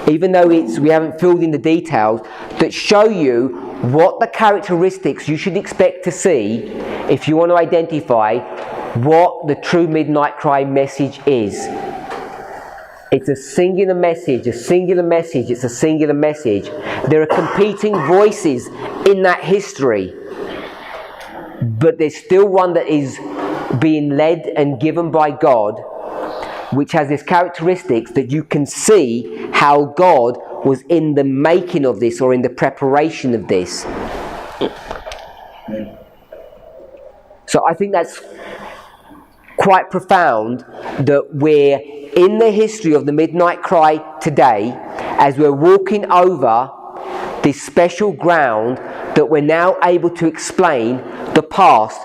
S1: even though we haven't filled in the details, that show you what the characteristics you should expect to see if you want to identify what the true midnight cry message is. It's a singular message, a singular message, it's a singular message. There are competing voices in that history, but there's still one that is being led and given by God, which has this characteristics that you can see how God was in the making of this, or in the preparation of this. So I think that's quite profound, that we're in the history of the midnight cry today, as we're walking over this special ground, that we're now able to explain the past.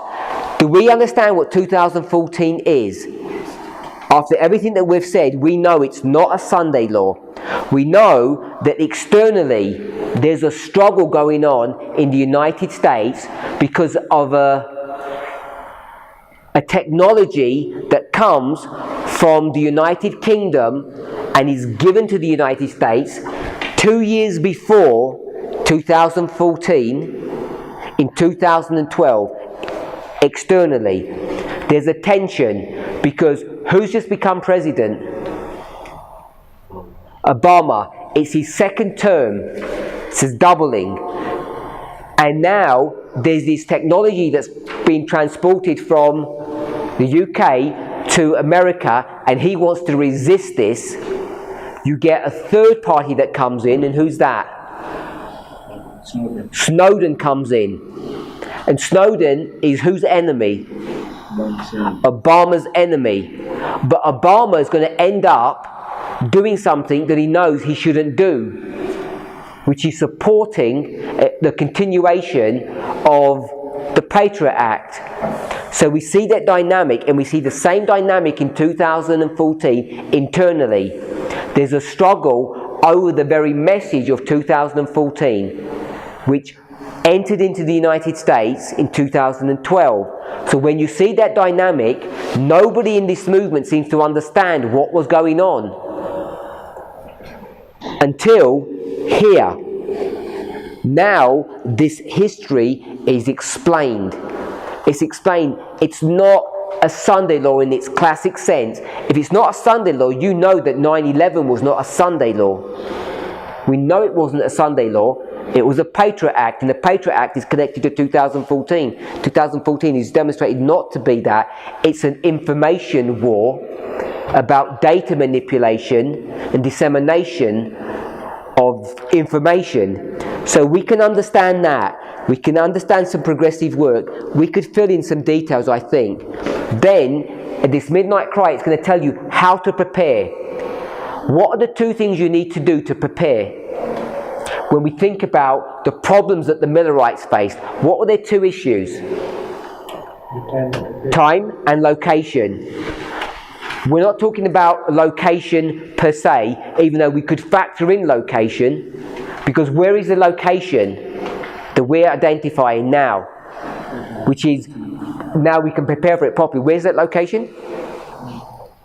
S1: Do we understand what 2014 is? After everything that we've said, we know it's not a Sunday law. We know that externally there's a struggle going on in the United States because of a technology that comes from the United Kingdom and is given to the United States 2 years before 2014, in 2012. Externally, there's a tension because who's just become president? Obama. It's his second term. It's his doubling. And now there's this technology that's been transported from the UK to America, and he wants to resist this. You get a third party that comes in, and who's that? Snowden comes in. And Snowden is whose enemy? Obama's enemy. But Obama is going to end up doing something that he knows he shouldn't do, which is supporting the continuation of the Patriot Act. So we see that dynamic, and we see the same dynamic in 2014 internally. There's a struggle over the very message of 2014, which entered into the United States in 2012. So when you see that dynamic, nobody in this movement seems to understand what was going on until here. Now this history is explained. It's explained. It's not a Sunday law in its classic sense. If it's not a Sunday law, you know that 9/11 was not a Sunday law. We know it wasn't a Sunday law. It was a Patriot Act, and the Patriot Act is connected to 2014. 2014 is demonstrated not to be that. It's an information war about data manipulation and dissemination of information. So we can understand that. We can understand some progressive work. We could fill in some details, I think. Then, at this midnight cry, it's going to tell you how to prepare. What are the two things you need to do to prepare? When we think about the problems that the Millerites faced, what were their two issues? Time and location. We're not talking about location per se, even though we could factor in location, because where is the location that we're identifying now? Which is now we can prepare for it properly. Where's that location?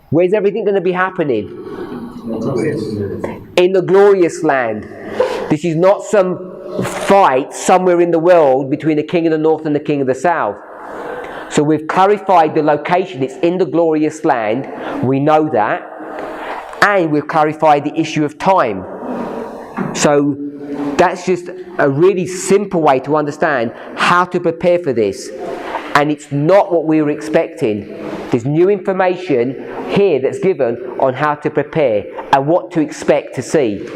S1: Where's everything going to be happening? In the glorious land. This is not some fight somewhere in the world between the king of the north and the king of the south. So we've clarified the location. It's in the glorious land. We know that. And we've clarified the issue of time. So that's just a really simple way to understand how to prepare for this. And it's not what we were expecting. There's new information here that's given on how to prepare and what to expect to see.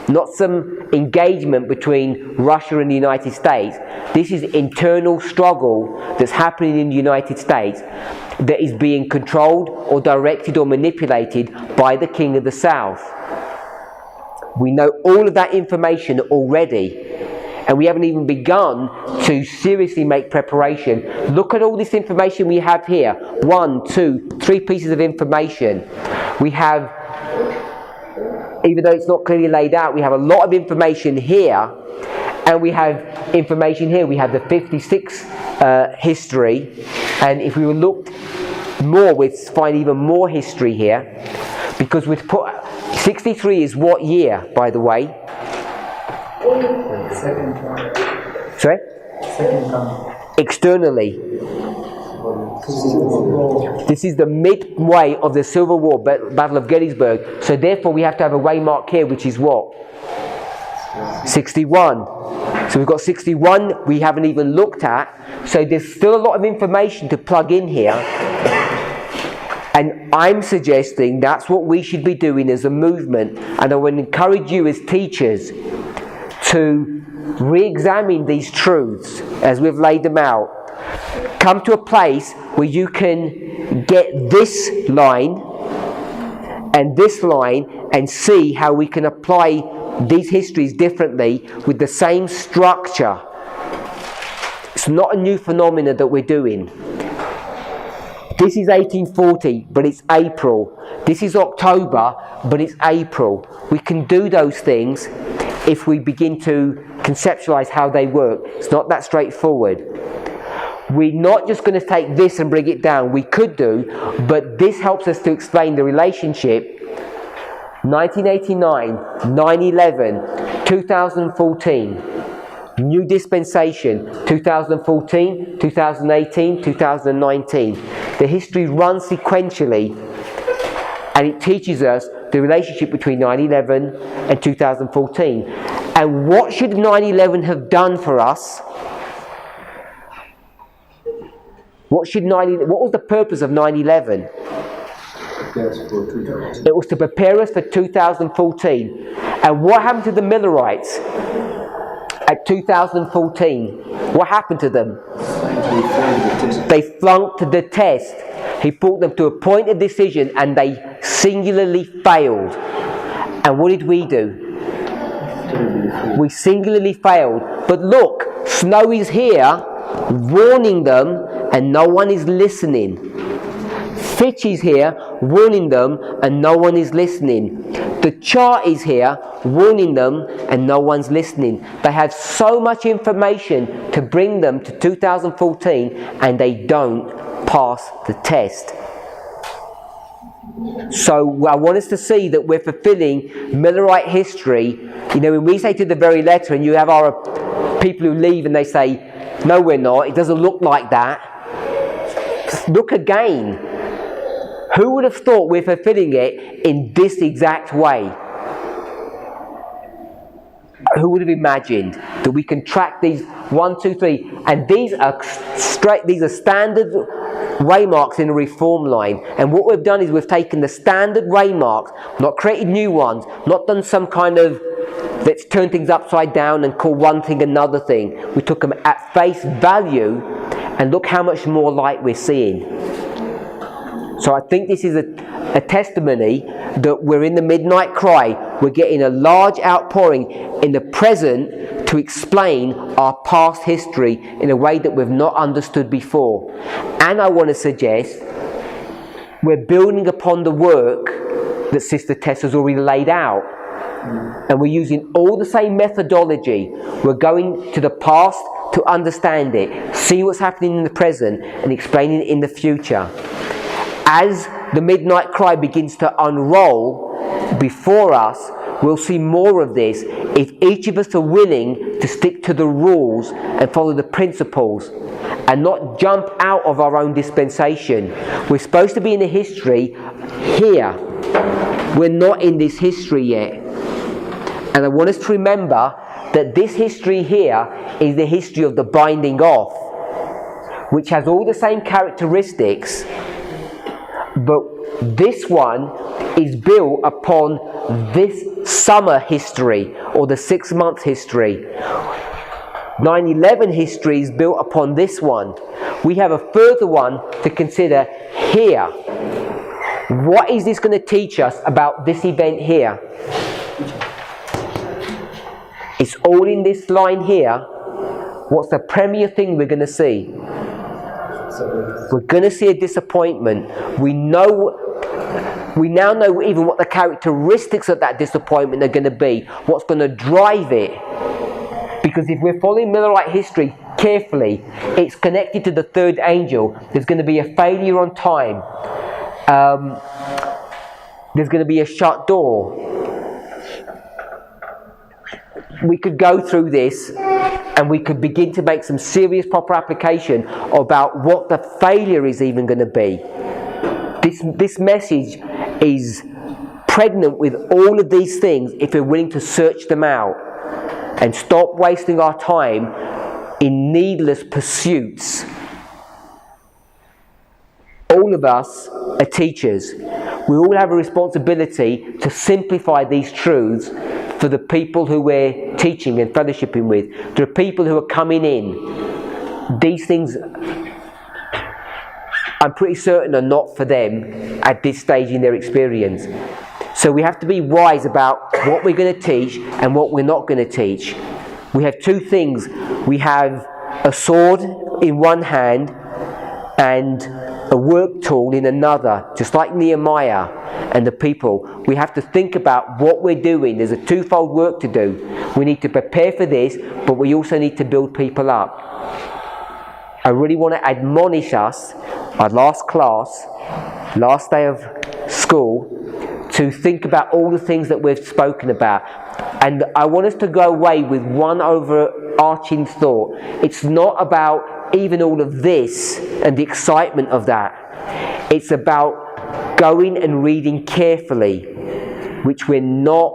S1: Not some engagement between Russia and the United States. This is internal struggle that's happening in the United States that is being controlled or directed or manipulated by the King of the South. We know all of that information already, and we haven't even begun to seriously make preparation. Look at all this information we have here. 1, 2, 3 pieces of information. We have, even though it's not clearly laid out, we have a lot of information here, and we have information here. We have the 56 history, and if we were looked more, we'd find even more history here, because we've put 63 is what year, by the way?
S3: Second coming.
S1: Sorry?
S3: Second coming.
S1: Externally. This is the midway of the Civil War, Battle of Gettysburg. So therefore we have to have a waymark here, which is what? 61. So we've got 61 we haven't even looked at. So there's still a lot of information to plug in here. And I'm suggesting that's what we should be doing as a movement. And I would encourage you as teachers to re-examine these truths as we've laid them out. Come to a place where you can get this line and see how we can apply these histories differently with the same structure. It's not a new phenomenon that we're doing. This is 1840, but it's April. This is October, but it's April. We can do those things if we begin to conceptualize how they work. It's not that straightforward. We're not just going to take this and bring it down. We could do, but this helps us to explain the relationship. 1989, 9/11, 2014, New Dispensation, 2014, 2018, 2019. The history runs sequentially, and it teaches us the relationship between 9/11 and 2014. And what should 9/11 have done for us? What was the purpose of 9/11? It was to prepare us for 2014. And what happened to the Millerites at 2014? What happened to them? They flunked the test. He brought them to a point of decision and they singularly failed. And what did we do? We singularly failed. But look, Snow is here warning them and no one is listening. Fitch is here warning them and no one is listening. The chart is here warning them and no one's listening. They have so much information to bring them to 2014 and they don't pass the test. So I want us to see that we're fulfilling Millerite history. You know, when we say to the very letter, and you have our people who leave and they say, no we're not, it doesn't look like that. Look again. Who would have thought we're fulfilling it in this exact way? Who would have imagined that we can track these 1, 2, 3, and these are standard waymarks in a reform line. And what we've done is we've taken the standard waymarks, not created new ones, not done some kind of let's turn things upside down and call one thing another thing. We took them at face value, and look how much more light we're seeing. So I think this is a testimony that we're in the midnight cry. We're getting a large outpouring in the present to explain our past history in a way that we've not understood before. And I want to suggest we're building upon the work that Sister Tess has already laid out. And we're using all the same methodology. We're going to the past to understand it, see what's happening in the present, and explaining it in the future. As the midnight cry begins to unroll before us, we'll see more of this if each of us are willing to stick to the rules and follow the principles and not jump out of our own dispensation. We're supposed to be in the history here. We're not in this history yet. And I want us to remember that this history here is the history of the binding off, which has all the same characteristics, but this one is built upon this summer history or the 6-month history. 9/11 history is built upon this one. We have a further one to consider here. What is this going to teach us about this event here? It's all in this line here. What's the premier thing we're going to see? We're going to see a disappointment. We now know even what the characteristics of that disappointment are going to be. What's going to drive it? Because if we're following Millerite history carefully, it's connected to the third angel. There's going to be a failure on time. There's going to be a shut door. We could go through this and we could begin to make some serious proper application about what the failure is even going to be. This message is pregnant with all of these things if we're willing to search them out and stop wasting our time in needless pursuits. All of us are teachers. We all have a responsibility to simplify these truths for the people who we're teaching and fellowshipping with, to the people who are coming in. These things, I'm pretty certain, are not for them at this stage in their experience. So we have to be wise about what we're going to teach and what we're not going to teach. We have two things. We have a sword in one hand and a work tool in another, just like Nehemiah and the people. We have to think about what we're doing. There's a twofold work to do. We need to prepare for this, but we also need to build people up. I really want to admonish us, our last class, last day of school, to think about all the things that we've spoken about. And I want us to go away with one overarching thought. It's not about even all of this and the excitement of that. It's about going and reading carefully, which we're not,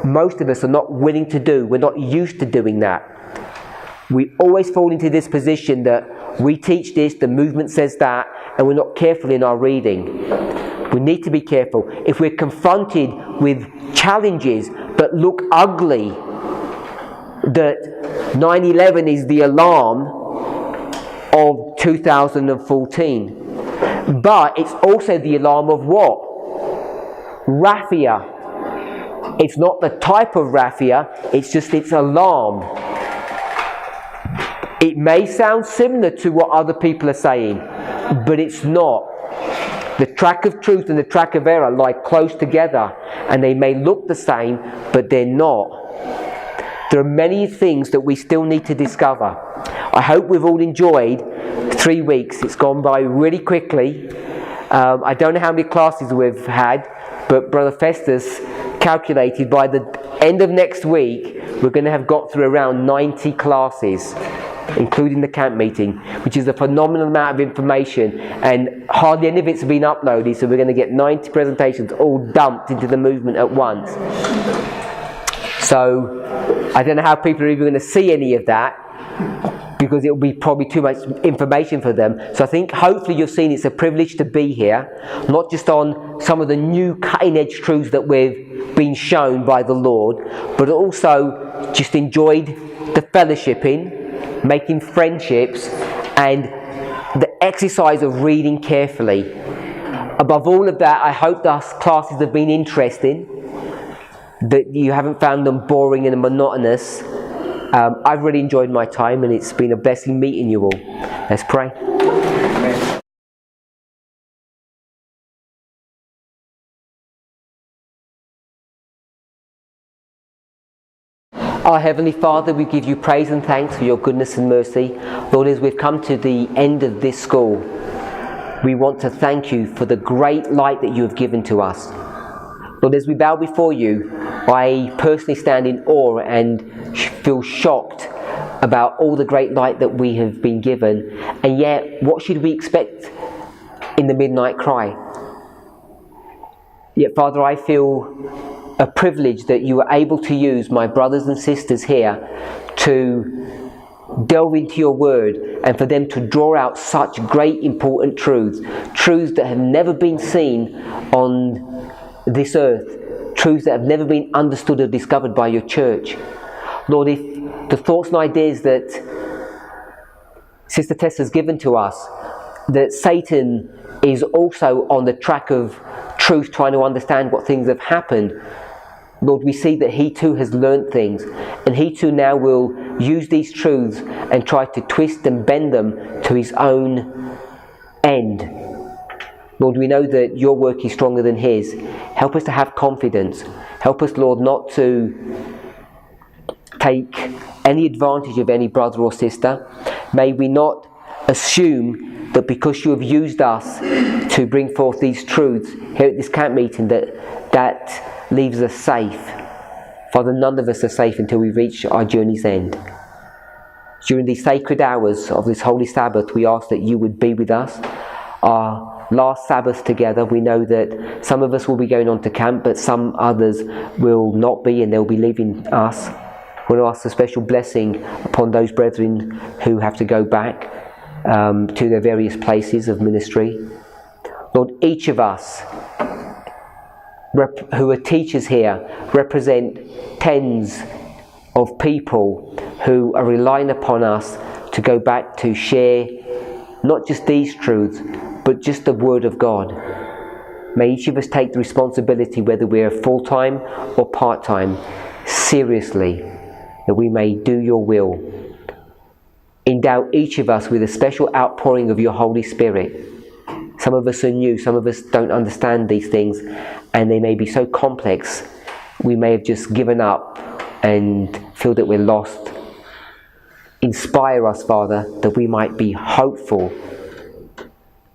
S1: most of us are not willing to do. We're not used to doing that. We always fall into this position that we teach this, the movement says that, and we're not careful in our reading. We need to be careful. If we're confronted with challenges that look ugly, that 9/11 is the alarm of 2014, but it's also the alarm of what? Raffia. It's not the type of raffia, it's just its alarm. It may sound similar to what other people are saying, but it's not. The track of truth and the track of error lie close together, and they may look the same, but they're not. There are many things that we still need to discover. I hope we've all enjoyed 3 weeks. It's gone by really quickly. I don't know how many classes we've had, but Brother Festus calculated by the end of next week, we're going to have got through around 90 classes, including the camp meeting, which is a phenomenal amount of information, and hardly any of it's been uploaded, so we're going to get 90 presentations all dumped into the movement at once. So I don't know how people are even going to see any of that, because it will be probably too much information for them. So I think hopefully you've seen it's a privilege to be here, not just on some of the new cutting edge truths that we've been shown by the Lord, but also just enjoyed the fellowshipping, making friendships, and the exercise of reading carefully. Above all of that, I hope the classes have been interesting, that you haven't found them boring and monotonous. I've really enjoyed my time, and it's been a blessing meeting you all. Let's pray. Our Heavenly Father, we give you praise and thanks for your goodness and mercy. Lord, as we've come to the end of this school, we want to thank you for the great light that you have given to us. Lord, as we bow before you, I personally stand in awe and feel shocked about all the great light that we have been given. And yet, what should we expect in the midnight cry? Yet, Father, I feel a privilege that you are able to use my brothers and sisters here to delve into your word and for them to draw out such great important truths that have never been seen on this earth, truths that have never been understood or discovered by your church. Lord, if the thoughts and ideas that Sister Tess has given to us, that Satan is also on the track of truth, trying to understand what things have happened, Lord, we see that he too has learnt things, and he too now will use these truths and try to twist and bend them to his own end. Lord, we know that your work is stronger than his. Help us to have confidence. Help us, Lord, not to take any advantage of any brother or sister. May we not assume that because you have used us to bring forth these truths here at this camp meeting that leaves us safe. Father, none of us are safe until we reach our journey's end. During these sacred hours of this Holy Sabbath, we ask that you would be with us. Our last Sabbath together, we know that some of us will be going on to camp, but some others will not be, and they'll be leaving us. We want to ask a special blessing upon those brethren who have to go back to their various places of ministry. Lord, each of us who are teachers here represent tens of people who are relying upon us to go back to share not just these truths, but just the Word of God. May each of us take the responsibility, whether we're full-time or part-time, seriously, that we may do your will. Endow each of us with a special outpouring of your Holy Spirit. Some of us are new, some of us don't understand these things, and they may be so complex, we may have just given up and feel that we're lost. Inspire us, Father, that we might be hopeful,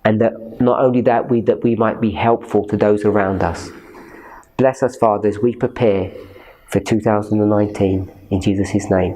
S1: and that not only that we might be helpful to those around us. Bless us, Father, as we prepare for 2019. In Jesus' name.